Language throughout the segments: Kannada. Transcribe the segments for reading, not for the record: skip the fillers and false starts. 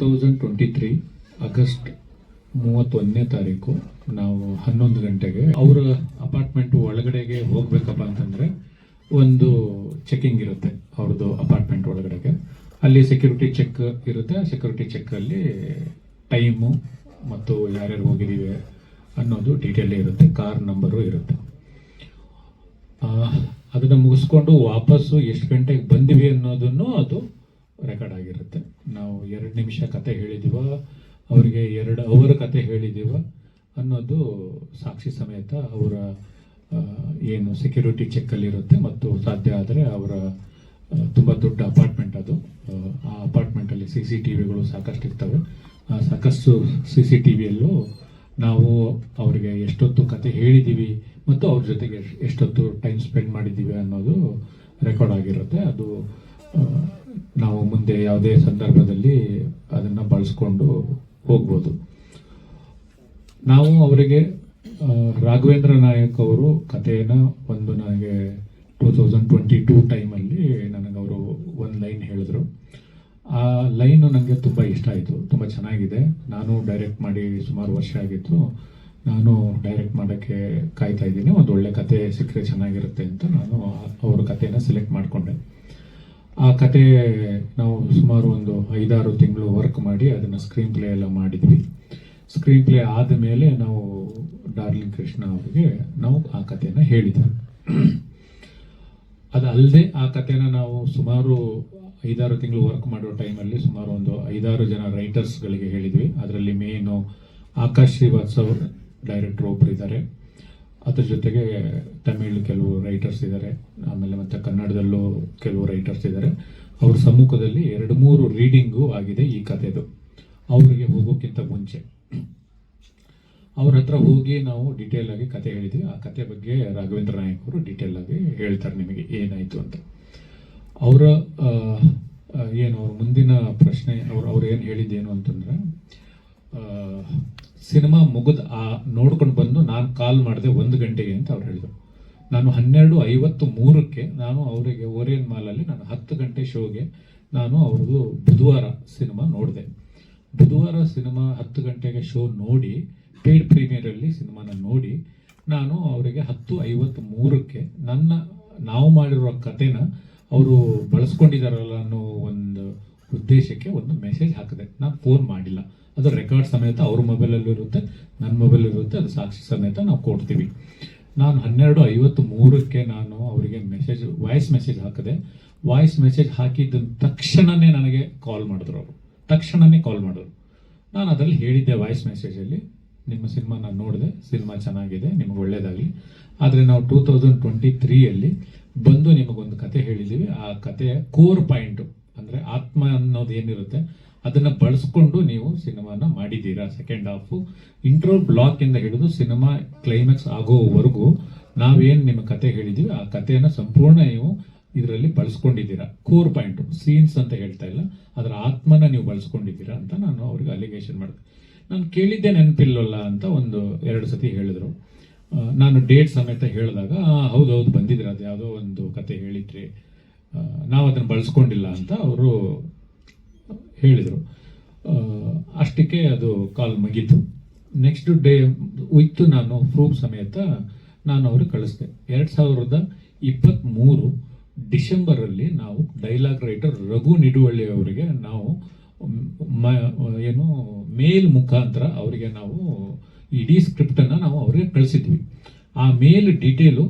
2023 ಆಗಸ್ಟ್ 31ನೇ ತಾರೀಕು ನಾವು 11 ಗಂಟೆಗೆ ಅವರ ಅಪಾರ್ಟ್ಮೆಂಟ್ ಒಳಗಡೆಗೆ ಹೋಗ್ಬೇಕಪ್ಪ ಅಂತಂದ್ರೆ ಒಂದು ಚೆಕಿಂಗ್ ಇರುತ್ತೆ ಅವ್ರದ್ದು ಅಪಾರ್ಟ್ಮೆಂಟ್ ಒಳಗಡೆಗೆ. ಅಲ್ಲಿ ಸೆಕ್ಯೂರಿಟಿ ಚೆಕ್ ಇರುತ್ತೆ. ಸೆಕ್ಯೂರಿಟಿ ಚೆಕ್ ಅಲ್ಲಿ ಟೈಮು ಮತ್ತು ಯಾರ್ಯಾರು ಹೋಗಿದ್ದೀವಿ ಅನ್ನೋದು ಡೀಟೇಲ್ ಇರುತ್ತೆ, ಕಾರ್ ನಂಬರು ಇರುತ್ತೆ. ಅದನ್ನು ಮುಗಿಸ್ಕೊಂಡು ವಾಪಸ್ಸು ಎಷ್ಟು ಗಂಟೆಗೆ ಬಂದಿವಿ ಅನ್ನೋದನ್ನು ಅದು ರೆಕಾರ್ಡ್ ಆಗಿರುತ್ತೆ. ನಾವು 2 ನಿಮಿಷ ಕತೆ ಹೇಳಿದೀವ, ಅವರಿಗೆ 2 ಅವರ್ ಕತೆ ಹೇಳಿದೀವ ಅನ್ನೋದು ಸಾಕ್ಷಿ ಸಮೇತ ಅವರ ಏನು ಸೆಕ್ಯೂರಿಟಿ ಚೆಕ್ಕಲ್ಲಿ ಇರುತ್ತೆ. ಮತ್ತು ಸಾಧ್ಯ ಆದರೆ ಅವರ ತುಂಬ ದೊಡ್ಡ ಅಪಾರ್ಟ್ಮೆಂಟ್ ಅದು. ಆ ಅಪಾರ್ಟ್ಮೆಂಟಲ್ಲಿ CCTVಗಳು ಸಾಕಷ್ಟು ಇರ್ತವೆ. ಸಾಕಷ್ಟು CCTVಯಲ್ಲೂ ನಾವು ಅವರಿಗೆ ಎಷ್ಟೊತ್ತು ಕತೆ ಹೇಳಿದ್ದೀವಿ ಮತ್ತು ಅವ್ರ ಜೊತೆಗೆ ಎಷ್ಟೊತ್ತು ಟೈಮ್ ಸ್ಪೆಂಡ್ ಮಾಡಿದ್ದೀವಿ ಅನ್ನೋದು ರೆಕಾರ್ಡ್ ಆಗಿರುತ್ತೆ. ಅದು ನಾವು ಮುಂದೆ ಯಾವುದೇ ಸಂದರ್ಭದಲ್ಲಿ ಅದನ್ನು ಬಳಸ್ಕೊಂಡು ಹೋಗ್ಬೋದು. ನಾವು ಅವರಿಗೆ ರಾಘವೇಂದ್ರ ನಾಯಕ್ ಅವರು ಕಥೆಯನ್ನು ನನಗೆ 2022 ಟೈಮಲ್ಲಿ ನನಗೆ ಅವರು ಒಂದು ಲೈನ್ ಹೇಳಿದ್ರು. ಆ ಲೈನು ನನಗೆ ತುಂಬ ಇಷ್ಟ ಆಯಿತು, ತುಂಬ ಚೆನ್ನಾಗಿದೆ. ನಾನು ಡೈರೆಕ್ಟ್ ಮಾಡಿ ಸುಮಾರು ವರ್ಷ ಆಗಿತ್ತು. ನಾನು ಡೈರೆಕ್ಟ್ ಮಾಡೋಕ್ಕೆ ಕಾಯ್ತಾ ಇದ್ದೀನಿ, ಒಂದು ಒಳ್ಳೆ ಕತೆ ಸಿಕ್ಕರೆ ಚೆನ್ನಾಗಿರುತ್ತೆ ಅಂತ ನಾನು ಅವ್ರ ಕಥೆನ ಸೆಲೆಕ್ಟ್ ಮಾಡಿಕೊಂಡೆ. ಆ ಕತೆ ನಾವು ಸುಮಾರು ಒಂದು 5-6 ತಿಂಗಳು ವರ್ಕ್ ಮಾಡಿ ಅದನ್ನು ಸ್ಕ್ರೀನ್ ಪ್ಲೇ ಎಲ್ಲ ಮಾಡಿದ್ವಿ. ಸ್ಕ್ರೀನ್ ಪ್ಲೇ ಆದ ಮೇಲೆ ನಾವು ಡಾರ್ಲಿಂಗ್ ಕೃಷ್ಣ ಅವರಿಗೆ ನಾವು ಆ ಕಥೆನ ಹೇಳಿದ್ವಿ. ಅದಲ್ಲದೆ ಆ ಕಥೆನ ನಾವು ಸುಮಾರು 5-6 ತಿಂಗಳು ವರ್ಕ್ ಮಾಡೋ ಟೈಮಲ್ಲಿ ಸುಮಾರು ಒಂದು 5-6 ಜನ ರೈಟರ್ಸ್ಗಳಿಗೆ ಹೇಳಿದ್ವಿ. ಅದರಲ್ಲಿ ಮೇನು ಆಕಾಶ್ ಶ್ರೀವಾತ್ಸವ್ ಡೈರೆಕ್ಟರ್ ಒಬ್ಬರು ಇದ್ದಾರೆ. ಅದ್ರ ಜೊತೆಗೆ ತಮಿಳ್ ಕೆಲವು ರೈಟರ್ಸ್ ಇದ್ದಾರೆ, ಆಮೇಲೆ ಮತ್ತೆ ಕನ್ನಡದಲ್ಲೂ ಕೆಲವು ರೈಟರ್ಸ್ ಇದ್ದಾರೆ. ಅವ್ರ ಸಮ್ಮುಖದಲ್ಲಿ 2-3 ರೀಡಿಂಗು ಆಗಿದೆ ಈ ಕಥೆದು. ಅವರಿಗೆ ಹೋಗೋಕ್ಕಿಂತ ಮುಂಚೆ ಅವ್ರ ಹತ್ರ ಹೋಗಿ ನಾವು ಡೀಟೇಲ್ ಆಗಿ ಕತೆ ಹೇಳಿದ್ವಿ. ಆ ಕತೆ ಬಗ್ಗೆ ರಾಘವೇಂದ್ರ ನಾಯಕ್ ಅವರು ಡೀಟೇಲ್ ಆಗಿ ಹೇಳ್ತಾರೆ ನಿಮಗೆ ಏನಾಯ್ತು ಅಂತ. ಅವರ ಏನು ಅವ್ರ ಮುಂದಿನ ಪ್ರಶ್ನೆ ಅವ್ರು ಏನು ಹೇಳಿದ್ದೇನು ಅಂತಂದ್ರೆ, ಸಿನಿಮಾ ಮುಗಿದು ನೋಡ್ಕೊಂಡು ಬಂದು ನಾನು ಕಾಲ್ ಮಾಡಿದೆ 1 ಗಂಟೆಗೆ ಅಂತ ಅವ್ರು ಹೇಳಿದ್ರು. ನಾನು 12:53ಕ್ಕೆ ನಾನು ಅವರಿಗೆ ಓರಿಯನ್ ಮಾಲಲ್ಲಿ ನಾನು 10 ಗಂಟೆ ಶೋಗೆ ನಾನು ಅವ್ರದ್ದು ಬುಧವಾರ ಸಿನಿಮಾ ನೋಡಿದೆ. ಬುಧವಾರ ಸಿನಿಮಾ 10 ಗಂಟೆಗೆ ಶೋ ನೋಡಿ ಪೇಯ್ಡ್ ಪ್ರೀಮಿಯರಲ್ಲಿ ಸಿನಿಮಾನ ನೋಡಿ ನಾನು ಅವರಿಗೆ 10:53ಕ್ಕೆ ನಾವು ಮಾಡಿರೋ ಕಥೆನ ಅವರು ಬಳಸ್ಕೊಂಡಿದ್ದಾರಲ್ಲ ಅನ್ನೋ ಒಂದು ಉದ್ದೇಶಕ್ಕೆ ಒಂದು ಮೆಸೇಜ್ ಹಾಕಿದೆ. ನಾನು ಫೋನ್ ಮಾಡಿಲ್ಲ, ಅದು ರೆಕಾರ್ಡ್ ಸಮೇತ ಅವ್ರ ಮೊಬೈಲಲ್ಲೂ ಇರುತ್ತೆ, ನನ್ನ ಮೊಬೈಲ್ ಇರುತ್ತೆ, ಅದು ಸಾಕ್ಷಿ ಸಮೇತ ನಾವು ಕೊಡ್ತೀವಿ. ನಾನು 12:53ಕ್ಕೆ ನಾನು ಅವರಿಗೆ ವಾಯ್ಸ್ ಮೆಸೇಜ್ ಹಾಕಿದೆ. ವಾಯ್ಸ್ ಮೆಸೇಜ್ ಹಾಕಿದ ತಕ್ಷಣನೇ ನನಗೆ ಕಾಲ್ ಮಾಡಿದ್ರು. ಅವರು ತಕ್ಷಣನೇ ಕಾಲ್ ಮಾಡಿದ್ರು. ನಾನು ಅದರಲ್ಲಿ ಹೇಳಿದ್ದೆ ವಾಯ್ಸ್ ಮೆಸೇಜಲ್ಲಿ, ನಿಮ್ಮ ಸಿನಿಮಾ ನಾನು ನೋಡಿದೆ, ಸಿನಿಮಾ ಚೆನ್ನಾಗಿದೆ, ನಿಮ್ಗೆ ಒಳ್ಳೇದಾಗಲಿ. ಆದರೆ ನಾವು 2023ಯಲ್ಲಿ ಬಂದು ನಿಮಗೊಂದು ಕತೆ ಹೇಳಿದ್ದೀವಿ. ಆ ಕಥೆಯ ಕೋರ್ ಪಾಯಿಂಟು ಅಂದರೆ ಆತ್ಮ ಅನ್ನೋದು ಏನಿರುತ್ತೆ ಅದನ್ನು ಬಳಸ್ಕೊಂಡು ನೀವು ಸಿನಿಮಾನ ಮಾಡಿದ್ದೀರಾ. ಸೆಕೆಂಡ್ ಹಾಫು ಇಂಟ್ರೋ ಬ್ಲಾಕ್ ಇಂದ ಹಿಡಿದು ಸಿನಿಮಾ ಕ್ಲೈಮ್ಯಾಕ್ಸ್ ಆಗೋವರೆಗೂ ನಾವೇನು ನಿಮ್ಮ ಕತೆ ಹೇಳಿದ್ದೀವಿ ಆ ಕಥೆಯನ್ನು ಸಂಪೂರ್ಣ ನೀವು ಇದರಲ್ಲಿ ಬಳಸ್ಕೊಂಡಿದ್ದೀರಾ. ಕೋರ್ ಪಾಯಿಂಟು, ಸೀನ್ಸ್ ಅಂತ ಹೇಳ್ತಾ ಇಲ್ಲ, ಅದರ ಆತ್ಮನ ನೀವು ಬಳಸ್ಕೊಂಡಿದ್ದೀರಾ ಅಂತ ನಾನು ಅವ್ರಿಗೆ ಅಲಿಗೇಷನ್ ಮಾಡಿದೆ. ನಾನು ಕೇಳಿದ್ದೆ ನೆನಪಿಲ್ಲಲ್ಲ ಅಂತ 1-2 ಸತಿ ಹೇಳಿದ್ರು. ನಾನು ಡೇಟ್ ಸಮೇತ ಹೇಳಿದಾಗ ಹೌದೌದು ಬಂದಿದ್ರೆ ಅದು ಯಾವುದೋ ಒಂದು ಕತೆ ಹೇಳಿದ್ರಿ, ನಾವು ಅದನ್ನು ಬಳಸ್ಕೊಂಡಿಲ್ಲ ಅಂತ ಅವರು ಹೇಳಿದರು. ಅಷ್ಟಕ್ಕೆ ಅದು ಕಾಲ್ ಮುಗೀತು. ನೆಕ್ಸ್ಟ್ ಡೇ ಇತ್ತು, ನಾನು ಪ್ರೂಫ್ ಸಮೇತ ನಾನು ಅವ್ರಿಗೆ ಕಳಿಸ್ದೆ. 2023 ಡಿಸೆಂಬರಲ್ಲಿ ನಾವು ಡೈಲಾಗ್ ರೈಟರ್ ರಘು ನಿಡುವಳ್ಳಿ ಅವರಿಗೆ ನಾವು ಮೇಲ್ ಮುಖಾಂತರ ಅವರಿಗೆ ನಾವು ಇಡೀ ಸ್ಕ್ರಿಪ್ಟನ್ನು ನಾವು ಅವರಿಗೆ ಕಳಿಸಿದ್ವಿ. ಆ ಮೇಲ್ ಡೀಟೇಲು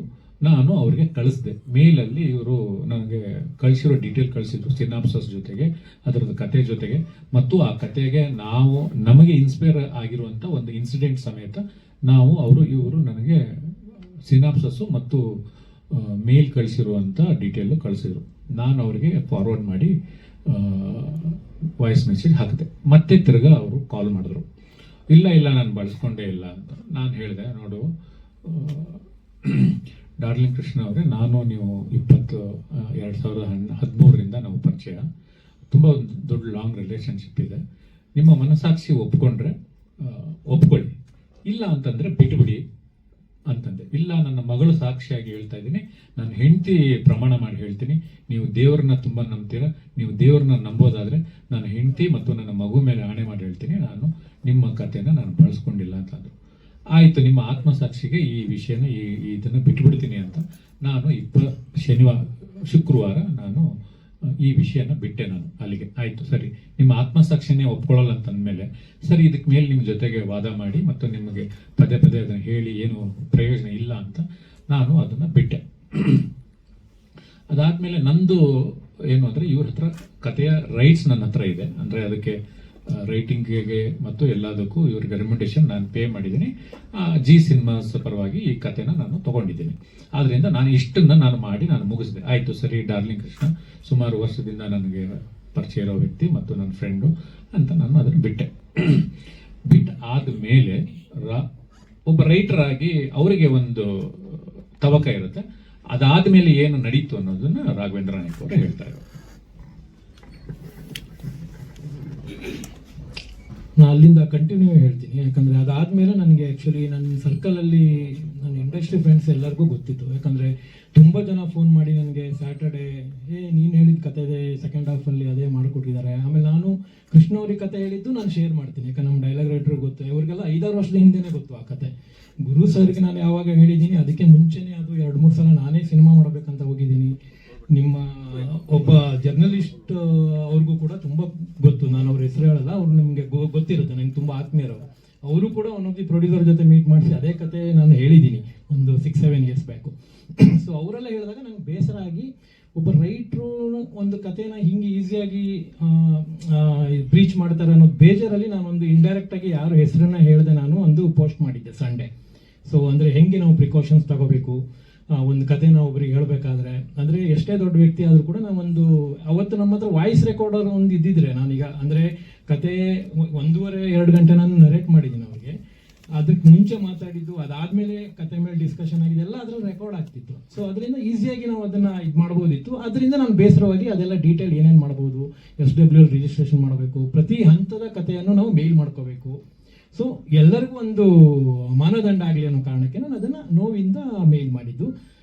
ನಾನು ಅವರಿಗೆ ಕಳಿಸಿದೆ. ಮೇಲಲ್ಲಿ ಇವರು ನನಗೆ ಕಳಿಸಿರೋ ಡೀಟೇಲ್ ಕಳಿಸಿದ್ರು, ಸಿನಾಪ್ಸಸ್ ಜೊತೆಗೆ ಅದರದ್ದು ಕತೆ ಜೊತೆಗೆ, ಮತ್ತು ಆ ಕತೆಗೆ ನಮಗೆ ಇನ್ಸ್ಪೈರ್ ಆಗಿರುವಂಥ ಒಂದು ಇನ್ಸಿಡೆಂಟ್ ಸಮೇತ ಇವರು ನನಗೆ ಸಿನಾಪ್ಸಸ್ಸು ಮತ್ತು ಮೇಲ್ ಕಳಿಸಿರುವಂಥ ಡೀಟೇಲು ಕಳಿಸಿದ್ರು. ನಾನು ಅವರಿಗೆ ಫಾರ್ವರ್ಡ್ ಮಾಡಿ ವಾಯ್ಸ್ ಮೆಸೇಜ್ ಹಾಕಿದೆ. ಮತ್ತೆ ತಿರ್ಗಾ ಅವರು ಕಾಲ್ ಮಾಡಿದ್ರು, ಇಲ್ಲ ನಾನು ಬಳಸ್ಕೊಂಡೇ ಇಲ್ಲ ಅಂತ. ನಾನು ಹೇಳಿದೆ, ನೋಡು ಡಾರ್ಲಿಂಗ್ ಕೃಷ್ಣ ಅವರೇ, ನೀವು 2013ರಿಂದ ನಾವು ಪರಿಚಯ, ತುಂಬ ದೊಡ್ಡ ಲಾಂಗ್ ರಿಲೇಷನ್ಶಿಪ್ ಇದೆ. ನಿಮ್ಮ ಮನಸ್ಸಾಕ್ಷಿ ಒಪ್ಕೊಂಡ್ರೆ ಒಪ್ಕೊಳ್ಳಿ, ಇಲ್ಲ ಅಂತಂದರೆ ಬಿಟ್ಬಿಡಿ. ಅಂತಂದೆ. ಇಲ್ಲ, ನನ್ನ ಮಗಳು ಸಾಕ್ಷಿಯಾಗಿ ಹೇಳ್ತಾ ಇದ್ದೀನಿ, ನನ್ನ ಹೆಂಡತಿ ಪ್ರಮಾಣ ಮಾಡಿ ಹೇಳ್ತೀನಿ, ನೀವು ದೇವ್ರನ್ನ ತುಂಬ ನಂಬ್ತೀರಾ, ನೀವು ದೇವ್ರನ್ನ ನಂಬೋದಾದ್ರೆ ನನ್ನ ಹೆಂಡತಿ ಮತ್ತು ನನ್ನ ಮಗು ಮೇಲೆ ಆಣೆ ಮಾಡಿ ಹೇಳ್ತೀನಿ, ನಾನು ನಿಮ್ಮ ಕಥೆನ ನಾನು ಬಳಸ್ಕೊಂಡಿಲ್ಲ ಅಂತಂದ್ರು. ಆಯಿತು, ನಿಮ್ಮ ಆತ್ಮಸಾಕ್ಷಿಗೆ ಈ ವಿಷಯನ ಇದನ್ನು ಬಿಟ್ಬಿಡ್ತೀನಿ ಅಂತ ನಾನು ಶುಕ್ರವಾರ ನಾನು ಈ ವಿಷಯನ ಬಿಟ್ಟೆ. ನಾನು ಅಲ್ಲಿಗೆ ಆಯಿತು, ಸರಿ, ನಿಮ್ಮ ಆತ್ಮಸಾಕ್ಷಿನೇ ಒಪ್ಕೊಳ್ಳಲ್ಲ ಅಂತಂದಮೇಲೆ ಸರಿ, ಇದಕ್ಕೆ ಮೇಲೆ ನಿಮ್ಮ ಜೊತೆಗೆ ವಾದ ಮಾಡಿ ಮತ್ತು ನಿಮಗೆ ಪದೇ ಪದೇ ಅದನ್ನು ಹೇಳಿ ಏನು ಪ್ರಯೋಜನ ಇಲ್ಲ ಅಂತ ನಾನು ಅದನ್ನು ಬಿಟ್ಟೆ. ಅದಾದಮೇಲೆ ನಂದು ಏನು ಅಂದರೆ, ಇವ್ರ ಹತ್ರ ಕಥೆಯ ರೈಟ್ಸ್ ನನ್ನ ಹತ್ರ ಇದೆ, ಅಂದರೆ ಅದಕ್ಕೆ ರೈಟಿಂಗಿಗೆ ಮತ್ತು ಎಲ್ಲದಕ್ಕೂ ಇವ್ರಿಗೆ ರೆಮ್ಯುನರೇಷನ್ ನಾನು ಪೇ ಮಾಡಿದ್ದೀನಿ. ಜಿ ಸಿನಿಮಾಸ್ ಪರವಾಗಿ ಈ ಕಥೆನ ನಾನು ತಗೊಂಡಿದ್ದೀನಿ. ಆದ್ದರಿಂದ ನಾನು ಇಷ್ಟನ್ನು ನಾನು ಮಾಡಿ ನಾನು ಮುಗಿಸಿದೆ. ಆಯಿತು, ಸರಿ, ಡಾರ್ಲಿಂಗ್ ಕೃಷ್ಣ ಸುಮಾರು ವರ್ಷದಿಂದ ನನಗೆ ಪರಿಚಯ ಇರೋ ವ್ಯಕ್ತಿ ಮತ್ತು ನನ್ನ ಫ್ರೆಂಡು ಅಂತ ನಾನು ಅದನ್ನು ಬಿಟ್ಟೆ. ಆದಮೇಲೆ ಒಬ್ಬ ರೈಟರ್ ಆಗಿ ಅವರಿಗೆ ಒಂದು ತವಕ ಇರುತ್ತೆ. ಅದಾದಮೇಲೆ ಏನು ನಡೀತು ಅನ್ನೋದನ್ನ ರಾಘವೇಂದ್ರ ನಾಯ್ಕ ಅವರು ಹೇಳ್ತಾ ಇದ್ದಾರೆ. ನಾನು ಅಲ್ಲಿಂದ ಕಂಟಿನ್ಯೂ ಹೇಳ್ತೀನಿ, ಯಾಕಂದರೆ ಅದಾದಮೇಲೆ ನನಗೆ ಆ್ಯಕ್ಚುಲಿ ನನ್ನ ಸರ್ಕಲಲ್ಲಿ ನನ್ನ ಇಂಡಸ್ಟ್ರಿ ಫ್ರೆಂಡ್ಸ್ ಎಲ್ಲರಿಗೂ ಗೊತ್ತಿತ್ತು. ಯಾಕಂದರೆ ತುಂಬ ಜನ ಫೋನ್ ಮಾಡಿ ನನಗೆ ಸ್ಯಾಟರ್ಡೇ ನೀನು ಹೇಳಿದ ಕತೆ ಇದೆ, ಸೆಕೆಂಡ್ ಹಾಫಲ್ಲಿ ಅದೇ ಮಾಡಿಕೊಟ್ಟಿದ್ದಾರೆ. ಆಮೇಲೆ ನಾನು ಕೃಷ್ಣ ಅವ್ರಿಗೆ ಕತೆ ಹೇಳಿದ್ದು ನಾನು ಶೇರ್ ಮಾಡ್ತೀನಿ, ಯಾಕಂದ್ರೆ ನಮ್ಮ ಡೈಲಾಗ್ ರೈಟ್ರಿಗೆ ಗೊತ್ತು, ಇವ್ರಿಗೆಲ್ಲ 5-6 ವರ್ಷದ ಹಿಂದೆನೇ ಗೊತ್ತು ಆ ಕತೆ. ಗುರು ಸರ್ಗೆ ನಾನು ಯಾವಾಗ ಹೇಳಿದ್ದೀನಿ ಅದಕ್ಕೆ ಮುಂಚೆನೇ ಅದು 2-3 ಸಲ ನಾನೇ ಸಿನಿಮಾ ಮಾಡಬೇಕಂತ ಹೋಗಿದ್ದೀನಿ. ನಿಮ್ಮ ಒಬ್ಬ ಜರ್ನಲಿಸ್ಟ್ ಅವ್ರಿಗೂ ಕೂಡ ತುಂಬ ಗೊತ್ತು, ನಾನು ಅವ್ರ ಹೆಸರು ಹೇಳಲ್ಲ, ಅವ್ರು ನಿಮಗೆ ಗೊತ್ತಿರುತ್ತೆ, ನನಗೆ ತುಂಬ ಆತ್ಮೀಯರು. ಅವರು ಕೂಡ ಒನ್ ಪ್ರೊಡ್ಯೂಸರ್ ಜೊತೆ ಮೀಟ್ ಮಾಡಿಸಿ ಅದೇ ಕತೆ ನಾನು ಹೇಳಿದ್ದೀನಿ ಒಂದು 6-7 ಇಯರ್ಸ್ ಬ್ಯಾಕು. ಸೊ ಅವರೆಲ್ಲ ಹೇಳಿದಾಗ ನಂಗೆ ಬೇಸರ ಆಗಿ, ಒಬ್ಬ ರೈಟ್ರು ಒಂದು ಕಥೆನ ಹಿಂಗೆ ಈಸಿಯಾಗಿ ಬ್ರೀಚ್ ಮಾಡ್ತಾರೆ ಅನ್ನೋದು ಬೇಜಾರಲ್ಲಿ ನಾನೊಂದು ಇಂಡೈರೆಕ್ಟಾಗಿ ಯಾರು ಹೆಸರನ್ನ ಹೇಳಿದೆ ನಾನು ಒಂದು ಪೋಸ್ಟ್ ಮಾಡಿದ್ದೆ ಸಂಡೇ. ಸೊ ಅಂದರೆ ಹೆಂಗೆ ನಾವು ಪ್ರಿಕಾಷನ್ಸ್ ತಗೋಬೇಕು ಒಂದು ಕಥೆನ ಒಬ್ರಿಗೆ ಹೇಳಬೇಕಾದ್ರೆ, ಅಂದರೆ ಎಷ್ಟೇ ದೊಡ್ಡ ವ್ಯಕ್ತಿ ಆದರೂ ಕೂಡ ನಾವೊಂದು ಅವತ್ತು ನಮ್ಮ ಹತ್ರ ವಾಯ್ಸ್ ರೆಕಾರ್ಡರ್ ಒಂದು ಇದ್ದಿದ್ರೆ, ನಾನೀಗ ಅಂದರೆ ಕತೆ 1.5-2 ಗಂಟೆ ನಾನು ನರೇಟ್ ಮಾಡಿದ್ದೀನಿ ಅವ್ರಿಗೆ, ಅದಕ್ಕೆ ಮುಂಚೆ ಮಾತಾಡಿದ್ದು ಅದಾದಮೇಲೆ ಕತೆ ಮೇಲೆ ಡಿಸ್ಕಷನ್ ಆಗಿದೆ ಎಲ್ಲ ಅದರಲ್ಲಿ ರೆಕಾರ್ಡ್ ಆಗ್ತಿತ್ತು. ಸೊ ಅದರಿಂದ ಈಸಿಯಾಗಿ ನಾವು ಅದನ್ನು ಇದು ಮಾಡ್ಬೋದಿತ್ತು. ಅದರಿಂದ ನಾನು ಬೇಸರವಾಗಿ ಅದೆಲ್ಲ ಡೀಟೇಲ್ ಏನೇನು ಮಾಡ್ಬೋದು, SWL ರಿಜಿಸ್ಟ್ರೇಷನ್ ಮಾಡಬೇಕು, ಪ್ರತಿ ಹಂತದ ಕಥೆಯನ್ನು ನಾವು ಮೇಲ್ ಮಾಡ್ಕೋಬೇಕು. ಸೊ ಎಲ್ಲರಿಗೂ ಒಂದು ಮಾನದಂಡ ಆಗಲಿ ಅನ್ನೋ ಕಾರಣಕ್ಕೆ ನಾನು ಅದನ್ನು ನೋವಿಂದ ಮೇಲ್ ಮಾಡಿದ್ದು.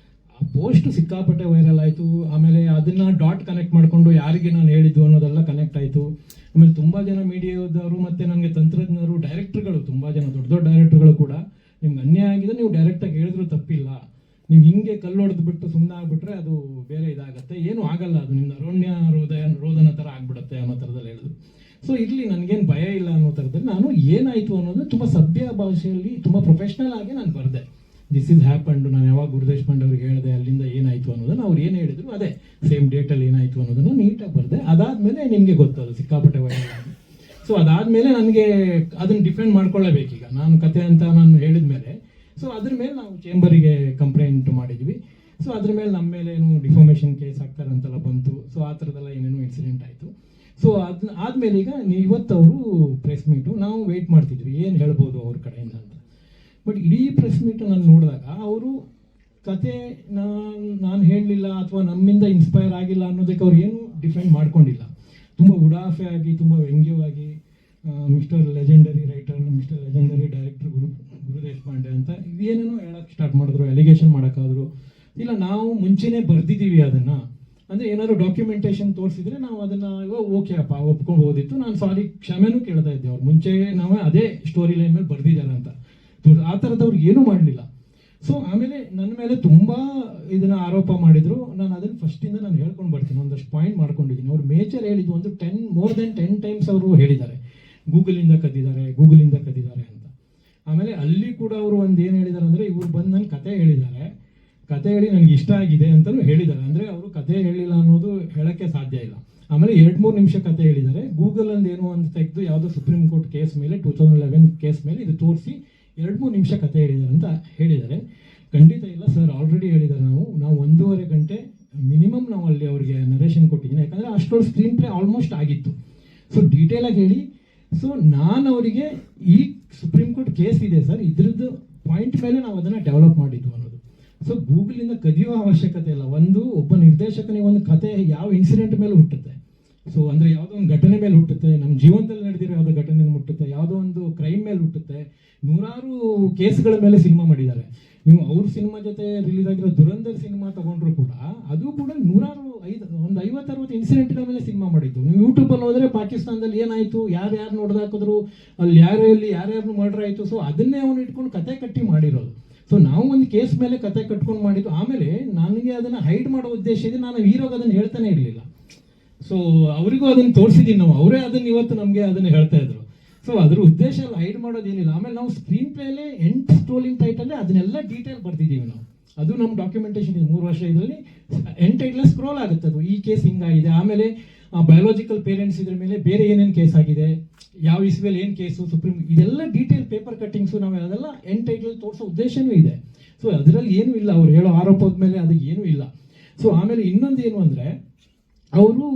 ಆ ಪೋಸ್ಟ್ ಸಿಕ್ಕಾಪಟ್ಟೆ ವೈರಲ್ ಆಯಿತು. ಆಮೇಲೆ ಅದನ್ನು ಡಾಟ್ ಕನೆಕ್ಟ್ ಮಾಡಿಕೊಂಡು ಯಾರಿಗೆ ನಾನು ಹೇಳಿದ್ದು ಅನ್ನೋದೆಲ್ಲ ಕನೆಕ್ಟ್ ಆಯಿತು. ಆಮೇಲೆ ತುಂಬ ಜನ ಮೀಡಿಯಾದವರು ಮತ್ತು ನನಗೆ ತಂತ್ರಜ್ಞರು, ಡೈರೆಕ್ಟರ್ಗಳು, ತುಂಬ ಜನ ದೊಡ್ಡ ದೊಡ್ಡ ಡೈರೆಕ್ಟರ್ಗಳು ಕೂಡ ನಿಮ್ಗೆ ಅನ್ಯಾಯ ಆಗಿದೆ, ನೀವು ಡೈರೆಕ್ಟಾಗಿ ಹೇಳಿದ್ರು ತಪ್ಪಿಲ್ಲ, ನೀವು ಹಿಂಗೆ ಕಲ್ಲು ಹೊಡೆದು ಬಿಟ್ಟು ಸುಮ್ಮನೆ ಆಗಿಬಿಟ್ರೆ ಅದು ಬೇರೆ ಇದಾಗುತ್ತೆ, ಏನೂ ಆಗಲ್ಲ, ಅದು ನಿಮ್ಮ ಅರಣ್ಯ ರೋದನ ಥರ ಆಗಿಬಿಡುತ್ತೆ ಅನ್ನೋ ಥರದಲ್ಲಿ ಹೇಳಿದ್ರು. ಸೊ ಇರಲಿ, ನನಗೇನು ಭಯ ಇಲ್ಲ ಅನ್ನೋ ಥರದಲ್ಲಿ ನಾನು ಏನಾಯಿತು ಅನ್ನೋದು ತುಂಬ ಸಭ್ಯ ಭಾಷೆಯಲ್ಲಿ ತುಂಬ ಪ್ರೊಫೆಷ್ನಲ್ ಆಗಿ ನಾನು ಬರೆದೆ. ದಿಸ್ ಇಸ್ ಹ್ಯಾಪಂಡ್, ನಾನು ಯಾವಾಗ ಗುರುದೇಶ್ ಪಾಂಡೆ ಅವ್ರಿಗೆ ಹೇಳಿದೆ ಅಲ್ಲಿಂದ ಏನಾಯಿತು ಅನ್ನೋದನ್ನು ಅವ್ರು ಏನು ಹೇಳಿದ್ರು ಅದೇ ಸೇಮ್ ಡೇಟಲ್ಲಿ ಏನಾಯಿತು ಅನ್ನೋದನ್ನು ನೀಟಾಗಿ ಬರೆದೆ. ಅದಾದಮೇಲೆ ನಿಮಗೆ ಗೊತ್ತದು ಸಿಕ್ಕಾಪಟ್ಟೆ ವೈರಲ್ ಆಗಿ. ಸೊ ಅದಾದಮೇಲೆ ನನಗೆ ಅದನ್ನು ಡಿಫೆಂಡ್ ಮಾಡ್ಕೊಳ್ಳೇಬೇಕೀಗ, ನಾನು ಕತೆ ಅಂತ ನಾನು ಹೇಳಿದ ಮೇಲೆ. ಸೊ ಅದ್ರ ಮೇಲೆ ನಾವು ಚೇಂಬರಿಗೆ ಕಂಪ್ಲೇಂಟ್ ಮಾಡಿದ್ವಿ. ಸೊ ಅದ್ರ ಮೇಲೆ ನಮ್ಮ ಮೇಲೆ ಏನು ಡಿಫಾಮೇಷನ್ ಕೇಸ್ ಹಾಕ್ತಾರೆ ಅಂತೆಲ್ಲ ಬಂತು. ಸೊ ಆ ಥರದ್ದೆಲ್ಲ ಏನೇನೋ ಇನ್ಸಿಡೆಂಟ್ ಆಯಿತು. ಸೊ ಆದಮೇಲೆ ಈಗ ಇವತ್ತು ಅವರು ಪ್ರೆಸ್ ಮೀಟು ನಾವು ವೆಯ್ಟ್ ಮಾಡ್ತಿದ್ವಿ ಏನು ಹೇಳ್ಬೋದು ಅವ್ರ ಕಡೆಯಿಂದ ಅಂತ. ಬಟ್ ಇಡೀ ಪ್ರೆಸ್ ಮೀಟು ನಾನು ನೋಡಿದಾಗ ಅವರು ಕತೆ ನಾನು ಹೇಳಲಿಲ್ಲ ಅಥವಾ ನಮ್ಮಿಂದ ಇನ್ಸ್ಪೈರ್ ಆಗಿಲ್ಲ ಅನ್ನೋದಕ್ಕೆ ಅವ್ರು ಏನು ಡಿಫೆಂಡ್ ಮಾಡ್ಕೊಂಡಿಲ್ಲ. ತುಂಬ ಉಡಾಫೆ ಆಗಿ, ತುಂಬ ವ್ಯಂಗ್ಯವಾಗಿ mister legendary writer, mister legendary director Gurudesh Pande ಅಂತ ಏನೇನೋ ಹೇಳಕ್ಕೆ ಸ್ಟಾರ್ಟ್ ಮಾಡಿದ್ರು, ಎಲಿಗೇಷನ್ ಮಾಡೋಕ್ಕಾದ್ರು. ಇಲ್ಲ, ನಾವು ಮುಂಚೆನೇ ಬರೆದಿದ್ದೀವಿ ಅದನ್ನು, ಅಂದರೆ ಏನಾದ್ರು ಡಾಕ್ಯುಮೆಂಟೇಶನ್ ತೋರಿಸಿದ್ರೆ ನಾವು ಅದನ್ನು ಓಕೆ ಅಪ್ಪ ಒಪ್ಕೊಳ್ಬೋದಿತ್ತು, ನಾನು ಸಾರಿ ಕ್ಷಮೆನೂ ಕೇಳ್ತಾ ಇದ್ದೆ. ಅವ್ರು ಮುಂಚೆ ನಾವು ಅದೇ ಸ್ಟೋರಿ ಲೈನ್ ಮೇಲೆ ಬರೆದಿದ್ದಾರೆ ಅಂತ ಆ ಥರದವ್ರಿಗೆ ಏನೂ ಮಾಡಲಿಲ್ಲ. ಸೊ ಆಮೇಲೆ ನನ್ನ ಮೇಲೆ ತುಂಬ ಇದನ್ನು ಆರೋಪ ಮಾಡಿದರು. ನಾನು ಅದನ್ನು ಫಸ್ಟಿಂದ ನಾನು ಹೇಳ್ಕೊಂಡು ಬರ್ತೀನಿ, ಒಂದಷ್ಟು ಪಾಯಿಂಟ್ ಮಾಡ್ಕೊಂಡಿದ್ದೀನಿ. ಅವ್ರು ಮೇಜರ್ ಹೇಳಿದ್ದು ಒಂದು ಮೋರ್ ದೆನ್ 10 ಟೈಮ್ಸ್ ಅವರು ಹೇಳಿದ್ದಾರೆ ಗೂಗಲಿಂದ ಕದ್ದಿದ್ದಾರೆ ಅಂತ. ಆಮೇಲೆ ಅಲ್ಲಿ ಕೂಡ ಅವರು ಒಂದು ಏನು ಹೇಳಿದ್ದಾರೆ ಅಂದರೆ, ಇವ್ರು ಬಂದು ನನ್ನ ಕತೆ ಹೇಳಿದ್ದಾರೆ, ಕತೆ ಹೇಳಿ ನನಗೆ ಇಷ್ಟ ಆಗಿದೆ ಅಂತಲೂ ಹೇಳಿದ್ದಾರೆ. ಅಂದರೆ ಅವರು ಕತೆ ಹೇಳಿಲ್ಲ ಅನ್ನೋದು ಹೇಳೋಕ್ಕೆ ಸಾಧ್ಯ ಇಲ್ಲ. ಆಮೇಲೆ 2-3 ನಿಮಿಷ ಕತೆ ಹೇಳಿದ್ದಾರೆ. ಗೂಗಲಲ್ಲಿ ಏನೋ ಒಂದು ತೆಗೆದು ಯಾವುದೋ ಸುಪ್ರೀಂ ಕೋರ್ಟ್ ಕೇಸ್ ಮೇಲೆ 2011 ಕೇಸ್ ಮೇಲೆ ಇದು ತೋರಿಸಿ 2-3 ನಿಮಿಷ ಕತೆ ಹೇಳಿದ್ದಾರೆ ಅಂತ ಹೇಳಿದ್ದಾರೆ. ಖಂಡಿತ ಇಲ್ಲ ಸರ್, ಆಲ್ರೆಡಿ ಹೇಳಿದ್ದಾರೆ. ನಾವು 1.5 ಗಂಟೆ ಮಿನಿಮಮ್ ನಾವು ಅಲ್ಲಿ ಅವರಿಗೆ ನರೇಷನ್ ಕೊಟ್ಟಿದ್ದೀನಿ, ಯಾಕಂದರೆ ಅಷ್ಟೊಂದು ಸ್ಕ್ರೀನ್ ಪ್ಲೇ ಆಲ್ಮೋಸ್ಟ್ ಆಗಿತ್ತು. ಸೊ ಡೀಟೇಲಾಗಿ ಹೇಳಿ. ಸೊ ನಾನು ಅವರಿಗೆ ಈ ಸುಪ್ರೀಂ ಕೋರ್ಟ್ ಕೇಸ್ ಇದೆ ಸರ್, ಇದ್ರದ್ದು ಪಾಯಿಂಟ್ ಮೇಲೆ ನಾವು ಅದನ್ನು ಡೆವಲಪ್ ಮಾಡಿದ್ದು ಅನ್ನೋದು. ಸೊ ಗೂಗಲಿಂದ ಕದಿಯೋ ಅವಶ್ಯಕತೆ ಇಲ್ಲ. ಒಬ್ಬ ನಿರ್ದೇಶಕನಿಗೆ ಒಂದು ಕತೆ ಯಾವ ಇನ್ಸಿಡೆಂಟ್ ಮೇಲೆ ಹುಟ್ಟುತ್ತೆ, ಸೊ ಅಂದರೆ ಯಾವುದೋ ಒಂದು ಘಟನೆ ಮೇಲೆ ಹುಟ್ಟುತ್ತೆ, ನಮ್ಮ ಜೀವನದಲ್ಲಿ ನಡೆದಿರೋ ಯಾವುದೋ ಘಟನೆ ಮುಟ್ಟುತ್ತೆ, ಯಾವುದೋ ಒಂದು ಕ್ರೈಮ್ ಮೇಲೆ ಹುಟ್ಟುತ್ತೆ. 100 ಕೇಸ್ಗಳ ಮೇಲೆ ಸಿನಿಮಾ ಮಾಡಿದ್ದಾರೆ. ನೀವು ಅವ್ರ ಸಿನಿಮಾ ಜೊತೆ ರಿಲೀಸ್ ಆಗಿರೋ ದುರಂಧರ್ ಸಿನಿಮಾ ತಗೊಂಡ್ರು ಕೂಡ ಅದು ಕೂಡ ಒಂದು 50-60 ಇನ್ಸಿಡೆಂಟ್ಗಳ ಮೇಲೆ ಸಿನಿಮಾ ಮಾಡಿದ್ದು. ನೀವು ಯೂಟ್ಯೂಬಲ್ಲಿ ಹೋದ್ರೆ ಪಾಕಿಸ್ತಾನದಲ್ಲಿ ಏನಾಯ್ತು, ಯಾರ್ಯಾರು ನೋಡ್ದಾಕಿದ್ರು, ಅಲ್ಲಿ ಯಾರ್ಯಾರು ಮರ್ಡರ್ ಆಯಿತು, ಸೊ ಅದನ್ನೇ ಅವನು ಇಟ್ಕೊಂಡು ಕತೆ ಕಟ್ಟಿ ಮಾಡಿರೋದು. ಸೊ ನಾವು ಒಂದು ಕೇಸ್ ಮೇಲೆ ಕತೆ ಕಟ್ಕೊಂಡು ಮಾಡಿದ್ದು. ಆಮೇಲೆ ನನಗೆ ಅದನ್ನು ಹೈಡ್ ಮಾಡೋ ಉದ್ದೇಶ ಇದೆ, ನಾನು ಹೀರೋಗೆ ಅದನ್ನು ಹೇಳ್ತಾನೆ ಇರಲಿಲ್ಲ. ಸೊ ಅವರಿಗೂ ಅದನ್ನು ತೋರಿಸಿದ್ದೀನಿ ನಾವು, ಅವರೇ ಅದನ್ನು ಇವತ್ತು ನಮಗೆ ಅದನ್ನು ಹೇಳ್ತಾ ಇದ್ರು. ಸೊ ಅದ್ರ ಉದ್ದೇಶ ಎಲ್ಲ ಹೈಡ್ ಮಾಡೋದೇನಿಲ್ಲ. ಆಮೇಲೆ ನಾವು ಸ್ಕ್ರೀನ್ ಪ್ಲೇಲೇ ಸ್ಟೋಲಿಂಗ್ ಟೈಟಲ್ಲೇ ಅದನ್ನೆಲ್ಲ ಡೀಟೇಲ್ ಬರ್ತಿದ್ದೀವಿ ನಾವು. ಅದು ನಮ್ಮ ಡಾಕ್ಯುಮೆಂಟೇಷನ್ ಇದೆ 3 ವರ್ಷ. ಇದರಲ್ಲಿ ಟೈಟ್ಲೇ ಸ್ಕ್ರೋಲ್ ಆಗುತ್ತೆ, ಅದು ಈ ಕೇಸ್ ಹಿಂಗಾಗಿದೆ, ಆಮೇಲೆ ಬಯೋಲಾಜಿಕಲ್ ಪೇರೆಂಟ್ಸ್ ಇದ್ರ ಮೇಲೆ ಬೇರೆ ಏನೇನು ಕೇಸ್ ಆಗಿದೆ, ಯಾವ ಇಸ್ವಿಯಲ್ಲಿ ಏನು ಕೇಸು, ಸುಪ್ರೀಂ, ಇದೆಲ್ಲ ಡೀಟೇಲ್ ಪೇಪರ್ ಕಟ್ಟಿಂಗ್ಸು ನಾವು ಅದೆಲ್ಲ ಟೈಟಲ್ ತೋರಿಸೋ ಉದ್ದೇಶನೂ ಇದೆ. ಸೊ ಅದರಲ್ಲಿ ಏನೂ ಇಲ್ಲ, ಅವ್ರು ಹೇಳೋ ಆರೋಪದ ಮೇಲೆ ಅದಕ್ಕೆ ಏನೂ ಇಲ್ಲ. ಸೊ ಆಮೇಲೆ ಇನ್ನೊಂದು ಏನು ಅಂದರೆ, ಅವರು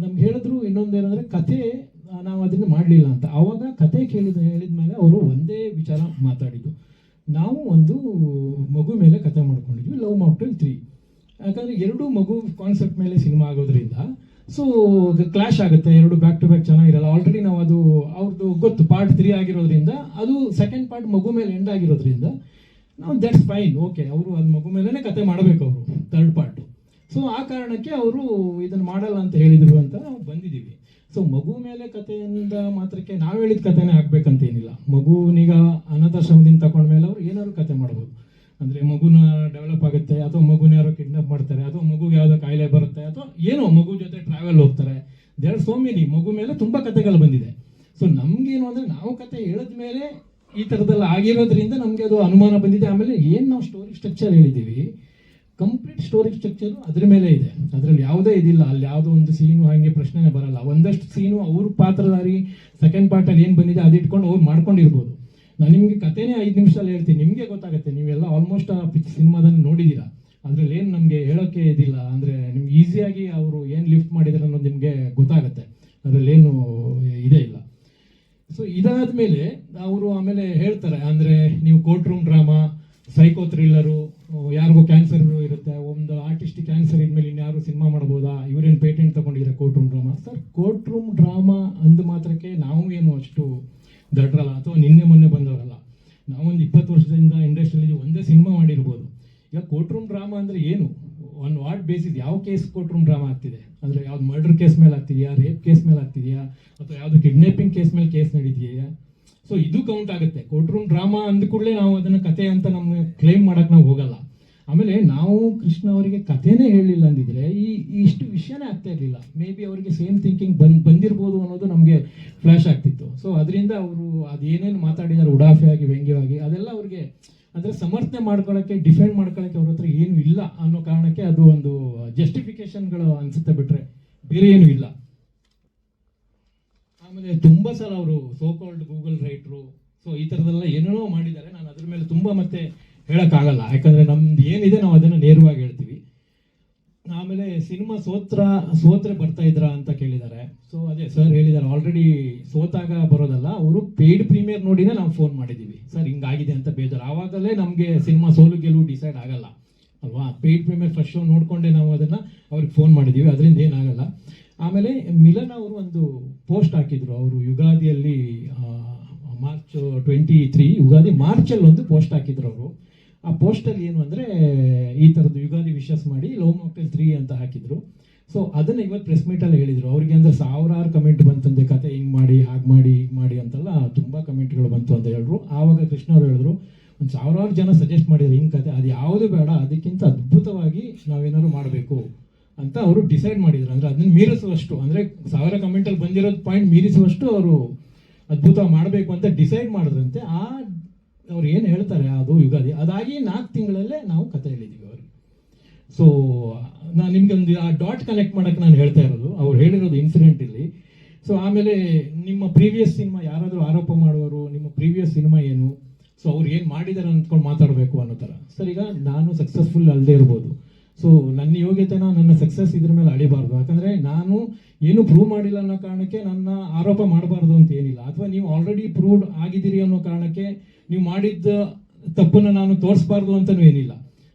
ನಮ್ಗೆ ಹೇಳಿದ್ರು ಇನ್ನೊಂದೇನೆಂದರೆ ಕತೆ ನಾವು ಅದನ್ನು ಮಾಡಲಿಲ್ಲ ಅಂತ. ಆವಾಗ ಕತೆ ಹೇಳಿದ ಮೇಲೆ ಅವರು ಒಂದೇ ವಿಚಾರ ಮಾತಾಡಿದ್ದು, ನಾವು ಒಂದು ಮಗು ಮೇಲೆ ಕತೆ ಮಾಡ್ಕೊಂಡಿದ್ವಿ, ಲವ್ ಮಾಕ್ಟೇಲ್ 3. ಯಾಕಂದರೆ 2 ಮಗು ಕಾನ್ಸೆಪ್ಟ್ ಮೇಲೆ ಸಿನಿಮಾ ಆಗೋದ್ರಿಂದ ಸೊ ಕ್ಲಾಶ್ ಆಗುತ್ತೆ, 2 ಬ್ಯಾಕ್ ಟು ಬ್ಯಾಕ್ ಚೆನ್ನಾಗಿರಲ್ಲ. ಆಲ್ರೆಡಿ ನಾವು ಅದು ಅವ್ರದ್ದು ಗೊತ್ತು, ಪಾರ್ಟ್ 3 ಆಗಿರೋದ್ರಿಂದ, ಅದು ಸೆಕೆಂಡ್ ಪಾರ್ಟ್ ಮಗು ಮೇಲೆ ಎಂಡ್ ಆಗಿರೋದ್ರಿಂದ ನಾವು ದಟ್ಸ್ ಫೈನ್, ಓಕೆ, ಅವರು ಅದು ಮಗು ಮೇಲೇ ಕತೆ ಮಾಡಬೇಕು ಅವರು 3rd ಪಾರ್ಟು. ಸೊ ಆ ಕಾರಣಕ್ಕೆ ಅವರು ಇದನ್ನು ಮಾಡಲ್ಲ ಅಂತ ಹೇಳಿದರು ಅಂತ ನಾವು ಬಂದಿದ್ದೀವಿ. ಸೊ ಮಗು ಮೇಲೆ ಕಥೆಯಿಂದ ಮಾತ್ರಕ್ಕೆ ನಾವು ಹೇಳಿದ ಕಥೆನೇ ಆಗ್ಬೇಕಂತ ಏನಿಲ್ಲ. ಮಗುವನೀಗ ಅನಾಥಾಶ್ರಮದಿಂದ ತಗೊಂಡ್ಮೇಲೆ ಅವರು ಏನಾದ್ರು ಕತೆ ಮಾಡ್ಬೋದು. ಅಂದರೆ ಮಗುನ ಡೆವಲಪ್ ಆಗುತ್ತೆ, ಅಥವಾ ಮಗುನ ಯಾರೋ ಕಿಡ್ನಾಪ್ ಮಾಡ್ತಾರೆ, ಅಥವಾ ಮಗುಗೆ ಯಾವುದೋ ಕಾಯಿಲೆ ಬರುತ್ತೆ, ಅಥವಾ ಏನೋ ಮಗು ಜೊತೆ ಟ್ರಾವೆಲ್ ಹೋಗ್ತಾರೆ. ದೇರ್ ಸೋ ಮೆನಿ, ಮಗು ಮೇಲೆ ತುಂಬ ಕಥೆಗಳು ಬಂದಿದೆ. ಸೊ ನಮಗೇನು ಅಂದರೆ ನಾವು ಕತೆ ಹೇಳಿದ ಮೇಲೆ ಈ ಥರದ್ದೆಲ್ಲ ಆಗಿರೋದ್ರಿಂದ ನಮಗೆ ಅದು ಅನುಮಾನ ಬಂದಿದೆ. ಆಮೇಲೆ ಏನು ನಾವು ಸ್ಟೋರಿ ಸ್ಟ್ರಕ್ಚರ್ ಹೇಳಿದ್ದೀವಿ, ಕಂಪ್ಲೀಟ್ ಸ್ಟೋರಿ ಸ್ಟ್ರಕ್ಚರು ಅದ್ರ ಮೇಲೆ ಇದೆ, ಅದರಲ್ಲಿ ಯಾವುದೇ ಇದಿಲ್ಲ. ಅಲ್ಲಿ ಯಾವುದೋ ಒಂದು ಸೀನು ಹಾಗೆ ಪ್ರಶ್ನೆನೇ ಬರಲ್ಲ. ಒಂದಷ್ಟು ಸೀನು ಅವ್ರ ಪಾತ್ರಧಾರಿ ಸೆಕೆಂಡ್ ಪಾರ್ಟಲ್ಲಿ ಏನು ಬಂದಿದೆ ಅದು ಇಟ್ಕೊಂಡು ಅವ್ರು ಮಾಡ್ಕೊಂಡಿರ್ಬೋದು. ನಾನು ನಿಮಗೆ ಕಥೆನೇ 5 ನಿಮಿಷದಲ್ಲಿ ಹೇಳ್ತೀನಿ, ನಿಮಗೆ ಗೊತ್ತಾಗುತ್ತೆ. ನೀವೆಲ್ಲ ಆಲ್ಮೋಸ್ಟ್ ಆ ಸಿನಿಮಾದನ್ನು ನೋಡಿದ್ದೀರಾ, ಅದರಲ್ಲಿ ಏನು ನಮಗೆ ಹೇಳೋಕ್ಕೆ ಇದಿಲ್ಲ. ಅಂದರೆ ನಿಮ್ಗೆ ಈಸಿಯಾಗಿ ಅವರು ಏನು ಲಿಫ್ಟ್ ಮಾಡಿದ್ದಾರೆ ಅನ್ನೋದು ನಿಮಗೆ ಗೊತ್ತಾಗುತ್ತೆ, ಅದರಲ್ಲೇನು ಇದೇ ಇಲ್ಲ. ಸೊ ಇದಾದ ಮೇಲೆ ಅವರು ಆಮೇಲೆ ಹೇಳ್ತಾರೆ, ಅಂದರೆ ನೀವು court room drama, psycho thriller, ಯಾರಿಗೂ ಕ್ಯಾನ್ಸರ್ ಇರುತ್ತೆ, ಒಂದು ಆರ್ಟಿಸ್ಟ್ ಕ್ಯಾನ್ಸರ್ ಇದ್ಮೇಲೆ ಇನ್ಯಾರು ಸಿನಿಮಾ ಮಾಡ್ಬೋದಾ, ಇವರೇನು ಪೇಟೆಂಟ್ ತೊಗೊಂಡಿದ್ದಾರೆ court room drama. Sir, court room drama ಅಂದ ಮಾತ್ರಕ್ಕೆ ನಾವು ಏನು ಅಷ್ಟು ದಡ್ರಲ್ಲ, ಅಥವಾ ನಿನ್ನೆ ಮೊನ್ನೆ ಬಂದವರಲ್ಲ. ನಾವೊಂದು 20 ವರ್ಷದಿಂದ ಇಂಡಸ್ಟ್ರಿಯಲ್ಲಿ ಒಂದೇ ಸಿನಿಮಾ ಮಾಡಿರ್ಬೋದು. ಈಗ ಕೋರ್ಟ್ ರೂಮ್ ಡ್ರಾಮಾ ಅಂದರೆ ಏನು, ಒಂದು ವಾಟ್ ಬೇಸಿಸ್, ಯಾವ ಕೇಸ್ ಕೋರ್ಟ್ ರೂಮ್ ಡ್ರಾಮಾ ಆಗ್ತಿದೆ, ಅಂದರೆ ಯಾವ್ದು ಮರ್ಡರ್ ಕೇಸ್ ಮೇಲೆ ಆಗ್ತಿದೆಯಾ, ರೇಪ್ ಕೇಸ್ ಮೇಲೆ ಆಗ್ತಿದೆಯಾ, ಅಥವಾ ಯಾವುದು ಕಿಡ್ನಾಪಿಂಗ್ ಕೇಸ್ ಮೇಲೆ ಕೇಸ್ ನಡೀತಿದೆಯಾ. ಸೊ ಇದು ಕೌಂಟ್ ಆಗುತ್ತೆ. ಕೋರ್ಟ್ ರೂಮ್ ಡ್ರಾಮಾ ಅಂದ ಕೂಡಲೇ ನಾವು ಅದನ್ನು ಕತೆ ಅಂತ ನಮ್ಗೆ ಕ್ಲೈಮ್ ಮಾಡಕ್ಕೆ ನಾವು ಹೋಗಲ್ಲ. ಆಮೇಲೆ ನಾವು ಕೃಷ್ಣ ಅವರಿಗೆ ಕಥೆನೇ ಹೇಳಲಿಲ್ಲ ಅಂದಿದ್ರೆ ಇಷ್ಟು ವಿಷಯನೇ ಆಗ್ತಾ ಇರಲಿಲ್ಲ. ಮೇ ಬಿ ಅವರಿಗೆ ಸೇಮ್ ಥಿಂಕಿಂಗ್ ಬಂದಿರ್ಬೋದು ಅನ್ನೋದು ನಮಗೆ ಫ್ಲ್ಯಾಶ್ ಆಗ್ತಿತ್ತು. ಸೊ ಅದರಿಂದ ಅವರು ಅದೇನೇನು ಮಾತಾಡಿದ್ದಾರೆ ಉಡಾಫೆಯಾಗಿ, ವ್ಯಂಗ್ಯವಾಗಿ, ಅದೆಲ್ಲ ಅವ್ರಿಗೆ ಅಂದರೆ ಸಮರ್ಥನೆ ಮಾಡ್ಕೊಳ್ಳೋಕ್ಕೆ, ಡಿಫೆಂಡ್ ಮಾಡ್ಕೊಳ್ಳೋಕ್ಕೆ ಅವ್ರ ಹತ್ರ ಏನೂ ಇಲ್ಲ ಅನ್ನೋ ಕಾರಣಕ್ಕೆ ಅದು ಒಂದು ಜಸ್ಟಿಫಿಕೇಶನ್ಗಳು ಅನಿಸುತ್ತೆ, ಬಿಟ್ಟರೆ ಬೇರೆ ಏನೂ ಇಲ್ಲ. ಆಮೇಲೆ ತುಂಬ ಸಲ ಅವರು ಸೋಕಾಲ್ಡ್ ಗೂಗಲ್ ರೈಟ್ರು, ಸೊ ಈ ಥರದ್ದೆಲ್ಲ ಏನೇನೋ ಮಾಡಿದ್ದಾರೆ. ನಾನು ಅದ್ರ ಮೇಲೆ ತುಂಬ ಮತ್ತೆ ಹೇಳೋಕ್ಕಾಗಲ್ಲ, ಯಾಕಂದರೆ ನಮ್ದು ಏನಿದೆ ನಾವು ಅದನ್ನು ನೇರವಾಗಿ ಹೇಳ್ತೀವಿ. ಆಮೇಲೆ ಸಿನಿಮಾ ಸೋತ್ರೆ ಬರ್ತಾ ಇದ್ರಾ ಅಂತ ಕೇಳಿದ್ದಾರೆ. ಸೊ ಅದೇ ಸರ್ ಹೇಳಿದ್ದಾರೆ, ಆಲ್ರೆಡಿ ಸೋತಾಗ ಬರೋದಲ್ಲ, ಅವರು ಪೇಯ್ಡ್ ಪ್ರೀಮಿಯರ್ ನೋಡಿನೇ ನಾವು ಫೋನ್ ಮಾಡಿದ್ದೀವಿ, ಸರ್ ಹಿಂಗಾಗಿದೆ ಅಂತ ಬೇಜಾರು. ಆವಾಗಲೇ ನಮಗೆ ಸಿನಿಮಾ ಸೋಲು ಗೆಲುವು ಡಿಸೈಡ್ ಆಗಲ್ಲ ಅಲ್ವಾ. ಪೇಯ್ಡ್ ಪ್ರೀಮಿಯರ್ ಫಸ್ಟ್ ಶೋ ನೋಡಿಕೊಂಡೆ ನಾವು ಅದನ್ನು ಅವ್ರಿಗೆ ಫೋನ್ ಮಾಡಿದ್ದೀವಿ, ಅದರಿಂದ ಏನಾಗಲ್ಲ. ಆಮೇಲೆ ಮಿಲನ್ ಅವರು ಒಂದು ಪೋಸ್ಟ್ ಹಾಕಿದ್ರು, ಅವರು ಯುಗಾದಿಯಲ್ಲಿ ಮಾರ್ಚ್ 23 ಯುಗಾದಿ ಮಾರ್ಚಲ್ಲಿ ಒಂದು ಪೋಸ್ಟ್ ಹಾಕಿದ್ರು ಅವರು. ಆ ಪೋಸ್ಟಲ್ಲಿ ಏನು ಅಂದರೆ ಈ ಥರದ್ದು ಯುಗಾದಿ ವಿಶಸ್ ಮಾಡಿ ಲವ್ ಮಾಕ್ಟೇಲ್ 3 ಅಂತ ಹಾಕಿದ್ರು. ಸೊ ಅದನ್ನು ಇವತ್ತು ಪ್ರೆಸ್ ಮೀಟಲ್ಲಿ ಹೇಳಿದರು. ಅವ್ರಿಗೆ ಅಂದರೆ ಸಾವಿರಾರು ಕಮೆಂಟ್ ಬಂತಂದೆ, ಕತೆ ಹಿಂಗೆ ಮಾಡಿ, ಹಾಗೆ ಮಾಡಿ, ಹೀಗೆ ಮಾಡಿ ಅಂತೆಲ್ಲ ತುಂಬ ಕಮೆಂಟ್ಗಳು ಬಂತು ಅಂತ ಹೇಳಿದ್ರು. ಆವಾಗ ಕೃಷ್ಣ ಅವರು ಹೇಳಿದ್ರು, ಒಂದು ಸಾವಿರಾರು ಜನ ಸಜೆಸ್ಟ್ ಮಾಡಿದ್ರು ಹಿಂಗೆ ಕತೆ, ಅದು ಯಾವುದು ಬೇಡ, ಅದಕ್ಕಿಂತ ಅದ್ಭುತವಾಗಿ ನಾವೇನಾದ್ರು ಮಾಡಬೇಕು ಅಂತ ಅವರು ಡಿಸೈಡ್ ಮಾಡಿದ್ರು. ಅಂದರೆ ಅದನ್ನು ಮೀರಿಸುವಷ್ಟು, ಅಂದರೆ 1000 ಕಮೆಂಟಲ್ಲಿ ಬಂದಿರೋದು ಪಾಯಿಂಟ್ ಮೀರಿಸುವಷ್ಟು ಅವರು ಅದ್ಭುತ ಮಾಡಬೇಕು ಅಂತ ಡಿಸೈಡ್ ಮಾಡಿದ್ರಂತೆ. ಅವ್ರು ಏನು ಹೇಳ್ತಾರೆ ಅದು ಯುಗಾದಿ ಅದಾಗಿ 4 ತಿಂಗಳಲ್ಲೇ ನಾವು ಕತೆ ಹೇಳಿದ್ದೀವಿ ಅವ್ರಿಗೆ. ಸೊ ನಾನು ನಿಮ್ಗೆ ಒಂದು ಆ ಡಾಟ್ ಕನೆಕ್ಟ್ ಮಾಡೋಕ್ಕೆ ನಾನು ಹೇಳ್ತಾ ಇರೋದು, ಅವ್ರು ಹೇಳಿರೋದು ಇನ್ಸಿಡೆಂಟ್ ಇಲ್ಲಿ. ಸೊ ಆಮೇಲೆ ನಿಮ್ಮ ಪ್ರೀವಿಯಸ್ ಸಿನಿಮಾ ಯಾರಾದರೂ ಆರೋಪ ಮಾಡುವವರು, ನಿಮ್ಮ ಪ್ರೀವಿಯಸ್ ಸಿನಿಮಾ ಏನು, ಸೊ ಅವ್ರು ಏನು ಮಾಡಿದ್ದಾರೆ ಅಂದ್ಕೊಂಡು ಮಾತಾಡಬೇಕು ಅನ್ನೋ ಥರ. ಸರ್, ಈಗ ನಾನು ಸಕ್ಸಸ್ಫುಲ್ ಅಲ್ಲದೆ ಇರ್ಬೋದು, ಸೊ ನನ್ನ ಯೋಗ್ಯತೆನ, ನನ್ನ ಸಕ್ಸಸ್ ಇದ್ರ ಮೇಲೆ ಅಳಿಬಾರ್ದು. ಯಾಕಂದರೆ ನಾನು ಏನು ಪ್ರೂವ್ ಮಾಡಿಲ್ಲ ಅನ್ನೋ ಕಾರಣಕ್ಕೆ ನನ್ನ ಆರೋಪ ಮಾಡಬಾರ್ದು ಅಂತ ಏನಿಲ್ಲ, ಅಥವಾ ನೀವು ಆಲ್ರೆಡಿ ಪ್ರೂವ್ಡ್ ಆಗಿದ್ದೀರಿ ಅನ್ನೋ ಕಾರಣಕ್ಕೆ ನೀವು ಮಾಡಿದ್ದ ತಪ್ಪನ್ನು ನಾನು ತೋರಿಸ್ಬಾರ್ದು ಅಂತಲೂ ಏನಿಲ್ಲ.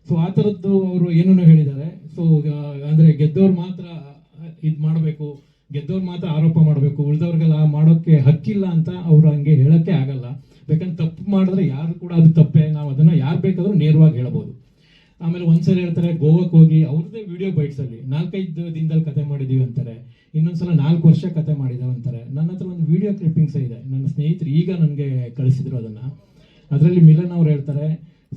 ಸೊ ಆ ಥರದ್ದು ಅವರು ಏನೂ ಹೇಳಿದ್ದಾರೆ. ಸೊ ಅಂದರೆ ಗೆದ್ದವ್ರು ಮಾತ್ರ ಇದು ಮಾಡಬೇಕು, ಗೆದ್ದವ್ರು ಮಾತ್ರ ಆರೋಪ ಮಾಡಬೇಕು, ಉಳಿದವ್ರಿಗೆಲ್ಲ ಮಾಡೋಕ್ಕೆ ಹಕ್ಕಿಲ್ಲ ಅಂತ ಅವ್ರು ಹಂಗೆ ಹೇಳಕ್ಕೆ ಆಗಲ್ಲ. ಬೇಕಂದ್ರೆ ತಪ್ಪು ಮಾಡಿದ್ರೆ ಯಾರು ಕೂಡ ಅದು ತಪ್ಪೇ, ನಾವು ಅದನ್ನ ಯಾರು ಬೇಕಾದ್ರೂ ನೇರವಾಗಿ ಹೇಳ್ಬೋದು. ಆಮೇಲೆ ಒಂದ್ಸಲ ಹೇಳ್ತಾರೆ ಗೋವಾಕ್ಕೆ ಹೋಗಿ ಅವ್ರದ್ದೇ ವಿಡಿಯೋ ಬೈಟ್ಸಲ್ಲಿ 4-5 ದಿನದಲ್ಲಿ ಕತೆ ಮಾಡಿದೀವಿ ಅಂತಾರೆ, ಇನ್ನೊಂದ್ಸಲ 4 ವರ್ಷ ಕತೆ ಮಾಡಿದಾವೆ ಅಂತಾರೆ. ನನ್ನ ಹತ್ರ ಒಂದು ವಿಡಿಯೋ ಕ್ಲಿಪ್ಪಿಂಗ್ಸ್ ಇದೆ, ನನ್ನ ಸ್ನೇಹಿತರು ಈಗ ನನಗೆ ಕಳಿಸಿದ್ರು ಅದನ್ನ. ಅದರಲ್ಲಿ ಮಿಲನ್ ಅವ್ರು ಹೇಳ್ತಾರೆ,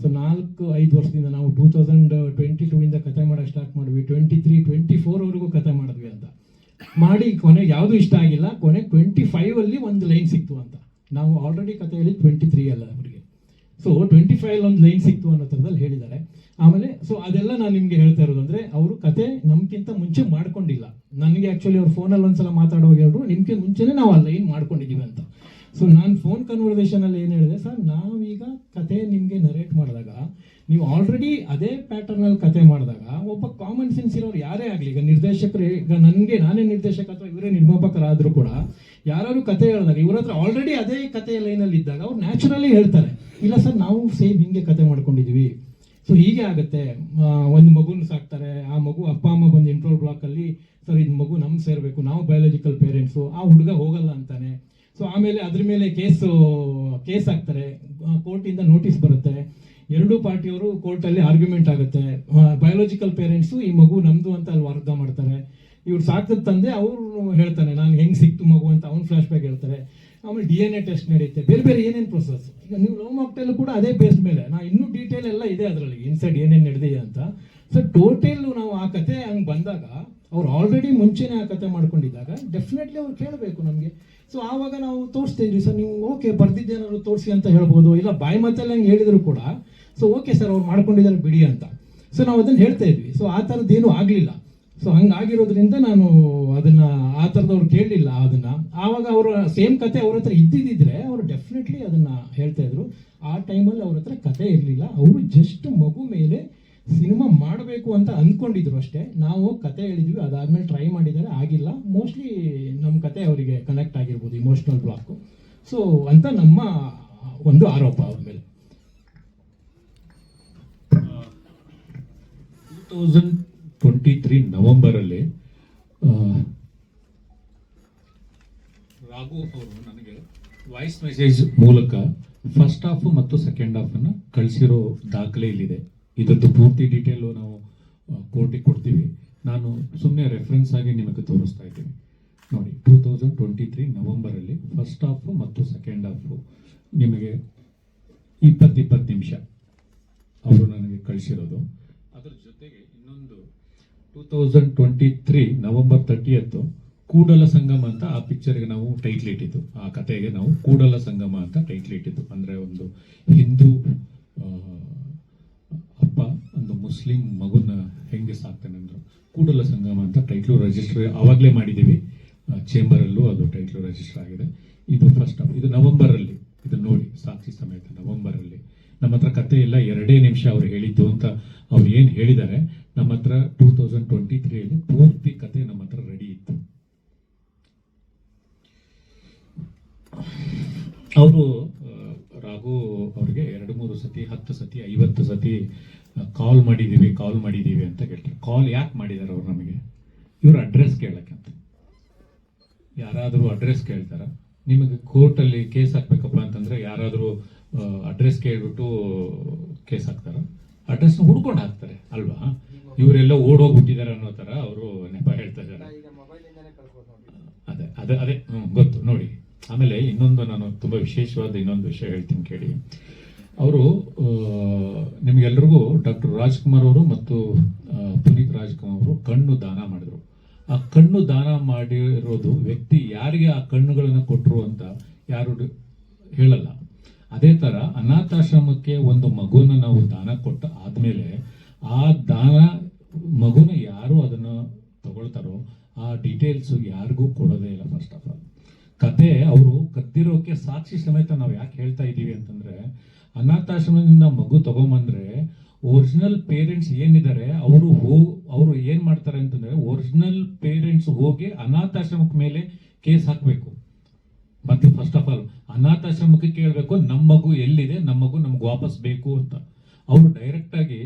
ಸೊ 4-5 ವರ್ಷದಿಂದ ನಾವು 2022 ಕತೆ ಮಾಡೋಕ್ಕೆ ಸ್ಟಾರ್ಟ್ ಮಾಡಿದ್ವಿ, 23-24 ಕತೆ ಮಾಡಿದ್ವಿ ಅಂತ ಮಾಡಿ ಕೊನೆಗೆ ಯಾವುದು ಇಷ್ಟ ಆಗಿಲ್ಲ, ಕೊನೆಗೆ 25 ಒಂದು ಲೈನ್ ಸಿಕ್ತು ಅಂತ. ನಾವು ಆಲ್ರೆಡಿ ಕತೆ ಹೇಳಿ 23 ಅಲ್ಲ ಅವರಿಗೆ, ಸೊ 25 ಒಂದು ಲೈನ್ ಸಿಕ್ತು ಅನ್ನೋ ಥರದಲ್ಲಿ ಹೇಳಿದ್ದಾರೆ. ಆಮೇಲೆ ಸೊ ಅದೆಲ್ಲ ನಾನು ನಿಮ್ಗೆ ಹೇಳ್ತಾ ಇರೋದು ಅಂದ್ರೆ ಅವರು ಕತೆ ನಮ್ಗಿಂತ ಮುಂಚೆ ಮಾಡ್ಕೊಂಡಿಲ್ಲ. ನನಗೆ ಆಕ್ಚುಲಿ ಅವ್ರು ಫೋನಲ್ಲಿ ಒಂದ್ಸಲ ಮಾತಾಡುವಾಗ ಹೇಳಿದ್ರು ನಿಮ್ಗೆ ಮುಂಚೆನೆ ನಾವು ಆ ಲೈನ್ ಮಾಡ್ಕೊಂಡಿದೀವಿ ಅಂತ. ಸೊ ನಾನು ಫೋನ್ ಕನ್ವರ್ಸೇಷನ್ ಅಲ್ಲಿ ಏನು ಹೇಳಿದೆ, ಸರ್ ನಾವೀಗ ಕತೆ ನಿಮ್ಗೆ ನರೇಟ್ ಮಾಡಿದಾಗ ನೀವು ಆಲ್ರೆಡಿ ಅದೇ ಪ್ಯಾಟರ್ನ್ ಅಲ್ಲಿ ಕತೆ ಮಾಡಿದಾಗ ಒಬ್ಬ ಕಾಮನ್ ಸೆನ್ಸ್ ಇರೋರು ಯಾರೇ ಆಗಲಿ, ಈಗ ನಿರ್ದೇಶಕರು, ಈಗ ನನಗೆ ನಾನೇ ನಿರ್ದೇಶಕ ಅಥವಾ ಇವರೇ ನಿರ್ಮಾಪಕರಾದರೂ ಕೂಡ ಯಾರು ಕತೆ ಹೇಳಿದಾಗ ಇವ್ರ ಹತ್ರ ಆಲ್ರೆಡಿ ಅದೇ ಕತೆ ಲೈನಲ್ಲಿ ಇದ್ದಾಗ ಅವ್ರು ನ್ಯಾಚುರಲಿ ಹೇಳ್ತಾರೆ, ಇಲ್ಲ ಸರ್ ನಾವು ಸೇಮ್ ಹಿಂಗೆ ಕತೆ ಮಾಡ್ಕೊಂಡಿದೀವಿ, ಸೊ ಹೀಗೆ ಆಗುತ್ತೆ. ಒಂದು ಮಗುನ ಸಾಕ್ತಾರೆ, ಆ ಮಗು ಅಪ್ಪ ಅಮ್ಮ ಬಂದು ಇಂಟ್ರೋಲ್ ಬ್ಲಾಕ್ ಅಲ್ಲಿ ಸರ್ ಇದು ಮಗು ನಮ್ಗೆ ಸೇರ್ಬೇಕು, ನಾವು ಬಯಾಲಜಿಕಲ್ ಪೇರೆಂಟ್ಸು, ಆ ಹುಡುಗ ಹೋಗಲ್ಲ ಅಂತಾನೆ. ಸೊ ಆಮೇಲೆ ಅದ್ರ ಮೇಲೆ ಕೇಸ್ ಹಾಕ್ತಾರೆ, ಕೋರ್ಟಿಂದ ನೋಟಿಸ್ ಬರುತ್ತೆ, ಎರಡೂ ಪಾರ್ಟಿಯವರು ಕೋರ್ಟಲ್ಲಿ ಆರ್ಗ್ಯುಮೆಂಟ್ ಆಗುತ್ತೆ, ಬಯಾಲಜಿಕಲ್ ಪೇರೆಂಟ್ಸು ಈ ಮಗು ನಮ್ದು ಅಂತ ಅಲ್ಲಿ ವಾದ ಮಾಡ್ತಾರೆ, ಇವ್ರು ಸಾಕಿದ ತಂದೆ ಅವರು ಹೇಳ್ತಾನೆ ನಾನು ಹೆಂಗ್ ಸಿಕ್ತು ಮಗು ಅಂತ ಅವ್ನು ಫ್ಲಾಶ್ ಬ್ಯಾಕ್ ಹೇಳ್ತಾರೆ. ಆಮೇಲೆ DNA ಟೆಸ್ಟ್ ನಡೆಯುತ್ತೆ, ಬೇರೆ ಬೇರೆ ಏನೇನು ಪ್ರೊಸೆಸ್. ಈಗ ನೀವು ಲವ್ ಮಾಕ್ಟೇಲ್ ಕೂಡ ಅದೇ ಬೇಸ್ ಮೇಲೆ ನಾ ಇನ್ನೂ ಡೀಟೇಲ್ ಎಲ್ಲ ಇದೆ ಅದರಲ್ಲಿ ಇನ್ಸೈಡ್ ಏನೇನು ನಡೆದಿದೆ ಅಂತ. ಸೊ ಟೋಟಲ್ ನಾವು ಆ ಕತೆ ಹಂಗೆ ಬಂದಾಗ ಅವ್ರು ಆಲ್ರೆಡಿ ಮುಂಚೆನೇ ಆ ಕತೆ ಮಾಡ್ಕೊಂಡಿದ್ದಾಗ ಡೆಫಿನೆಟ್ಲಿ ಅವ್ರು ಕೇಳಬೇಕು ನಮಗೆ. ಸೊ ಆವಾಗ ನಾವು ತೋರಿಸ್ತಾ ಇದ್ವಿ, ಸರ್ ನೀವು ಓಕೆ ಬರ್ದಿದ್ದೇನಾದ್ರು ತೋರಿಸಿ ಅಂತ ಹೇಳ್ಬೋದು, ಇಲ್ಲ ಬಾಯಿ ಮಾತಲ್ಲಿ ಹಂಗೆ ಹೇಳಿದ್ರು ಕೂಡ ಸೊ ಓಕೆ ಸರ್ ಅವ್ರು ಮಾಡ್ಕೊಂಡಿದ್ದಾರೆ ಬಿಡಿ ಅಂತ. ಸೊ ನಾವು ಅದನ್ನು ಹೇಳ್ತಾ ಇದ್ವಿ. ಸೊ ಆ ಥರದ್ದೇನು ಆಗಲಿಲ್ಲ. ಸೊ ಹಂಗಾಗಿರೋದ್ರಿಂದ ನಾನು ಅದನ್ನ ಆ ಥರದವ್ರು ಕೇಳಲಿಲ್ಲ ಅದನ್ನ. ಆವಾಗ ಅವರ ಸೇಮ್ ಕತೆ ಅವ್ರ ಹತ್ರ ಇದ್ದಿದ್ದಿದ್ರೆ ಅವರು ಡೆಫಿನೆಟ್ಲಿ ಅದನ್ನ ಹೇಳ್ತಾ ಇದ್ರು. ಆ ಟೈಮಲ್ಲಿ ಅವ್ರ ಹತ್ರ ಕತೆ ಇರಲಿಲ್ಲ, ಅವರು ಜಸ್ಟ್ ಮಗು ಮೇಲೆ ಸಿನಿಮಾ ಮಾಡಬೇಕು ಅಂತ ಅಂದ್ಕೊಂಡಿದ್ರು ಅಷ್ಟೇ. ನಾವು ಕತೆ ಹೇಳಿದ್ವಿ, ಅದಾದ್ಮೇಲೆ ಟ್ರೈ ಮಾಡಿದ್ದಾರೆ, ಆಗಿಲ್ಲ. ಮೋಸ್ಟ್ಲಿ ನಮ್ಮ ಕತೆ ಅವರಿಗೆ ಕನೆಕ್ಟ್ ಆಗಿರ್ಬೋದು, ಇಮೋಷನಲ್ ಬ್ಲಾಕು. ಸೊ ಅಂತ ನಮ್ಮ ಒಂದು ಆರೋಪ ಅವ್ರ ಮೇಲೆ. 2023 ನವೆಂಬರಲ್ಲಿ ರಾಘು ಅವರು ನನಗೆ ವಾಯ್ಸ್ ಮೆಸೇಜ್ ಮೂಲಕ ಫಸ್ಟ್ ಹಾಫ್ ಮತ್ತು ಸೆಕೆಂಡ್ ಹಾಫ್ ಅನ್ನ ಕಳಿಸಿರೋ ದಾಖಲೆ ಇಲ್ಲಿದೆ. ಇದರದ್ದು ಪೂರ್ತಿ ಡೀಟೇಲು ನಾವು ಕೋರ್ಟಿಗೆ ಕೊಡ್ತೀವಿ. ನಾನು ಸುಮ್ಮನೆ ರೆಫರೆನ್ಸ್ ಆಗಿ ನಿಮಗೆ ತೋರಿಸ್ತಾ ಇದ್ದೀನಿ ನೋಡಿ. 2023 ನವೆಂಬರಲ್ಲಿ ಫಸ್ಟ್ ಹಾಫ್ ಮತ್ತು ಸೆಕೆಂಡ್ ಹಾಫ್ ನಿಮಗೆ 20 ನಿಮಿಷ ಅವರು ನನಗೆ ಕಳಿಸಿರೋದು. ಅದರ ಜೊತೆಗೆ ಇನ್ನೊಂದು 2023 ನವೆಂಬರ್ 30 ಕೂಡಲ ಸಂಗಮ ಅಂತ ಆ ಪಿಕ್ಚರ್ಗೆ ನಾವು ಟೈಟ್ಲ್ ಇಟ್ಟಿದ್ದು, ಆ ಕತೆಗೆ ನಾವು ಕೂಡಲ ಸಂಗಮ ಅಂತ ಟೈಟ್ಲ್ ಇಟ್ಟಿದ್ದು. ಅಂದರೆ ಒಂದು ಹಿಂದೂ ಅಪ್ಪ ಒಂದು ಮುಸ್ಲಿಂ ಮಗುನ ಹೆಂಗೆ ಸಾಕ್ತಾನೆ ಅಂದ್ರು, ಕೂಡಲ ಸಂಗಮ ಅಂತ ಟೈಟ್ಲು ರಿಜಿಸ್ಟರ್ ಆವಾಗಲೇ ಮಾಡಿದ್ದೀವಿ, ಚೇಂಬರಲ್ಲೂ ಅದು ಟೈಟ್ಲು ರಿಜಿಸ್ಟರ್ ಆಗಿದೆ. ಇದು ಫಸ್ಟ್ ಹಾಫ್, ಇದು ನವೆಂಬರಲ್ಲಿ, ಇದು ನೋಡಿ ಸಾಕ್ಷಿ ಸಮೇತ ನವೆಂಬರಲ್ಲಿ. ನಮ್ಮ ಹತ್ರ ಕತೆ ಇಲ್ಲ, 2 ನಿಮಿಷ ಅವ್ರು ಹೇಳಿದ್ದು ಅಂತ ಅವ್ರು ಏನು ಹೇಳಿದ್ದಾರೆ. ನಮ್ಮ ಹತ್ರ 2023 ಪೂರ್ತಿ ಕತೆ ನಮ್ಮ ಹತ್ರ ರೆಡಿ ಇತ್ತು. ಅವರು ರಾಘು ಅವ್ರಿಗೆ 2-3 ಸತಿ 10 ಸತಿ 50 ಸತಿ ಕಾಲ್ ಮಾಡಿದ್ದೀವಿ ಅಂತ ಹೇಳ್ತಾರೆ. ಕಾಲ್ ಯಾಕೆ ಮಾಡಿದ್ದಾರೆ ಅವ್ರು ನಮಗೆ? ಇವ್ರ ಅಡ್ರೆಸ್ ಕೇಳಕ್ಕೆ ಅಂತ. ಯಾರಾದರೂ ಅಡ್ರೆಸ್ ಕೇಳ್ತಾರ? ನಿಮಗೆ ಕೋರ್ಟಲ್ಲಿ ಕೇಸ್ ಹಾಕ್ಬೇಕಪ್ಪ ಅಂತಂದ್ರೆ ಯಾರಾದರೂ ಅಡ್ರೆಸ್ ಕೇಳ್ಬಿಟ್ಟು ಕೇಸ್ ಹಾಕ್ತಾರ? ಅಡ್ರೆಸ್ನ ಹುಡ್ಕೊಂಡು ಹಾಕ್ತಾರೆ ಅಲ್ವಾ? ಇವರೆಲ್ಲ ಓಡೋಗ್ಬಿಟ್ಟಿದ್ದಾರೆ ಅನ್ನೋ ತರ ಅವರು ನೆಪ ಹೇಳ್ತಾ ಇದ್ದಾರೆ. ಅದೇ ಗೊತ್ತು ನೋಡಿ. ಆಮೇಲೆ ಇನ್ನೊಂದು ನಾನು ತುಂಬಾ ವಿಶೇಷವಾದ ಇನ್ನೊಂದು ವಿಷಯ ಹೇಳ್ತೀನಿ ಕೇಳಿ. ಅವರು ನಿಮ್ಗೆಲ್ರಿಗೂ ಡಾಕ್ಟರ್ ರಾಜ್ಕುಮಾರ್ ಅವರು ಮತ್ತು ಪುನೀತ್ ರಾಜ್ಕುಮಾರ್ ಅವರು ಕಣ್ಣು ದಾನ ಮಾಡಿದ್ರು. ಆ ಕಣ್ಣು ದಾನ ಮಾಡಿರೋದು ವ್ಯಕ್ತಿ ಯಾರಿಗೆ ಆ ಕಣ್ಣುಗಳನ್ನು ಕೊಟ್ಟರು ಅಂತ ಯಾರು ಹೇಳಲ್ಲ. ಅದೇ ತರ ಅನಾಥಾಶ್ರಮಕ್ಕೆ ಒಂದು ಮಗುನ ನಾವು ದಾನ ಕೊಟ್ಟ ಆದ್ಮೇಲೆ ಆ ದಾನ ಮಗುನ ಯಾರು ಅದನ್ನ ತಗೊಳ್ತಾರೋ ಆ ಡೀಟೇಲ್ಸ್ ಯಾರಿಗೂ ಕೊಡೋದೇ ಇಲ್ಲ. ಫಸ್ಟ್ ಆಫ್ ಆಲ್ ಕತೆ ಅವರು ಕದ್ದಿರೋಕೆ ಸಾಕ್ಷಿ ಸಮೇತ ನಾವು ಯಾಕೆ ಹೇಳ್ತಾ ಇದ್ದೀವಿ ಅಂತಂದ್ರೆ, ಅನಾಥಾಶ್ರಮದಿಂದ ಮಗು ತಗೊಂಬಂದ್ರೆ ಒರಿಜಿನಲ್ ಪೇರೆಂಟ್ಸ್ ಏನಿದ್ದಾರೆ ಅವರು ಏನ್ ಮಾಡ್ತಾರೆ ಅಂತಂದ್ರೆ, ಒರಿಜಿನಲ್ ಪೇರೆಂಟ್ಸ್ ಹೋಗಿ ಅನಾಥಾಶ್ರಮಕ್ಕೆ ಮೇಲೆ ಕೇಸ್ ಹಾಕ್ಬೇಕು. ಮತ್ತೆ ಫಸ್ಟ್ ಆಫ್ ಆಲ್ ಅನಾಥಾಶ್ರಮಕ್ಕೆ ಕೇಳಬೇಕು ನಮ್ಮ ಮಗು ಎಲ್ಲಿದೆ, ನಮ್ಮ ಮಗು ನಮ್ಗೆ ವಾಪಸ್ ಬೇಕು ಅಂತ. ಅವರು ಡೈರೆಕ್ಟ್ ಆಗಿ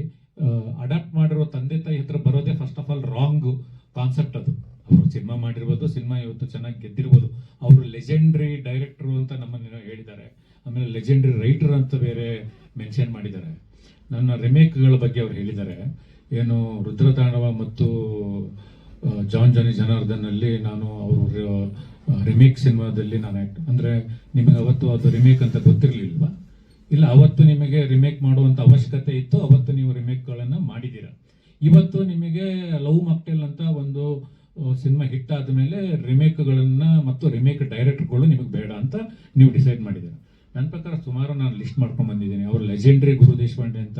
ಅಡಾಪ್ಟ್ ಮಾಡಿರೋ ತಂದೆ ತಾಯಿ ಹತ್ರ ಬರೋದೇ first of all wrong concept ಅದು. ಅವರು ಸಿನಿಮಾ ಮಾಡಿರ್ಬೋದು, ಸಿನಿಮಾ ಇವತ್ತು ಚೆನ್ನಾಗಿ ಗೆದ್ದಿರ್ಬೋದು. ಅವರು ಲೆಜೆಂಡ್ರಿ ಡೈರೆಕ್ಟರ್ ಅಂತ ನಮ್ಮನ್ನು ಹೇಳಿದ್ದಾರೆ. ಆಮೇಲೆ ಲೆಜೆಂಡ್ರಿ ರೈಟರ್ ಅಂತ ಬೇರೆ ಮೆನ್ಷನ್ ಮಾಡಿದ್ದಾರೆ. ನನ್ನ ರಿಮೇಕ್ಗಳ ಬಗ್ಗೆ ಅವ್ರು ಹೇಳಿದ್ದಾರೆ. ಏನು ರುದ್ರತಾಂಡವ ಮತ್ತು ಜಾನ್ ಜಾನಿ ಜನಾರ್ದನ್ ಅಲ್ಲಿ ನಾನು ಅವರು ರಿಮೇಕ್ ಸಿನಿಮಾದಲ್ಲಿ ನಾನು ಅಂದ್ರೆ ನಿಮಗೆ ಅವತ್ತು ಅದು ರಿಮೇಕ್ ಅಂತ ಗೊತ್ತಿರಲಿಲ್ವಾ? ಇಲ್ಲ, ಅವತ್ತು ನಿಮಗೆ ರಿಮೇಕ್ ಮಾಡುವಂತ ಅವಶ್ಯಕತೆ ಇತ್ತು, ಅವತ್ತು ನೀವು ರಿಮೇಕ್ಗಳನ್ನು ಮಾಡಿದ್ದೀರಾ. ಇವತ್ತು ನಿಮಗೆ ಲವ್ ಮಾಕ್ಟೇಲ್ ಅಂತ ಒಂದು ಸಿನಿಮಾ ಹಿಟ್ ಆದಮೇಲೆ ರಿಮೇಕ್ಗಳನ್ನ ಮತ್ತು ರಿಮೇಕ್ ಡೈರೆಕ್ಟರ್ಗಳು ನಿಮಗೆ ಬೇಡ ಅಂತ ನೀವು ಡಿಸೈಡ್ ಮಾಡಿದ್ದೀರಾ. ನನ್ನ ಪ್ರಕಾರ ಸುಮಾರು ನಾನು ಲಿಸ್ಟ್ ಮಾಡ್ಕೊಂಡು ಬಂದಿದ್ದೀನಿ. ಅವರು ಲೆಜೆಂಡ್ರಿ ಗುರು ದೇಶಪಾಂಡೆ ಅಂತ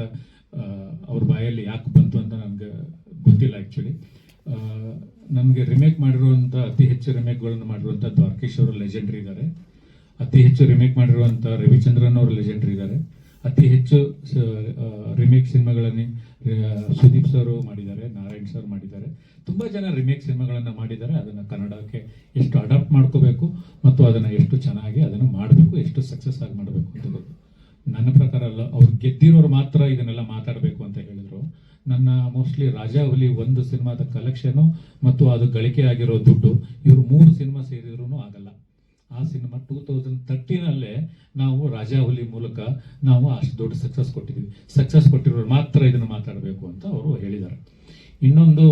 ಅವ್ರ ಬಾಯಲ್ಲಿ ಯಾಕೆ ಬಂತು ಅಂತ ನನಗೆ ಗೊತ್ತಿಲ್ಲ ಆ್ಯಕ್ಚುಲಿ. ನನಗೆ ರಿಮೇಕ್ ಮಾಡಿರುವಂಥ ಅತಿ ಹೆಚ್ಚು ರಿಮೇಕ್ಗಳನ್ನು ಮಾಡಿರುವಂಥ ದ್ವಾರಕೀಶ್ ಅವರು ಲೆಜೆಂಡ್ರಿ ಇದ್ದಾರೆ. ಅತಿ ಹೆಚ್ಚು ರಿಮೇಕ್ ಮಾಡಿರುವಂಥ ರವಿಚಂದ್ರನ್ ಅವರು ಲೆಜೆಂಡ್ರಿ ಇದ್ದಾರೆ. ಅತಿ ಹೆಚ್ಚು ರಿಮೇಕ್ ಸಿನಿಮಾಗಳನ್ನು ಸುದೀಪ್ ಸರ್ ಮಾಡಿದ್ದಾರೆ, ನಾರಾಯಣ್ ಸರ್ ಮಾಡಿದ್ದಾರೆ. ತುಂಬ ಜನ ರಿಮೇಕ್ ಸಿನಿಮಾಗಳನ್ನು ಮಾಡಿದ್ದಾರೆ. ಅದನ್ನು ಕನ್ನಡಕ್ಕೆ ಎಷ್ಟು ಅಡಾಪ್ಟ್ ಮಾಡ್ಕೋಬೇಕು ಮತ್ತು ಅದನ್ನು ಎಷ್ಟು ಚೆನ್ನಾಗಿ ಅದನ್ನು ಮಾಡಬೇಕು, ಎಷ್ಟು ಸಕ್ಸಸ್ ಆಗಿ ಮಾಡಬೇಕು ಅಂತ ಗೊತ್ತು. ನನ್ನ ಪ್ರಕಾರ ಅಲ್ಲ, ಅವ್ರು ಗೆದ್ದಿರೋರು ಮಾತ್ರ ಇದನ್ನೆಲ್ಲ ಮಾತಾಡಬೇಕು ಅಂತ ಹೇಳಿದ್ರು. ನನ್ನ ಮೋಸ್ಟ್ಲಿ ರಾಜಾ ಹುಲಿ ಒಂದು ಸಿನಿಮಾದ ಕಲೆಕ್ಷನು ಮತ್ತು ಅದು ಗಳಿಕೆ ಆಗಿರೋ ದುಡ್ಡು ಇವರು 3 ಸಿನಿಮಾ ಸೇರಿದ್ರೂ ಆಗಲ್ಲ. ಆ ಸಿನಿಮಾ 2013 ನಾವು ರಾಜಾ ಹುಲಿ ಮೂಲಕ ನಾವು ಅಷ್ಟು ದೊಡ್ಡ ಸಕ್ಸಸ್ ಕೊಟ್ಟಿದ್ದೀವಿ. ಸಕ್ಸಸ್ ಕೊಟ್ಟಿರೋರು ಮಾತ್ರ ಇದನ್ನು ಮಾತಾಡಬೇಕು ಅಂತ ಅವರು ಹೇಳಿದ್ದಾರೆ. ಇನ್ನೊಂದು